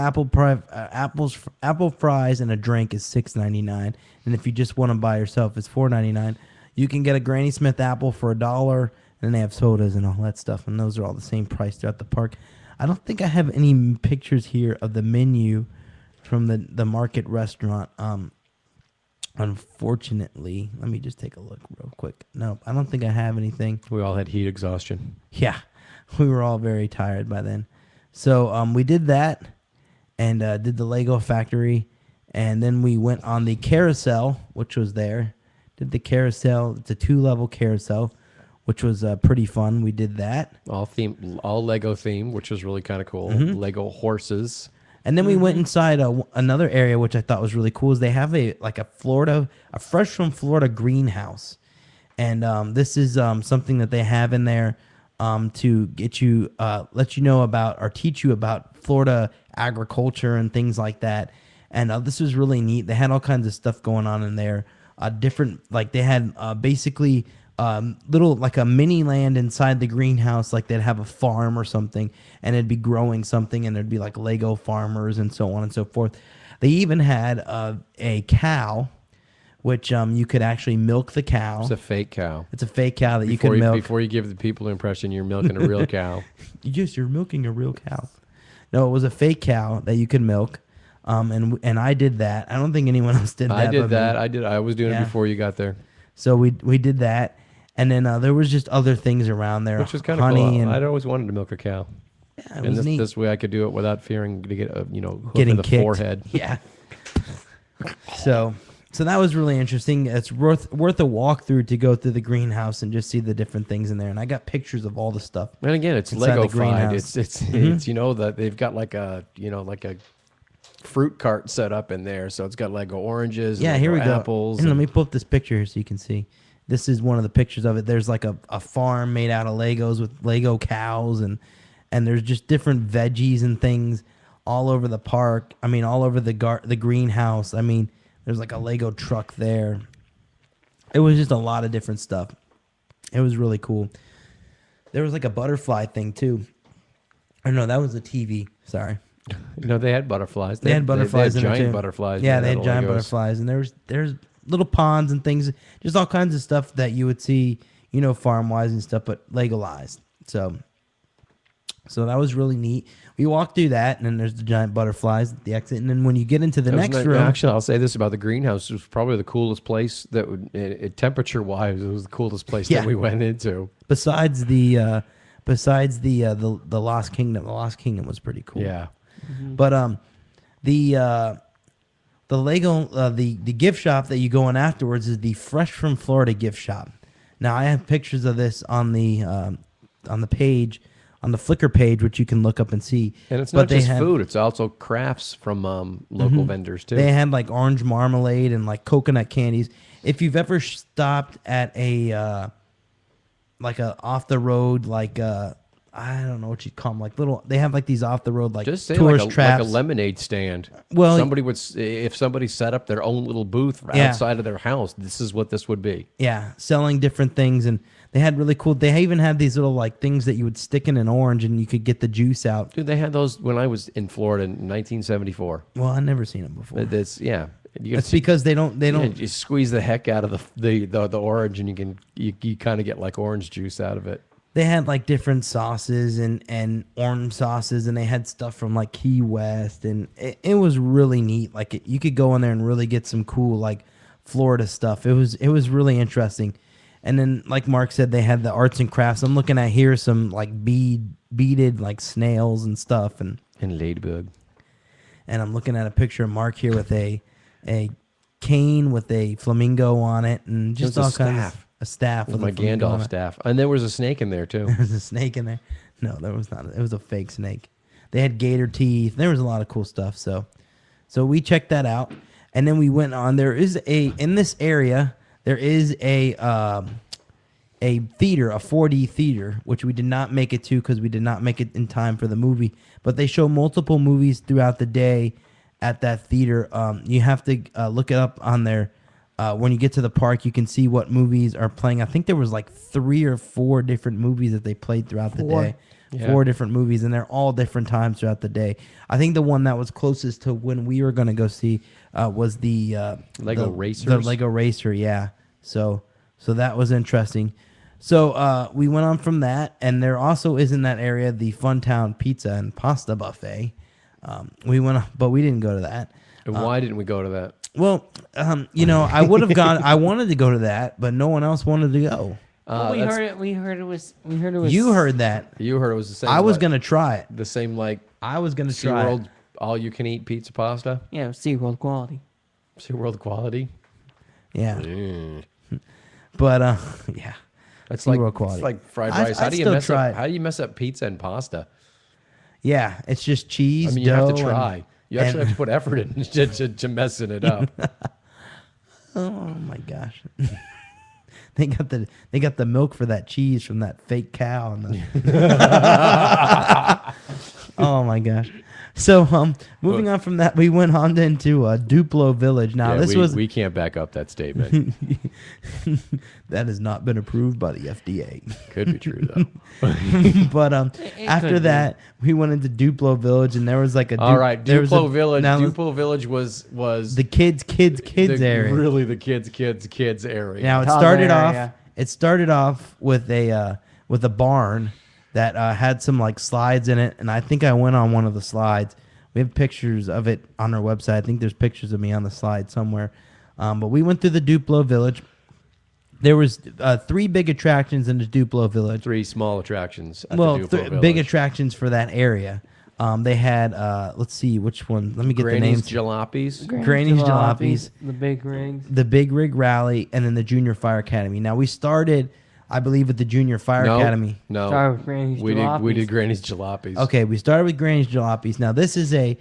apple fries and a drink is $6.99, and if you just want them by yourself, it's $4.99. You can get a Granny Smith apple for $1, and they have sodas and all that stuff, and those are all the same price throughout the park. I don't think I have any pictures here of the menu from the Market restaurant. Unfortunately, let me just take a look real quick. No, I don't think I have anything. We all had heat exhaustion. Yeah, we were all very tired by then. So we did that and did the Lego factory, and then we went on the carousel, which was there. Did the carousel. It's a 2-level carousel, which was pretty fun. We did that. All Lego theme, which was really kind of cool. Lego horses. And then we went inside another area, which I thought was really cool. Is they have a fresh from Florida greenhouse, and this is something that they have in there to get you, let you know about or teach you about Florida agriculture and things like that. And this was really neat. They had all kinds of stuff going on in there. They had basically little like a mini land inside the greenhouse, like they'd have a farm or something, and it'd be growing something, and there'd be like Lego farmers and so on and so forth. They even had a cow, which you could actually milk the cow. It's a fake cow. It's a fake cow that you can milk. Before you give the people the impression you're milking a real cow. You're milking a real cow. No, it was a fake cow that you could milk. And I did that. I don't think anyone else did that. I did that. Me. I was doing it before you got there. So we did that. And then there was just other things around there. Which was kind of cool. I'd always wanted to milk a cow. Yeah, it was neat. This way I could do it without fearing to get hoof Getting in the kicked. forehead. Yeah. So that was really interesting. It's worth a walkthrough to go through the greenhouse and just see the different things in there. And I got pictures of all the stuff. And again, it's inside the Lego-fied. greenhouse. It's that they've got like a fruit cart set up in there. So it's got Lego oranges. Yeah, and here we Lego go. apples. And let me pull up this picture here so you can see. This is one of the pictures of it. There's like a farm made out of Legos with Lego cows, and there's just different veggies and things all over the park. I mean, all over the greenhouse. I mean, there's like a Lego truck there. It was just a lot of different stuff. It was really cool. There was like a butterfly thing too. Or no, that was a TV. Sorry. No, they had butterflies. They had butterflies they had in there giant too. butterflies. Yeah, they had Legos. giant butterflies, and there's little ponds and things, just all kinds of stuff that you would see, farm wise and stuff, but Legolized. So that was really neat. We walked through that, and then there's the giant butterflies at the exit, and then when you get into the next room, actually, I'll say this about the greenhouse: it was probably the coolest place temperature wise. It was the coolest place that we went into. Besides the Lost Kingdom. The Lost Kingdom was pretty cool. Yeah. Mm-hmm. But the Lego the gift shop that you go in afterwards is the Fresh from Florida gift shop. Now I have pictures of this on the page, on the Flickr page, which you can look up and see. And it's not just food; it's also crafts from local vendors too. They had like orange marmalade and like coconut candies. If you've ever stopped at a off the road I don't know what you'd call them, like little. They have like these off the road like Just say tourist like traps. a lemonade stand. Well, somebody would if somebody set up their own little booth Yeah. outside of their house. This is what this would be. Yeah, selling different things, and they had really cool. They even had these little like things that you would stick in an orange, and you could get the juice out. Dude, they had those when I was in Florida in 1974. Well, I've never seen them before. That's You It's because they don't. you squeeze the heck out of the orange, and you kind of get like orange juice out of it. They had like different sauces and orange sauces, and they had stuff from like Key West, and it was really neat. Like you could go in there and really get some cool like Florida stuff. It was really interesting. And then like Mark said, they had the arts and crafts. I'm looking at here some like beaded like snails and stuff, and ladybug. And I'm looking at a picture of Mark here with a cane with a flamingo on it, and just all kinds of a staff with my a flamingo on Gandalf it. staff, and there was a snake in there too. There was a snake in there. No, there was not. It was a fake snake. They had gator teeth. There was a lot of cool stuff. So we checked that out, and then we went on. There is in this area. There is a theater, a 4D theater, which we did not make it to because we did not make it in time for the movie. But they show multiple movies throughout the day at that theater. You have to look it up on there. When you get to the park, you can see what movies are playing. I think there was like 3 or 4 different movies that they played throughout the day. Yeah. 4 different movies, and they're all different times throughout the day. I think the one that was closest to when we were going to go see was the Lego Racers? The Lego Racer, yeah. So that was interesting. So we went on from that, and there also is in that area the Funtown Pizza and Pasta Buffet. We went on, but we didn't go to that. And why didn't we go to that? Well, I would have gone. I wanted to go to that, but no one else wanted to go. Well, we heard it was. You heard that. You heard it was the same. I was gonna try it. the same like I was gonna try it. SeaWorld all you can eat pizza pasta. Yeah, SeaWorld quality. SeaWorld quality. Yeah, Mm. but yeah, That's SeaWorld like quality. It's like fried I'd rice. How do you still mess try up? it. How do you mess up pizza and pasta? yeah. It's just cheese. I mean, you have to dough, try. You actually and- have to put effort in to messing it up. Oh my gosh. They got the milk for that cheese from that fake cow. Oh my gosh. So moving on from that, we went on into Duplo Village. Now Yeah, we can't back up that statement. that has not been approved by the FDA. Could be true though. But It after could be. that, we went into Duplo Village, and there was like a All right, there was Duplo Village. now Duplo Village was the kids area. Really, the kids area. Now it Toddler started off. area. It started off with a barn that had some like slides in it, and I think I went on one of the slides. We have pictures of it on our website. I think there's pictures of me on the slide somewhere. But we went through the Duplo Village. There was 3 big attractions in the Duplo Village. 3 small attractions at Well, the Duplo Village. big attractions for that area. They had let's see which one. Let me get Granny's the names. Jalopies. Granny's Jalopies. The big rings. The Big Rig Rally, and then the Junior Fire Academy. Now we started, I believe, with the Junior Fire Academy. No, Start with Granny's we Jalopies. did Granny's Jalopies. Okay, we started with Granny's Jalopies. Now this is a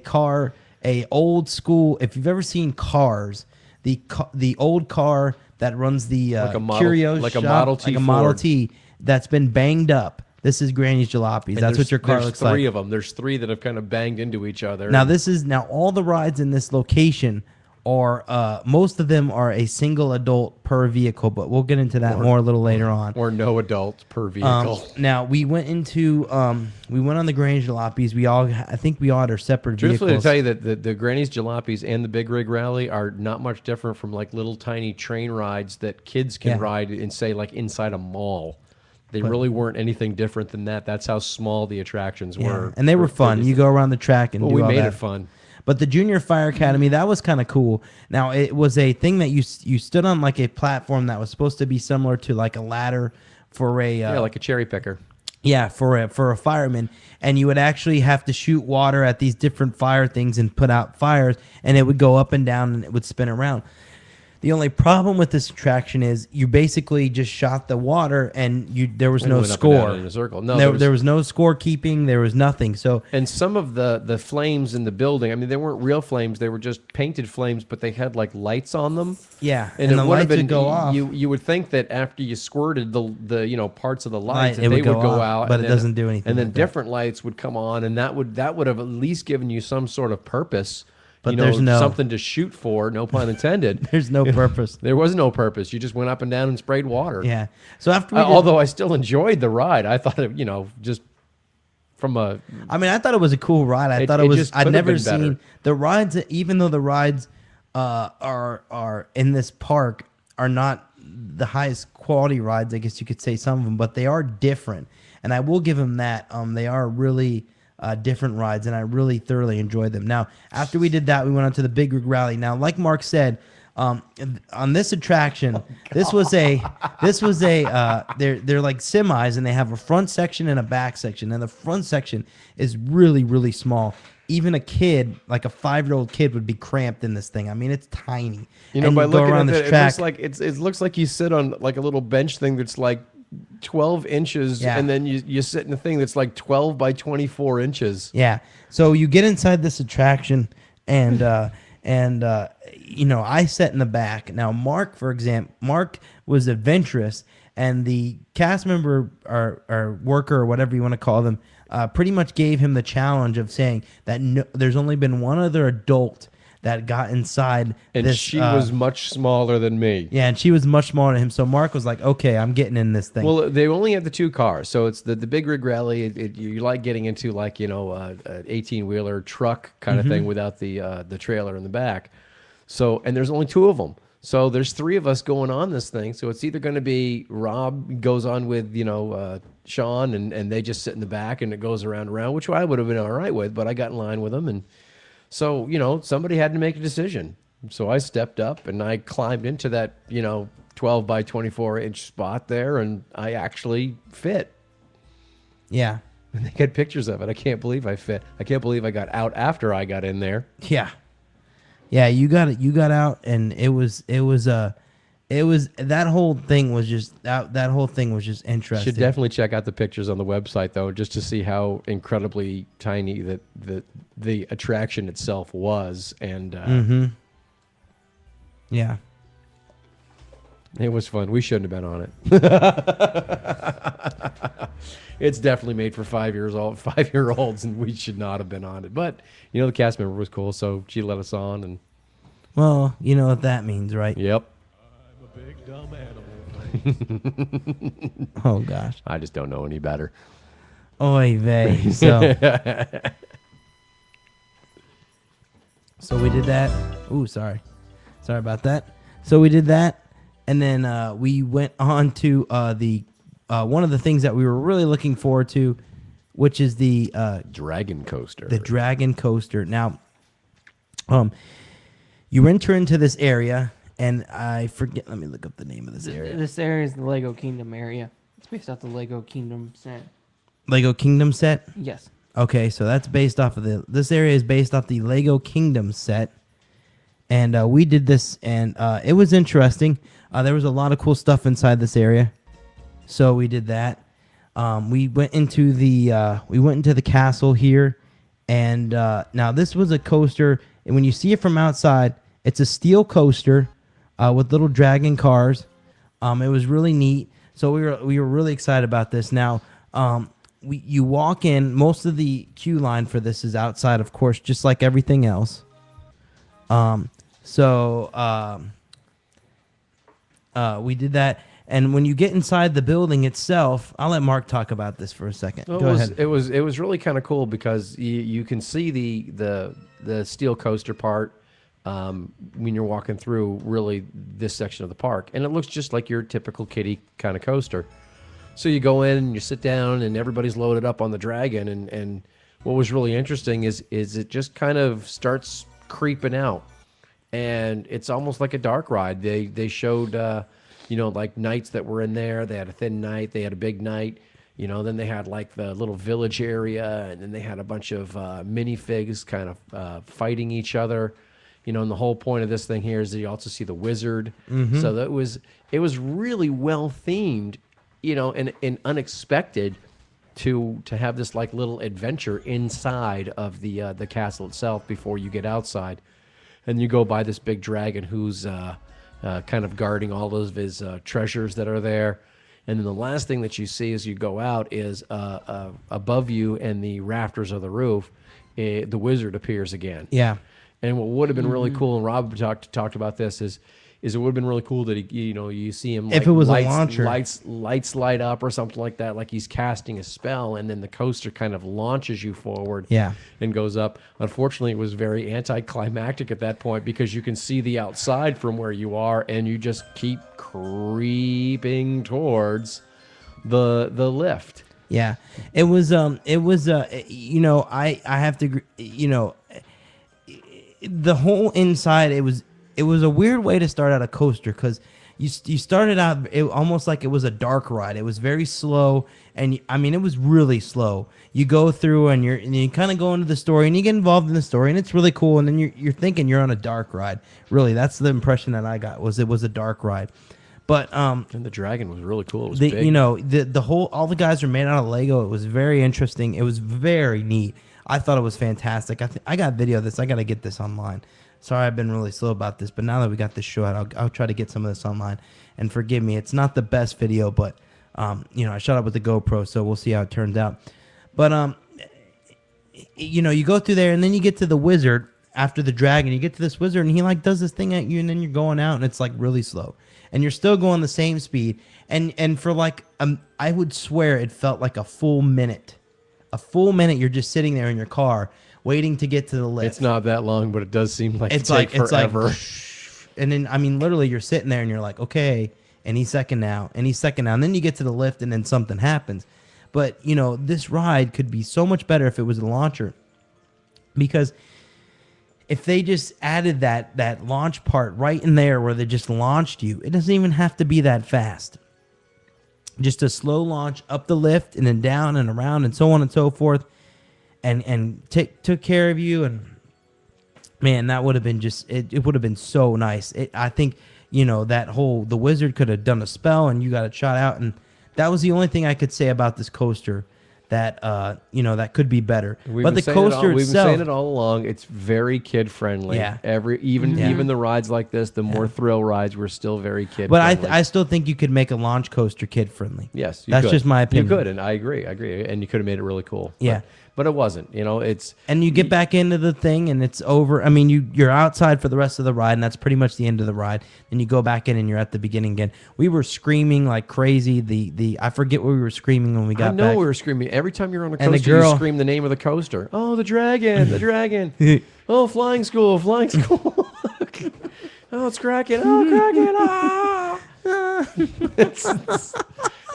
car, a old school. If you've ever seen Cars, the old car that runs the Like a Model- curio like a shop, Model T like a Model Ford. T that's been banged up. This is Granny's Jalopies. And That's what your car there's looks 3 like. of them. There's 3 that have kind of banged into each other. Now all the rides in this location are most of them are a single adult per vehicle, but we'll get into that more a little later on. or no adult per vehicle. Now we went into we went on the Granny's Jalopies. I think we all had our separate Truthfully, to vehicles. tell you that the Granny's Jalopies and the Big Rig Rally are not much different from like little tiny train rides that kids can Yeah. ride in, say, like inside a mall. They really weren't anything different than that. That's how small the attractions Yeah, were. and they were for fun. this- You go around the track and Well, do we all made that. it fun. But the Junior Fire Academy, that was kind of cool. Now it was a thing that you stood on like a platform that was supposed to be similar to like a ladder for a Yeah, like a cherry picker. for a fireman, and you would actually have to shoot water at these different fire things and put out fires, and it would go up and down and it would spin around. The only problem with this attraction is you basically just shot the water and there was And no went up and down score. in a circle. No, There was no score keeping. There was nothing. So and some of the flames in the building, I mean, they weren't real flames; they were just painted flames, but they had like lights on them. yeah, And and it the would have lights been would go off. You would think that after you squirted the parts of the lights, It that they would go would go off, out, but and it then- doesn't do anything And then like that. different lights would come on, and that would have at least given you some sort of purpose. But you know, there's no- something to shoot for. No pun intended. There's no purpose. There was no purpose. You just went up and down and sprayed water. Yeah. So after we did, Although I still enjoyed the ride, I thought it, just from a I mean, I thought it was a cool ride. I It- thought it it was. just I'd could have never been better. seen the rides. Even though the rides are in this park are not the highest quality rides, I guess you could say some of them, but they are different. And I will give them that. They are really different rides, and I really thoroughly enjoyed them. Now, after we did that, we went on to the Big Rig Rally. Now, like Mark said, on this attraction, this was a they're like semis, and they have a front section and a back section, and the front section is really, really small. Even a kid, like a 5-year-old kid, would be cramped in this thing. I mean, it's tiny. And by you go looking around at this it, track. it looks like it looks like you sit on like a little bench thing that's like 12 inches, Yeah. and then you sit in a thing that's like 12 by 24 inches. Yeah. So you get inside this attraction, and I sat in the back. Now, Mark, for example, Mark was adventurous, and the cast member or worker or whatever you want to call them, pretty much gave him the challenge of saying that there's only been one other adult that got inside And this. she was much smaller than me. Yeah, and she was much smaller than him. So Mark was like, "Okay, I'm getting in this thing." Well, they only had the 2 cars, so it's the Big Rig Rally. You like getting into like an 18-wheeler truck kind of thing without the trailer in the back. So, and there's only 2 of them. So there's 3 of us going on this thing. So it's either going to be Rob goes on with Sean, and they just sit in the back, and it goes around and around, which I would have been all right with, but I got in line with them, and so somebody had to make a decision. So I stepped up and I climbed into that 12 by 24-inch spot there, and I actually fit. yeah, And they get pictures of it. I can't believe I fit. I can't believe I got out after I got in there. yeah, yeah. You got out, and it was that whole thing was just that whole thing was just interesting. Should definitely check out the pictures on the website though, just to see how incredibly tiny that the attraction itself was, and Yeah. it was fun. We shouldn't have been on it. It's definitely made for 5-year-olds, and we should not have been on it. But the cast member was cool, so she let us on, and Well, you know what that means, right? yep. I'm a big dumb animal. Oh gosh. I just don't know any better. Oy vey. So we did that. Ooh, sorry about that. So we did that, and then we went on to the one of the things that we were really looking forward to, which is the Dragon coaster. dragon coaster. Now, you enter into this area, and I forget. Let me look up the name of this area. This area is the Lego Kingdom area. It's based off the Lego Kingdom set. Lego Kingdom set. Yes. Okay, so that's based off of this area is based off the Lego Kingdom set. And we did this, and it was interesting. There was a lot of cool stuff inside this area. So we did that. We went into the castle here. And now this was a coaster, and when you see it from outside, it's a steel coaster with little dragon cars. It was really neat. So we were really excited about this. Now, you walk in. Most of the queue line for this is outside, of course, just like everything else. We did that, and when you get inside the building itself, I'll let Mark talk about this for a second. Well, Go ahead. It was really kind of cool because you can see the steel coaster part when you're walking through really this section of the park, and it looks just like your typical kiddie kind of coaster. So you go in and you sit down, and everybody's loaded up on the dragon, and what was really interesting is it just kind of starts creeping out, and it's almost like a dark ride. They showed like nights that were in there. They had a thin night, they had a big night, then they had like the little village area, and then they had a bunch of minifigs kind of fighting each other. You know, and the whole point of this thing here is that you also see the wizard. So that it was really well themed, you know, and unexpected to have this like little adventure inside of the castle itself before you get outside, and you go by this big dragon who's kind of guarding all of his treasures that are there. And then the last thing that you see as you go out is above you and the rafters of the roof, the wizard appears again. Yeah. And what would have been really cool, and Rob talked about this, is it would have been really cool that you see him like If it was a lights, launcher. lights light up or something like that, like he's casting a spell, and then the coaster kind of launches you forward. Yeah. And goes up. Unfortunately, it was very anticlimactic at that point because you can see the outside from where you are, and you just keep creeping towards the lift. Yeah, it was you know, I have to, you know, the whole inside, it was a weird way to start out a coaster, because you started out almost like it was a dark ride. It was very slow, and I mean, it was really slow. You go through and you kind of go into the story and you get involved in the story, and it's really cool, and then you're thinking you're on a dark ride. Really, that's the impression that I got, was it was a dark ride. But And the dragon was really cool. It was big. you know, the whole, all the guys are made out of Lego. It was very interesting. It was very neat. I thought it was fantastic. I got video of this. I got to get this online. Sorry, I've been really slow about this, but now that we got this show out, I'll try to get some of this online. And forgive me, it's not the best video, but you know, I shot it with the GoPro, so we'll see how it turns out. But you know, you go through there, and then you get to the wizard after the dragon. You get to this wizard, and he like does this thing at you, and then you're going out, and it's like really slow, and you're still going the same speed, and for like I would swear it felt like a full minute. A full minute, you're just sitting there in your car waiting to get to the lift. It's not that long, but it does seem like It's it take forever. And then I mean, literally, you're sitting there and you're like, okay, and he's second now, and then you get to the lift, and then something happens. But you know, this ride could be so much better if it was a launcher, because if they just added that launch part right in there where they just launched you, it doesn't even have to be that fast. Just a slow launch up the lift and then down and around and so on and so forth, and took care of you. And man, that would have been just it would have been so nice. I think, you know, the wizard could have done a spell and you got it shot out, and that was the only thing I could say about this coaster that you know, that could be better. But the coaster we've been itself, saying it all along. It's very kid friendly. Yeah. Even the rides like this, the more thrill rides, were still very kid but friendly. I still think you could make a launch coaster kid friendly. Yes, you That's could. just my opinion. You could, and I agree, and you could have made it really cool. Yeah. but it wasn't. You know, it's And you get back into the thing and it's over. I mean, you're outside for the rest of the ride, and that's pretty much the end of the ride. Then you go back in and you're at the beginning again. We were screaming like crazy. I forget what we were screaming when we got I know back. we were screaming every time you're on a And the coaster. girl- You scream the name of the coaster. Oh, the dragon, the dragon. Oh, flying school, flying school. Oh, it's Kraken. Oh, Kraken. Ah.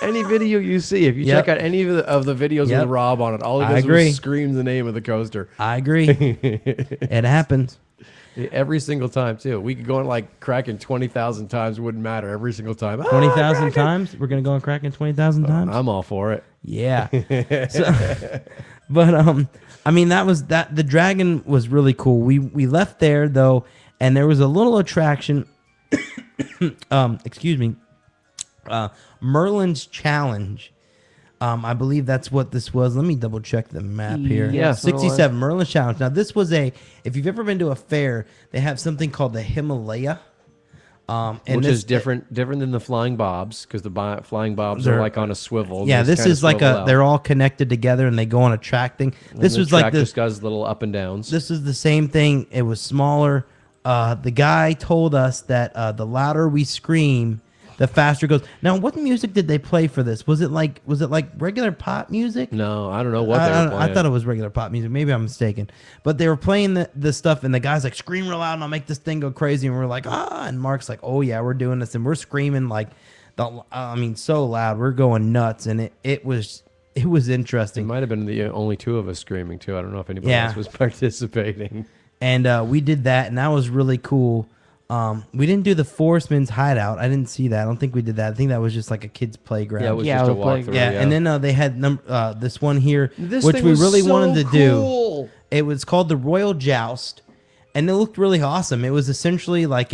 Any video you see, if you Yep. check out any of the videos Yep. with Rob on it, all he I does agree. is scream the name of the coaster. I agree. It happens. Every single time, too. We could go on like Kraken 20,000 times. It wouldn't matter. Every single time. Ah, 20,000 Kraken. times? We're going to go on Kraken 20,000 times? I'm all for it. Yeah. But I mean, the dragon was really cool. We left there though, and there was a little attraction. Excuse me. Merlin's Challenge. I believe that's what this was. Let me double check the map here. Yes, 67 Merlin's Challenge. Now this was if you've ever been to a fair, they have something called the Himalaya. And Which this is different than the flying bobs, because the flying bobs They're- are like on a swivel. Yeah, They this kinda is like swivel out. they're all connected together and they go on a track thing. And This the was like track the just does little up and downs. This is the same thing. It was smaller. The guy told us that the louder we scream, the faster it goes. Now, what music did they play for this? Was it like regular pop music? No, I don't know what they were playing. I thought it was regular pop music. Maybe I'm mistaken. But they were playing the stuff, and the guy's like, scream real loud, and I'll make this thing go crazy. And we're like, ah. And Mark's like, oh, yeah, we're doing this. And we're screaming like, so loud. We're going nuts. And it was It interesting. might have been the only two of us screaming, too. I don't know if anybody Yeah. else was participating. And we did that, and that was really cool. We didn't do the Forestman's Hideout. I didn't see that. I don't think we did that. I think that was just like a kid's playground. Yeah, it was Yeah, just a the playground. walkthrough. Yeah, and then they had this one here, This which thing we was really so wanted to do. cool. It was called the Royal Joust, and it looked really awesome. It was essentially like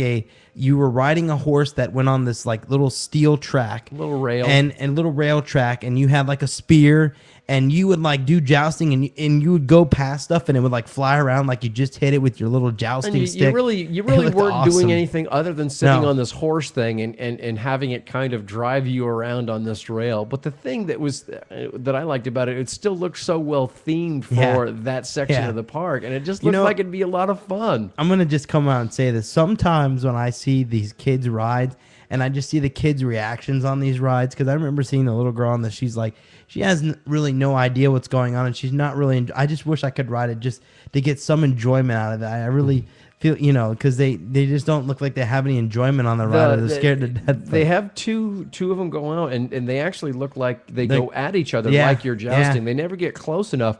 you were riding a horse that went on this like little steel track, Little rail. and little rail track, and you had like a spear, and you would like do jousting, and you would go past stuff, and it would like fly around like you just hit it with your little jousting And stick. you really It weren't looked awesome. doing anything other than sitting No. on this horse thing and having it kind of drive you around on this rail. But the thing that I liked about it, it still looked so well themed for Yeah. that section Yeah. of the park, and it just You looked know- like it'd be a lot of fun. I'm gonna just come out and say this. Sometimes when I see these kids rides, and I just see the kids' reactions on these rides, because I remember seeing the little girl on that she has really no idea what's going on, and she's not really. I just wish I could ride it just to get some enjoyment out of it. I really feel, because they just don't look like they have any enjoyment on the ride. Or they're scared to death. They have two of them going out, and they actually look like they go at each other Yeah, like you're jousting. yeah. They never get close enough.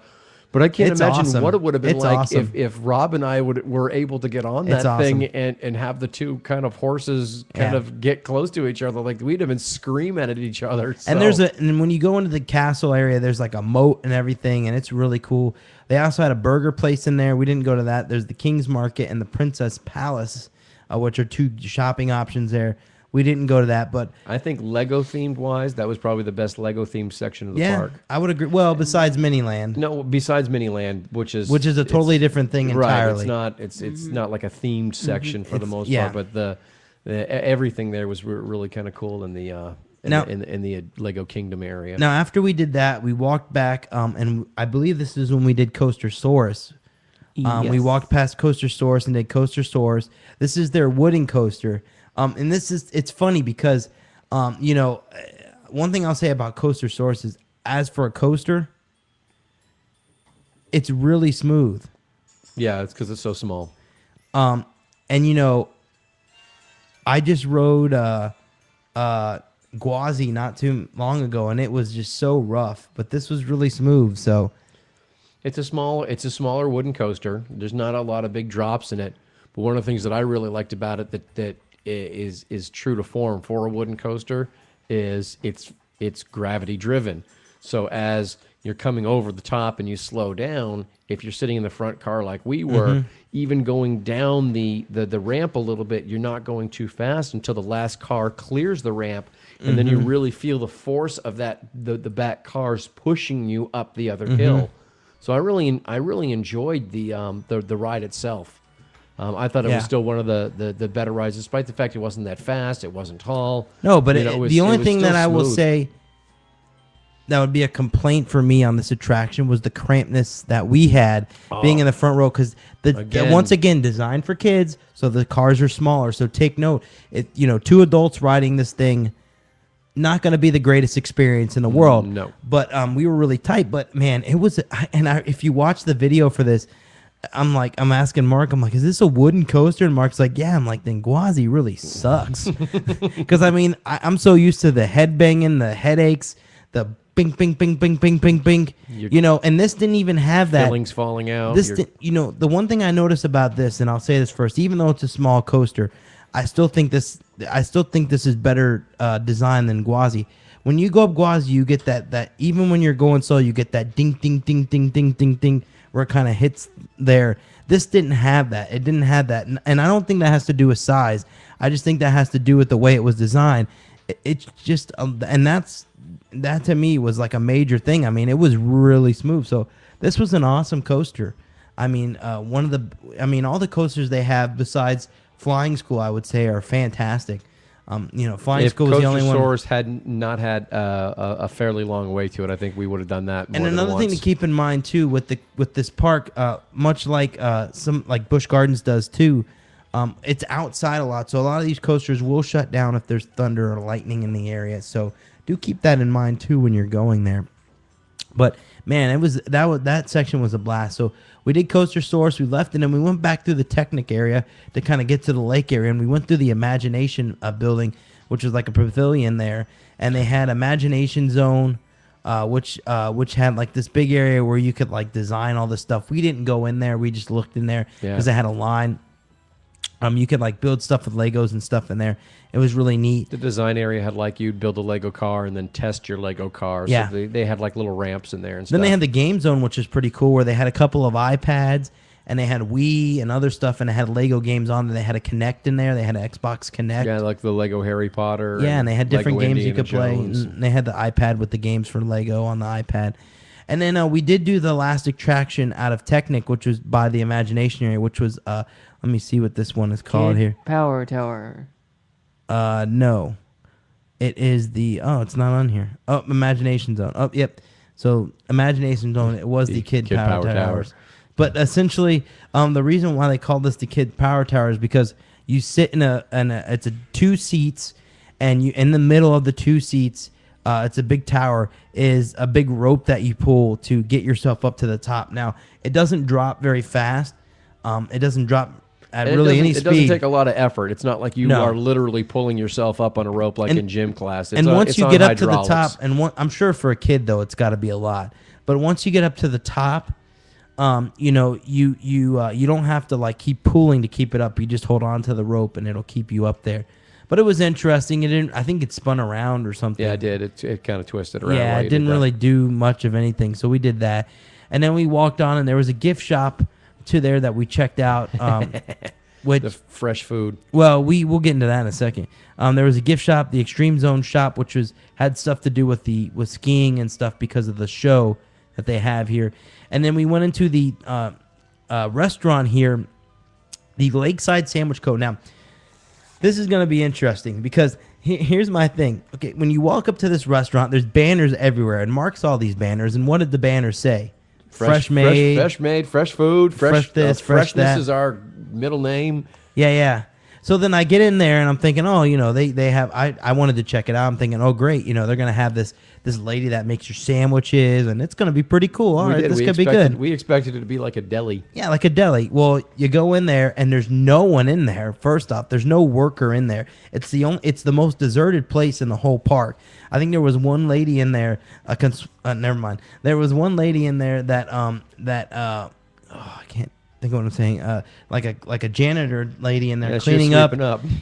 But I can't It's imagine awesome. what it would have been It's like awesome. if Rob and I were able to get on It's that thing awesome. and have the two kind of horses kind Yeah. of get close to each other. Like we'd have been screaming at each other. And and when you go into the castle area, there's like a moat and everything, and it's really cool. They also had a burger place in there. We didn't go to that. There's the King's Market and the Princess Palace, which are two shopping options there. We didn't go to that, but I think Lego themed wise, that was probably the best Lego themed section of the yeah, park. I would agree. Well, besides Miniland, No, besides Miniland, which is a totally different thing right. entirely. It's not like a themed section for the most yeah. part, but everything there was really kind of cool in the Now- in the Lego Kingdom area. Now, after we did that, we walked back, and I believe this is when we did Coaster Source. We Yes. walked past Coaster Source and did Coaster Source. This is their wooden coaster. And it's funny because, one thing I'll say about Coaster Source is, as for a coaster, it's really smooth. Yeah, it's because it's so small. And I just rode Gwazi not too long ago, and it was just so rough. But this was really smooth. So It's a smaller wooden coaster. There's not a lot of big drops in it. But one of the things that I really liked about it that is true to form for a wooden coaster is it's gravity driven. So as you're coming over the top and you slow down, if you're sitting in the front car like we were, even going down the ramp a little bit, you're not going too fast until the last car clears the ramp, and then you really feel the force of the back cars pushing you up the other hill. So I really enjoyed the ride itself. I thought it Yeah. was still one of the better rides, despite the fact it wasn't that fast, it wasn't tall. no, but You know, the only it was thing still that I will smooth. say that would be a complaint for me on this attraction was the crampedness that we had being in the front row, because Again. once again, designed for kids, so the cars are smaller. So take note, two adults riding this thing, not going to be the greatest experience in the world. No. But we were really tight. But man, it was. If you watch the video for this, I'm asking Mark, I'm like, is this a wooden coaster? And Mark's like, yeah. I'm like, then Gwazi really sucks. Because I'm so used to the head banging, the headaches, the bing, bing, bing, bing, bing, bing, bing. And this didn't even have that. Fillings falling out. This, the one thing I noticed about this, and I'll say this first, even though it's a small coaster, I still think this is better design than Gwazi. When you go up Gwazi, you get that even when you're going slow, you get that ding, ding, ding, ding, ding, ding, ding, where it kind of hits there. This didn't have that. It didn't have that, and I don't think that has to do with size. I just think that has to do with the way it was designed. It's just, and that to me was like a major thing. I mean, it was really smooth. So this was an awesome coaster. I mean, all the coasters they have besides Flying School, I would say, are fantastic. Flying if School is the only one. Source had not had a fairly long way to it, I think we would have done that more And than another thing to once. keep in mind too with this park, much like some like Busch Gardens does too, it's outside a lot. So a lot of these coasters will shut down if there's thunder or lightning in the area. So do keep that in mind too when you're going there. But man, that section was a blast. So we did Coaster Source, we left, and then we went back through the Technic area to kind of get to the lake area, and we went through the Imagination building, which was like a pavilion there, and they had Imagination Zone, which had like this big area where you could like design all this stuff. We didn't go in there; we just looked in there because they had a line. You could like build stuff with Legos and stuff in there. It was really neat. The design area had like you'd build a Lego car and then test your Lego car. Yeah. So they had like little ramps in there and stuff. Then they had the game zone, which is pretty cool, where they had a couple of iPads and they had Wii and other stuff, and it had Lego games on. And they had a Kinect in there. They had an Xbox Kinect. Yeah, like the Lego Harry Potter. Yeah, and they had different Lego games you Indiana could play. Jones. And they had the iPad with the games for Lego on the iPad. And then we did do the elastic traction out of Technic, which was by the Imagination Area, which was, let me see what this one is called here. Power Tower. No. It is the, it's not on here. Oh, Imagination Zone. Oh, yep. So Imagination Zone, it was the Kid Power Towers. But essentially, the reason why they call this the Kid Power Tower is because you sit in it's a 2 seats, and you in the middle of the 2 seats, it's a big tower, is a big rope that you pull to get yourself up to the top. Now, it doesn't drop very fast. It doesn't drop at really any speed. It doesn't take a lot of effort. It's not like you No. are literally pulling yourself up on a rope like in gym class. And once you get up to the hydraulics. top, and I'm sure for a kid though, it's got to be a lot. But once you get up to the top, you don't have to like keep pulling to keep it up. You just hold on to the rope, and it'll keep you up there. But it was interesting. It didn't. I think it spun around or something. Yeah, it did. It kind of twisted around. Yeah, while it you didn't did that. really do much of anything. So we did that, and then we walked on, and there was a gift shop to there that we checked out. Which, The fresh food. well, we'll get into that in a second. There was a gift shop, the Extreme Zone shop, which had stuff to do with skiing and stuff because of the show that they have here. And then we went into the restaurant here, the Lakeside Sandwich Co. Now, this is going to be interesting because here's my thing. Okay, when you walk up to this restaurant, there's banners everywhere, and Mark saw these banners, and what did the banners say? Fresh made, fresh food, fresh this, fresh freshness that. is our middle name. Yeah. So then I get in there and I'm thinking, oh, they have. I wanted to check it out. I'm thinking, oh, great, they're gonna have this lady that makes your sandwiches, and it's gonna be pretty cool. All right, this could be good. We expected it to be like a deli. Yeah, like a deli. Well, you go in there and there's no one in there. First off, there's no worker in there. It's the most deserted place in the whole park. I think there was one lady in there. Never mind. There was one lady in there that I can't think of what I'm saying. Like a janitor lady in there cleaning up,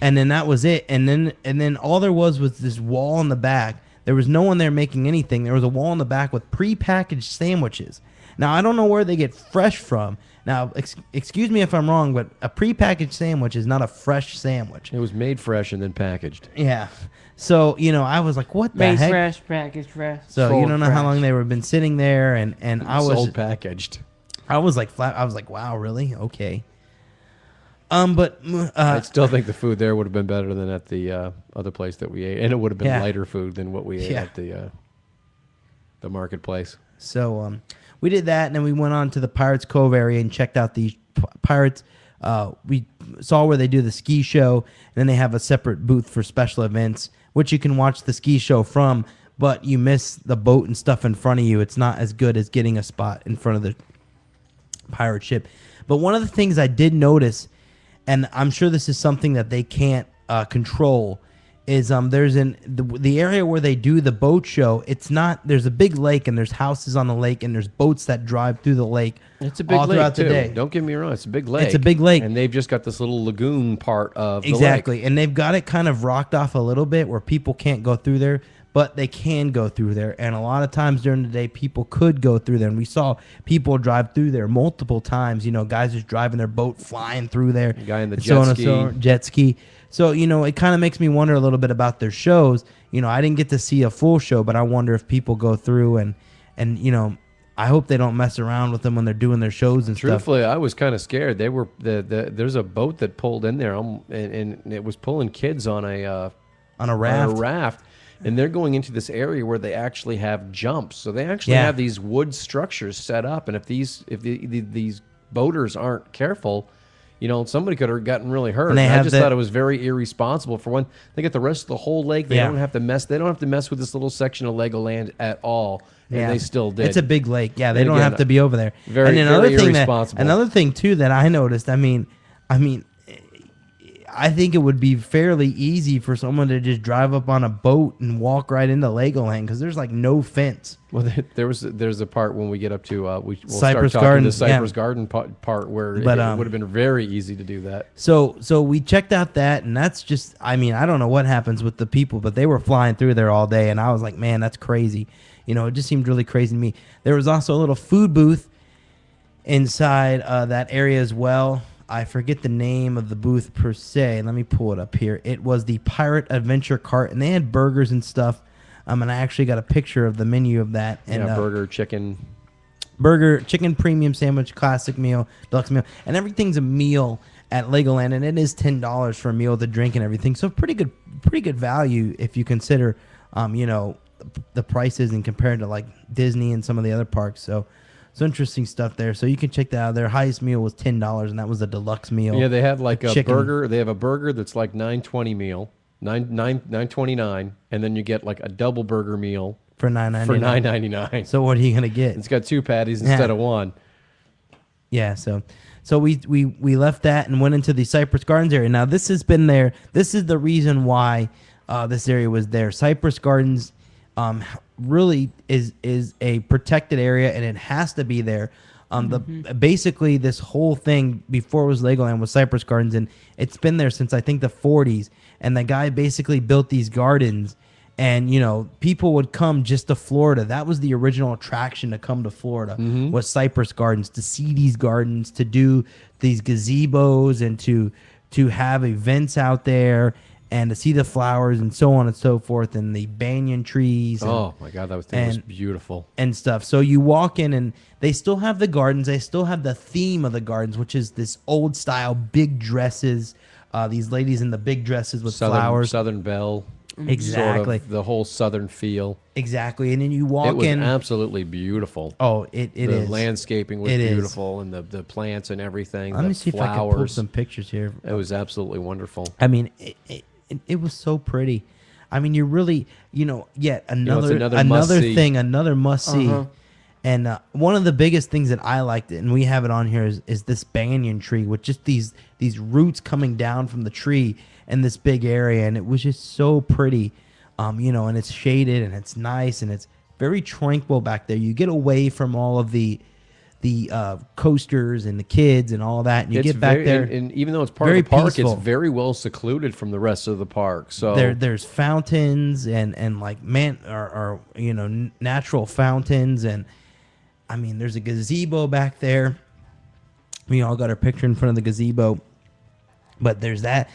and then that was it. And then all there was this wall in the back. There was no one there making anything. There was a wall in the back with prepackaged sandwiches. Now, I don't know where they get fresh from. Now, excuse me if I'm wrong, but a prepackaged sandwich is not a fresh sandwich. It was made fresh and then packaged. Yeah. So, I was like, what the Made heck? fresh, packaged fresh. So, you sold don't know how fresh. long they were been sitting there, and I was Sold packaged. I was like flat. I was like, wow, really? Okay. But I still think the food there would have been better than at the other place that we ate, and it would have been Yeah. lighter food than what we ate Yeah. at the marketplace. So we did that, and then we went on to the Pirates Cove area and checked out the Pirates. We saw where they do the ski show, and then they have a separate booth for special events, which you can watch the ski show from, but you miss the boat and stuff in front of you. It's not as good as getting a spot in front of the pirate ship. But one of the things I did notice, and I'm sure this is something that they can't control, is there's the area where they do the boat show. It's not, there's a big lake, and there's houses on the lake, and there's boats that drive through the lake. It's a big all lake throughout too. the day. Don't get me wrong; it's a big lake. It's a big lake, and they've just got this little lagoon part of the exactly, lake. and they've got it kind of rocked off a little bit where people can't go through there, but they can go through there. And a lot of times during the day, people could go through there, and we saw people drive through there multiple times. Guys just driving their boat, flying through there. The guy in the and jet on and ski. so on, jet ski. So it kind of makes me wonder a little bit about their shows. I didn't get to see a full show, but I wonder if people go through and I hope they don't mess around with them when they're doing their shows and stuff. Truthfully, I was kind of scared. They were there's a boat that pulled in there, and it was pulling kids on a raft, and they're going into this area where they actually have jumps. So they actually Yeah. have these wood structures set up, and if these boaters aren't careful, somebody could have gotten really hurt. And they And I have just the- thought it was very irresponsible. For one, they get the rest of the whole lake. They Yeah. don't have to mess. They don't have to mess with this little section of Legoland at all. And Yeah. they still did. It's a big lake. Yeah, they And don't again, have to be over there. very- and then very another irresponsible. thing too that I noticed. I mean, I think it would be fairly easy for someone to just drive up on a boat and walk right into Legoland because there's like no fence. Well, there's a part when we get up to we'll Cypress start talking Garden, the Cypress yeah. Garden part where But, it would have been very easy to do that. So we checked out that, and that's just, I mean, I don't know what happens with the people, but they were flying through there all day, and I was like, man, that's crazy. It just seemed really crazy to me. There was also a little food booth inside that area as well. I forget the name of the booth per se. Let me pull it up here. It was the Pirate Adventure Cart, and they had burgers and stuff. And I actually got a picture of the menu of that. And burger, chicken. Burger, chicken premium sandwich, classic meal, deluxe meal, and everything's a meal at Legoland, and it is $10 for a meal, the drink, and everything. So pretty good value if you consider, the prices and compared to like Disney and some of the other parks. So interesting stuff there. So you can check that out. Their highest meal was $10, and that was a deluxe meal. Yeah, they have like a chicken. burger. They have a burger that's like $9.20 meal, $9.29, and then you get like a double burger meal for $9.99. For $9.99. So what are you gonna get? It's got 2 patties instead of 1. Yeah. So we left that and went into the Cypress Gardens area. Now this has been there. This is the reason why this area was there. Cypress Gardens really is a protected area, and it has to be there. Basically this whole thing before it was Legoland was Cypress Gardens, and it's been there since I think the 40s. And the guy basically built these gardens, and people would come just to Florida. That was the original attraction to come to Florida, was Cypress Gardens, to see these gardens, to do these gazebos, and to have events out there, and to see the flowers and so on and so forth, and the banyan trees. Oh my God, that thing was beautiful. And stuff. So you walk in, and they still have the gardens. They still have the theme of the gardens, which is this old style big dresses. These ladies in the big dresses with flowers. Southern Belle. Exactly. Sort of the whole Southern feel. Exactly. And then you walk in. It was absolutely beautiful. Oh, it is. The landscaping was beautiful, and the plants and everything. Let me see if I can pull some pictures here. It was absolutely wonderful. I mean, it was so pretty. I mean, you're really, yet another must see. And one of the biggest things that I liked, and we have it on here, is this banyan tree with just these roots coming down from the tree in this big area, and it was just so pretty, and it's shaded, and it's nice, and it's very tranquil back there. You get away from all of the coasters and the kids and all that, and you get back there. And even though it's part of the park, peaceful. It's very well secluded from the rest of the park. So there's fountains and like natural fountains, and I mean, there's a gazebo back there. We all got our picture in front of the gazebo, but there's that.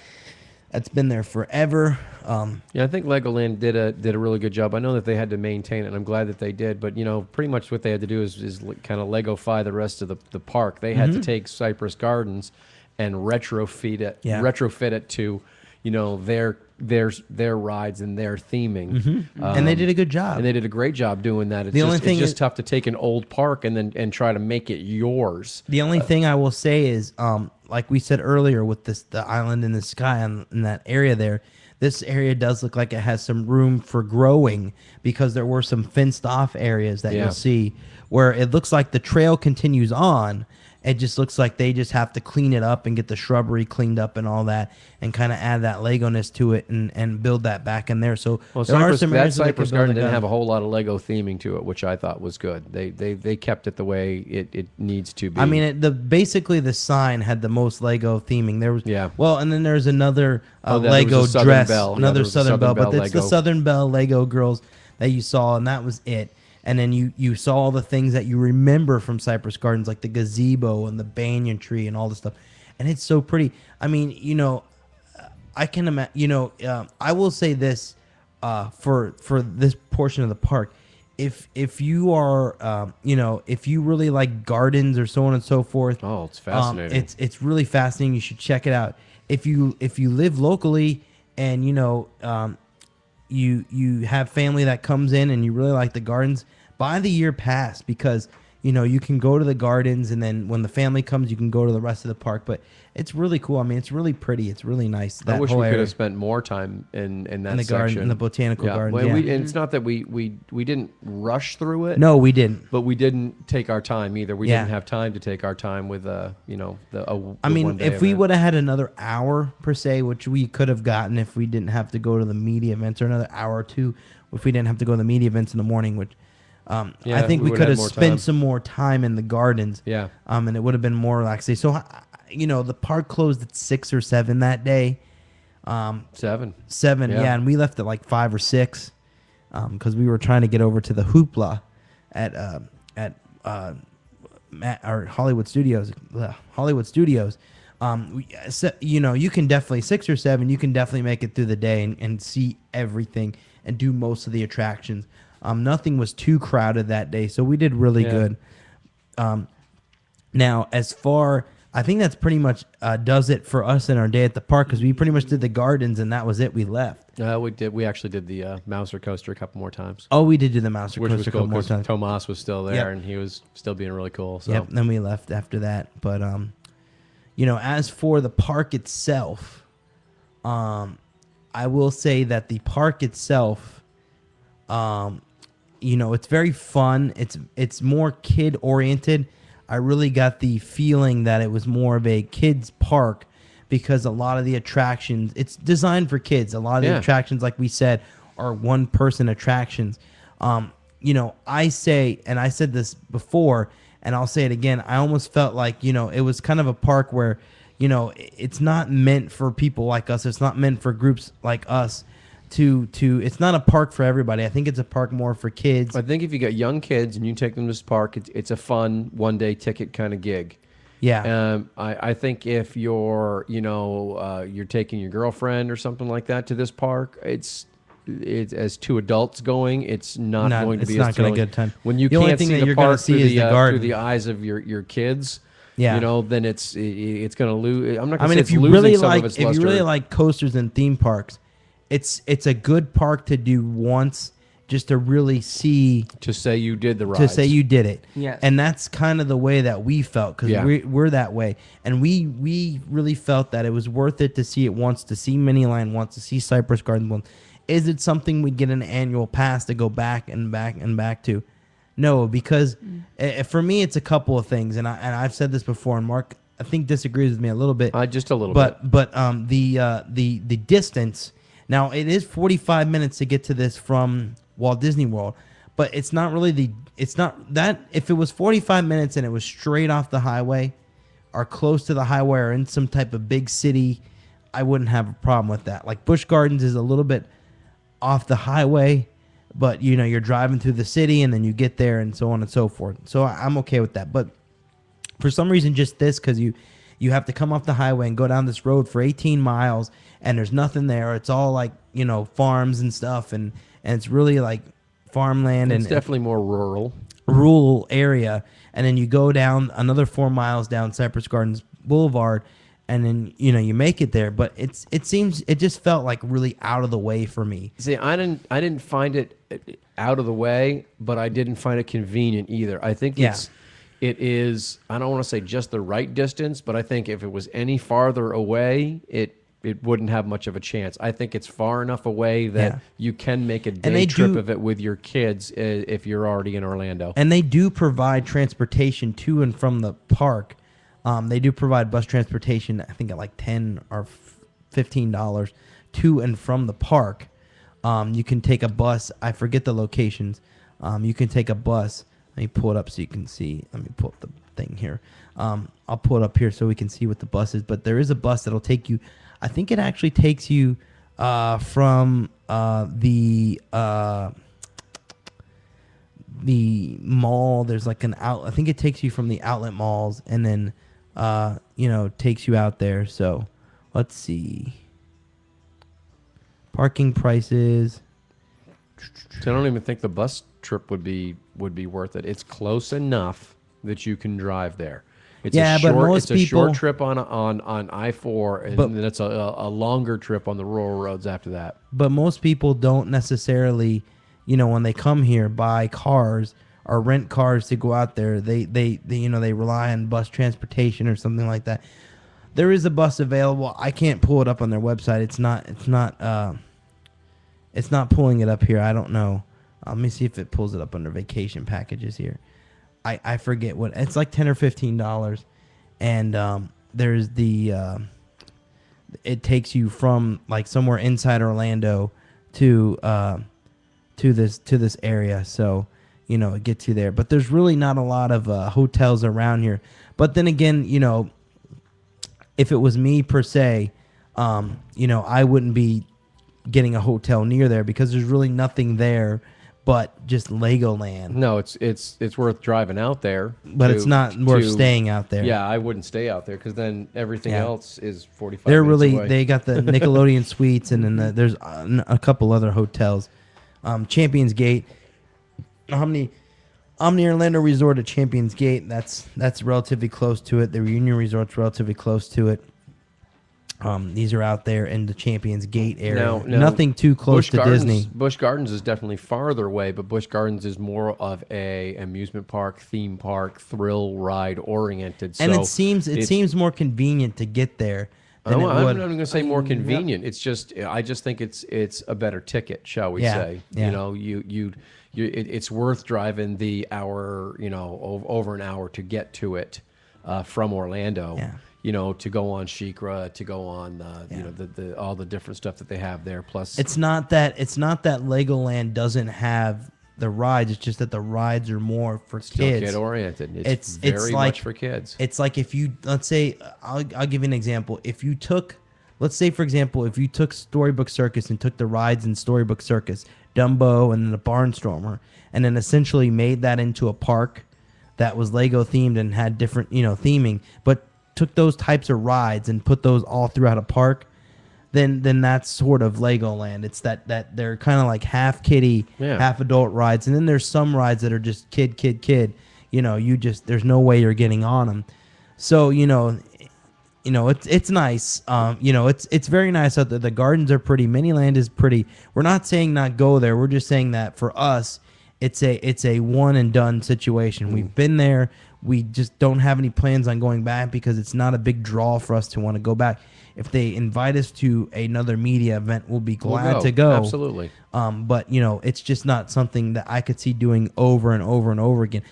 That's been there forever. Yeah, I think Legoland did a really good job. I know that they had to maintain it, and I'm glad that they did. But pretty much what they had to do is kind of Lego-fy the rest of the park. They had to take Cypress Gardens and retrofit it to their rides and their theming. And they did a good job. And they did a great job doing that. It's just tough to take an old park and try to make it yours. The only thing I will say is, like we said earlier, with the island in the sky in that area there, this area does look like it has some room for growing, because there were some fenced off areas that you'll see where it looks like the trail continues on. It just looks like they just have to clean it up and get the shrubbery cleaned up and all that, and kind of add that Lego-ness to it and build that back in there. So that Cypress Garden didn't have a whole lot of Lego theming to it, which I thought was good. They kept it the way it needs to be. I mean, basically the sign had the most Lego theming. There was and then there's another Lego dress, another Southern Belle, but it's the Southern Belle Lego girls that you saw, and that was it. And then you saw all the things that you remember from Cypress Gardens, like the gazebo and the banyan tree and all this stuff. And it's so pretty. I mean, I can imagine, I will say this for this portion of the park. If you are, if you really like gardens or so on and so forth. Oh, it's fascinating. It's really fascinating. You should check it out. If you live locally and, you have family that comes in and you really like the gardens, buy the year pass, because you can go to the gardens, and then when the family comes, you can go to the rest of the park. But it's really cool. I mean, it's really pretty. It's really nice. I wish we could have spent more time in that section. Garden, in the botanical garden. Well, and it's not that we didn't rush through it. No, we didn't. But we didn't take our time either. We didn't have time to take our time with I mean, if we would have had another hour per se, which we could have gotten if we didn't have to go to the media events, or another hour or two if we didn't have to go to the media events in the morning, which I think we could have spent some more time in the gardens. Yeah. And it would have been more relaxing. So, the park closed at 6 or 7 that day. 7. 7, yeah. And we left at like 5 or 6 because we were trying to get over to the hoopla at or Hollywood Studios, you can definitely 6 or 7. You can definitely make it through the day and see everything and do most of the attractions. Nothing was too crowded that day, so we did really good. Now, I think that's pretty much does it for us in our day at the park because we pretty much did the gardens and that was it. We left. We actually did the Mouser coaster a couple more times. Oh, we did do the Mouser Which was coaster a cool couple more because times. Tomas was still there Yep. and he was still being really cool. So. Yep. Then we left after that. But as for the park itself, I will say that the park itself, it's very fun. It's more kid oriented. I really got the feeling that it was more of a kids park because a lot of the attractions, it's designed for kids. A lot of the attractions, like we said, are one-person attractions. I say, and I said this before, and I'll say it again, I almost felt like, it was kind of a park where, it's not meant for people like us. It's not meant for groups like us it's not a park for everybody. I think it's a park more for kids. I think if you got young kids and you take them to this park, it's a fun one-day ticket kind of gig. Yeah. I think if you're you're taking your girlfriend or something like that to this park, it's as two adults going, it's not going to be as going to thrilling. be a good time. When you The only can't thing see that the you're gonna park see through is the garden. through the eyes of your kids, Yeah. then it's going to lose. I'm not I going mean, to say if it's you losing really some like of its if you luster. really like coasters and theme parks, it's a good park to do once just to really see to say you did the rides. to say you did it. Yes. And that's kind of the way that we felt because Yeah. we're that way. And we really felt that it was worth it to see it once, to see Miniline once, to see Cypress Gardens once. Is it something we'd get an annual pass to go back and back and back to? No, because for me, it's a couple of things. And I've said this before, and Mark, I think, disagrees with me a little bit. Just a little bit. But the distance, now it is 45 minutes to get to this from Walt Disney World, but it's not really it's not that if it was 45 minutes and it was straight off the highway or close to the highway or in some type of big city, I wouldn't have a problem with that. Like Busch Gardens is a little bit off the highway, but you're driving through the city and then you get there and so on and so forth. So I'm okay with that. But for some reason, just this, because you have to come off the highway and go down this road for 18 miles and there's nothing there. It's all like, farms and stuff. And it's really like farmland. It's and definitely more rural area. And then you go down another 4 miles down Cypress Gardens Boulevard. And then, you make it there. But it just felt like really out of the way for me. See, I didn't find it out of the way, but I didn't find it convenient either. I think it is, I don't want to say just the right distance, but I think if it was any farther away, it wouldn't have much of a chance. I think it's far enough away that you can make a day trip of it with your kids if you're already in Orlando. And they do provide transportation to and from the park. They do provide bus transportation, I think at like $10 or $15 to and from the park. You can take a bus. I forget the locations. You can take a bus. Let me pull it up so you can see. Let me pull up the thing here. I'll pull it up here so we can see what the bus is. But there is a bus that'll take you. I think it actually takes you from the mall. There's like an out. I think it takes you from the outlet malls and then takes you out there. So let's see. Parking prices. So I don't even think the bus trip would be worth it. It's close enough that you can drive there. It's Yeah, a but short, most it's a short people- trip on I-4, and then it's a longer trip on the rural roads after that. But most people don't necessarily, when they come here, buy cars or rent cars to go out there. They rely on bus transportation or something like that. There is a bus available. I can't pull it up on their website. It's not pulling it up here. I don't know. Let me see if it pulls it up under vacation packages here. I forget what it's like, $10 or $15, and there's the it takes you from like somewhere inside Orlando to this area, so it gets you there. But there's really not a lot of hotels around here. But then again, if it was me per se, I wouldn't be getting a hotel near there because there's really nothing there but just Legoland. No, it's worth driving out there, But it's not worth staying out there. Yeah, I wouldn't stay out there because then everything Yeah. else is 45 They're minutes really away. they got the Nickelodeon suites, and then there's a couple other hotels. Champions Gate, Omni Orlando Resort at Champions Gate. That's relatively close to it. The Reunion Resort's relatively close to it. These are out there in the Champions Gate area. Now, Nothing too close to Disney. Busch Gardens is definitely farther away, but Busch Gardens is more of a amusement park, theme park, thrill ride oriented. And so it seems more convenient to get there than I'm it not would. going to say more convenient. It's just I just think it's a better ticket, shall we Yeah, say? yeah. You know, it's worth driving the hour, over an hour to get to it from Orlando. Yeah. You know, to go on SheiKra, to go on, the all the different stuff that they have there. Plus, It's not that Legoland doesn't have the rides. It's just that the rides are more for still kids. kid oriented. It's very like- much for kids. It's like if you, let's say, I'll give you an example. If you took, let's say, for example, if you took Storybook Circus and took the rides in Storybook Circus, Dumbo and then the Barnstormer, and then essentially made that into a park that was Lego themed and had different, theming, but took those types of rides and put those all throughout a park, then that's sort of Legoland. It's that they're kind of like half kiddie, Yeah. half adult rides, and then there's some rides that are just kid. There's no way you're getting on them. So it's nice. It's very nice out there. The gardens are pretty. Miniland is pretty. We're not saying not go there. We're just saying that for us, it's a one and done situation. We've been there. We just don't have any plans on going back because it's not a big draw for us to want to go back. If they invite us to another media event, we'll be glad to go. Absolutely. But it's just not something that I could see doing over and over and over again.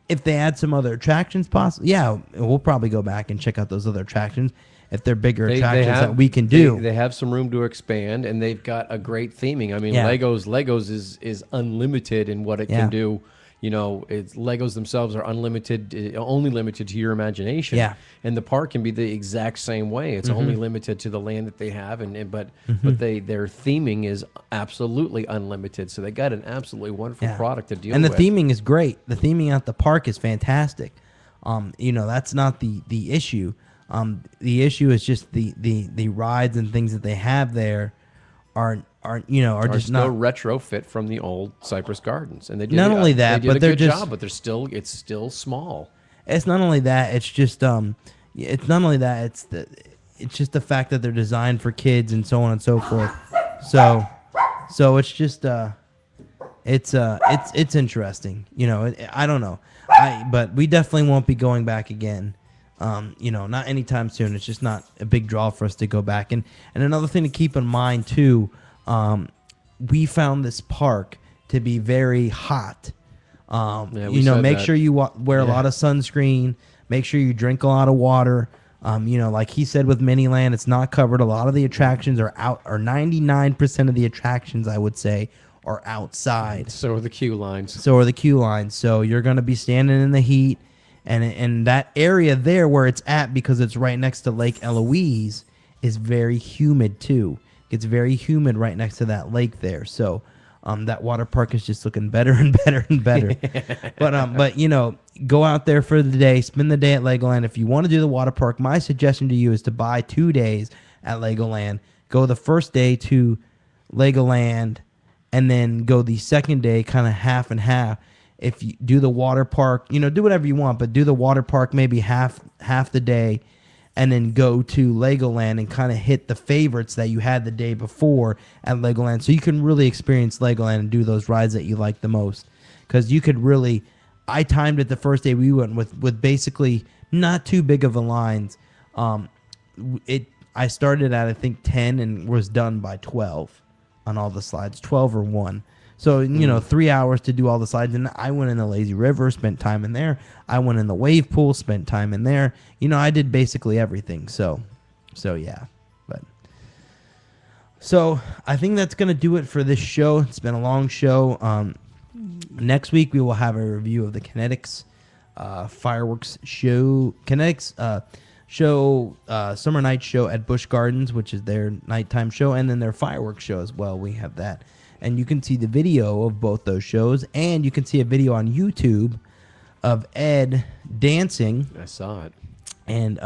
If they add some other attractions, possibly, yeah, we'll probably go back and check out those other attractions if they're bigger attractions that we can do. They have some room to expand, and they've got a great theming. I mean, Yeah. Legos is unlimited in what it Yeah. can do. Legos themselves are unlimited, only limited to your imagination. Yeah. And the park can be the exact same way. It's only limited to the land that they have, but their theming is absolutely unlimited. So they got an absolutely wonderful Yeah. product to deal And the with. theming is great. The theming at the park is fantastic. That's not the issue. The issue is just the rides and things that they have there are just still not retrofit from the old Cypress Gardens, and they did Not only that, they did but a they're good just- job, but it's still small. It's not only that. It's just it's not only that. It's just the fact that they're designed for kids and so on and so forth. So it's just it's interesting. I don't know. But we definitely won't be going back again. Not anytime soon. It's just not a big draw for us to go back. And another thing to keep in mind too, we found this park to be very hot. We said Make that. sure you wear a lot of sunscreen. Make sure you drink a lot of water. Like he said with Miniland, it's not covered. A lot of the attractions are out, or 99% of the attractions, I would say, are outside. So are the queue lines. So are the queue lines. So you're going to be standing in the heat. And that area there where it's at, because it's right next to Lake Eloise, is very humid too. It's very humid right next to that lake there. So that water park is just looking better and better and better. But go out there for the day, spend the day at Legoland. If you want to do the water park, my suggestion to you is to buy 2 days at Legoland. Go the first day to Legoland, and then go the second day kind of half and half. If you do the water park, do whatever you want, but do the water park maybe half the day, and then go to Legoland and kind of hit the favorites that you had the day before at Legoland, so you can really experience Legoland and do those rides that you like the most. Because you could really, I timed it the first day we went with basically not too big of a lines. I started at I think 10 and was done by 12 on all the slides, 12 or 1. So, 3 hours to do all the slides. And I went in the lazy river, spent time in there. I went in the wave pool, spent time in there. I did basically everything. So yeah. So I think that's going to do it for this show. It's been a long show. Next week, we will have a review of the Kinetics fireworks show. Kinetics show, summer night show at Busch Gardens, which is their nighttime show, and then their fireworks show as well. We have that. and you can see the video of both those shows, and you can see a video on YouTube of Ed dancing. I saw it. And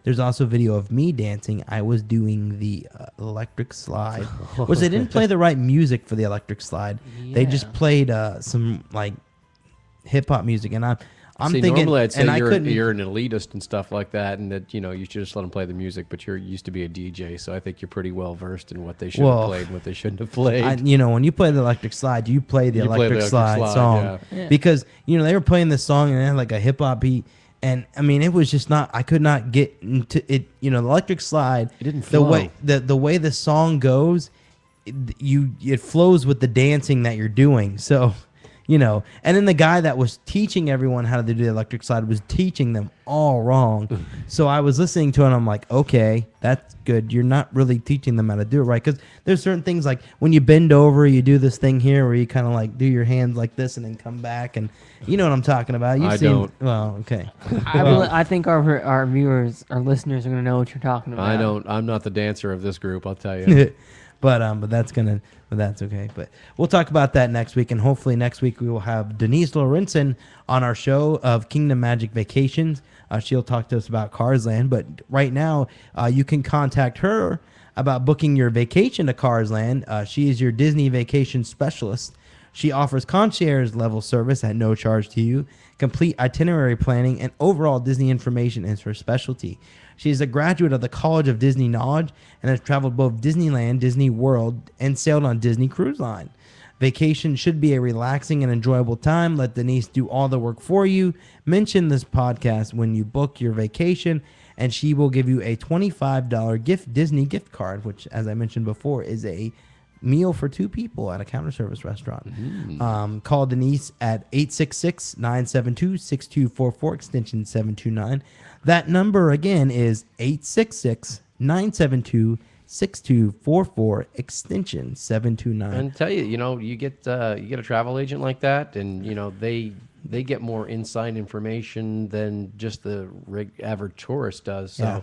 there's also video of me dancing. I was doing the electric slide, which they didn't play the right music for the electric slide. They just played some like hip hop music, and I'm See, thinking. normally I'd say and I you're, couldn't. you're an elitist and stuff like that, and that you should just let them play the music. But you're used to be a DJ, so I think you're pretty well versed in what they should have played and what they shouldn't have played. When you play the electric slide, you play the electric slide song Yeah. because they were playing this song and it had like a hip hop beat. And I mean, it was just not. I could not get into it. The electric slide. It didn't the flow. way the way the song goes. It flows with the dancing that you're doing. So, and then the guy that was teaching everyone how to do the electric slide was teaching them all wrong. So I was listening to it and I'm like, okay, that's good. You're not really teaching them how to do it right. Because there's certain things like when you bend over, you do this thing here where you kind of like do your hands like this and then come back. And you know what I'm talking about. You've seen, don't. Well, okay. I think our viewers, our listeners are going to know what you're talking about. I don't. I'm not the dancer of this group. I'll tell you. But that's okay. But we'll talk about that next week, and hopefully next week we will have Denise Lorenzen on our show of Kingdom Magic Vacations. She'll talk to us about Cars Land. But right now, you can contact her about booking your vacation to Cars Land. She is your Disney vacation specialist. She offers concierge level service at no charge to you. Complete itinerary planning and overall Disney information is her specialty. She is a graduate of the College of Disney Knowledge and has traveled both Disneyland, Disney World, and sailed on Disney Cruise Line. Vacation should be a relaxing and enjoyable time. Let Denise do all the work for you. Mention this podcast when you book your vacation, and she will give you a $25 Disney gift card, which, as I mentioned before, is a meal for two people at a counter service restaurant. Call Denise at 866-972-6244, extension 729. That number again is 866-972-6244, extension 729. And tell you, you get a travel agent like that, and they get more inside information than just the average tourist does. So. Yeah.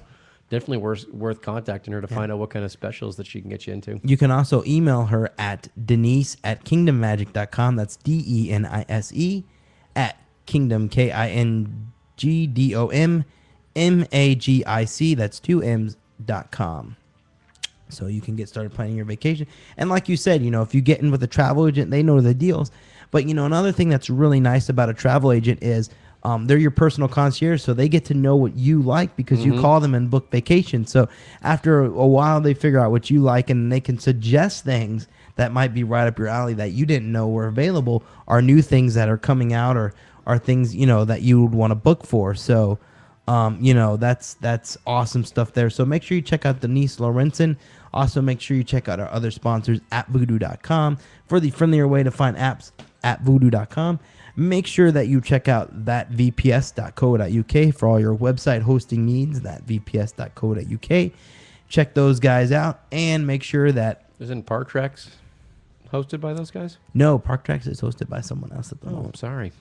Definitely worth contacting her to find out what kind of specials that she can get you into. You can also email her at denise@kingdommagic.com. That's DENISE at kingdom, KINGDOMMAGIC. That's 2M's.com. So you can get started planning your vacation. And like you said, if you get in with a travel agent, they know the deals. But, another thing that's really nice about a travel agent is they're your personal concierge, so they get to know what you like because you call them and book vacation. So after a while, they figure out what you like, and they can suggest things that might be right up your alley that you didn't know were available, or new things that are coming out, or are things that you would want to book for. So that's awesome stuff there. So make sure you check out Denise Lorenzen. Also, make sure you check out our other sponsors at voodoo.com for the friendlier way to find apps at voodoo.com. Make sure that you check out thatvps.co.uk for all your website hosting needs, thatvps.co.uk. Check those guys out, and make sure that... Isn't Park Tracks hosted by those guys? No, Park Tracks is hosted by someone else at the I'm moment. sorry.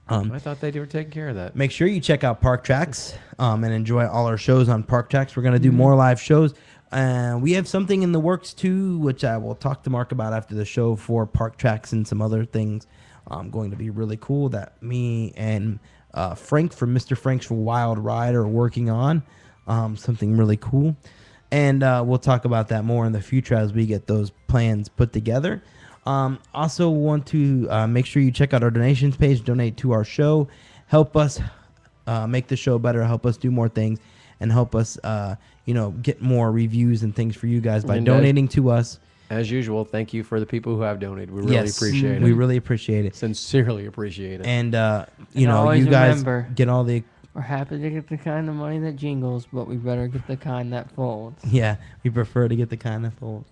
I thought they were taking care of that. Make sure you check out Park Tracks and enjoy all our shows on Park Tracks. We're going to do more live shows. We have something in the works, too, which I will talk to Mark about after the show for Park Tracks and some other things. Going to be really cool that me and Frank from Mr. Frank's Wild Ride are working on. Something really cool. And we'll talk about that more in the future as we get those plans put together. Also want to make sure you check out our donations page. Donate to our show. Help us make the show better. Help us do more things. And help us, get more reviews and things for you guys by donating to us. As usual, thank you for the people who have donated. We really appreciate it. We really appreciate it. Sincerely appreciate it. And, always you guys remember, get all the... We're happy to get the kind of money that jingles, but we better get the kind that folds. Yeah, we prefer to get the kind that folds.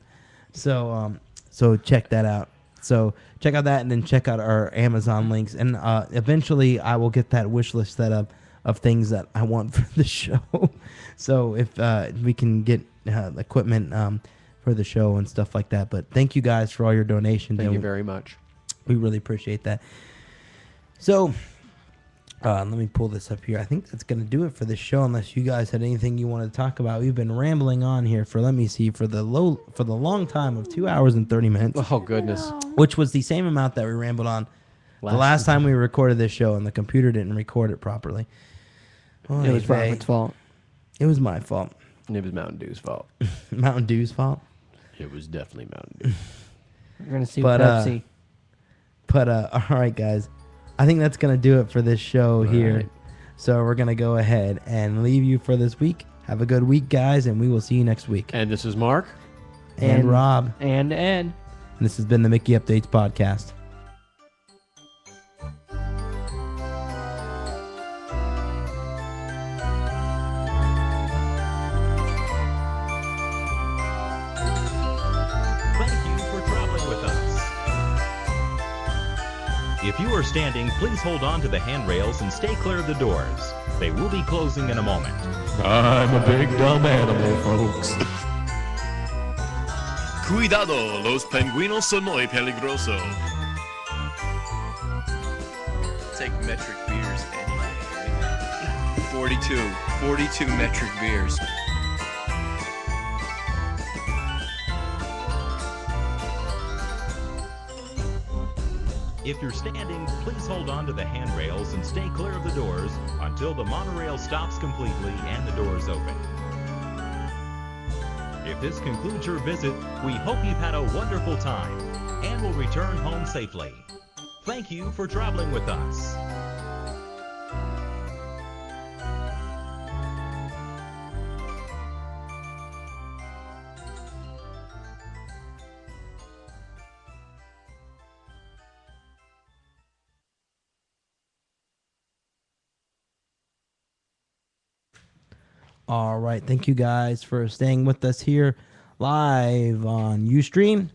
So, so check that out. So check out that, and then check out our Amazon links. And eventually I will get that wish list set up of things that I want for the show. So if we can get equipment... for the show and stuff like that. But thank you guys for all your donations. Thank you very much. We really appreciate that. So Let me pull this up here. I think that's going to do it for this show, unless you guys had anything you wanted to talk about. We've been rambling on here for, let me see, for the long time of 2 hours and 30 minutes, Oh goodness. which was the same amount that we rambled on the last time we recorded this show, and the computer didn't record it properly. Well, It was anyway, Robert's fault. It was my fault. It was Mountain Dew's fault. Mountain Dew's fault. It was definitely Mountain Dew. We're gonna see But, Pepsi. But all right, guys, I think that's gonna do it for this show here. right. So we're gonna go ahead and leave you for this week. Have a good week, guys, and we will see you next week. And this is Mark. And Rob, And Ed. and this has been the Mickey Updates podcast. Thank you for traveling with us. If you are standing, please hold on to the handrails and stay clear of the doors. They will be closing in a moment. I'm a big dumb animal, folks. Cuidado, los pingüinos son muy peligrosos. Take metric beers any day. 42 metric beers. If you're standing, please hold on to the handrails and stay clear of the doors until the monorail stops completely and the doors open. If this concludes your visit, we hope you've had a wonderful time and will return home safely. Thank you for traveling with us. All right. Thank you guys for staying with us here live on Ustream.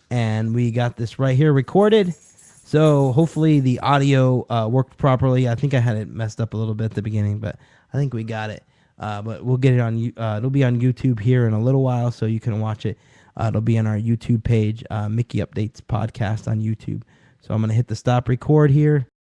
And we got this right here recorded. So hopefully the audio worked properly. I think I had it messed up a little bit at the beginning, but I think we got it. But we'll get it on, it'll be on YouTube here in a little while, so you can watch it. It'll be on our YouTube page, Mickey Updates podcast on YouTube. So I'm going to hit the stop record here.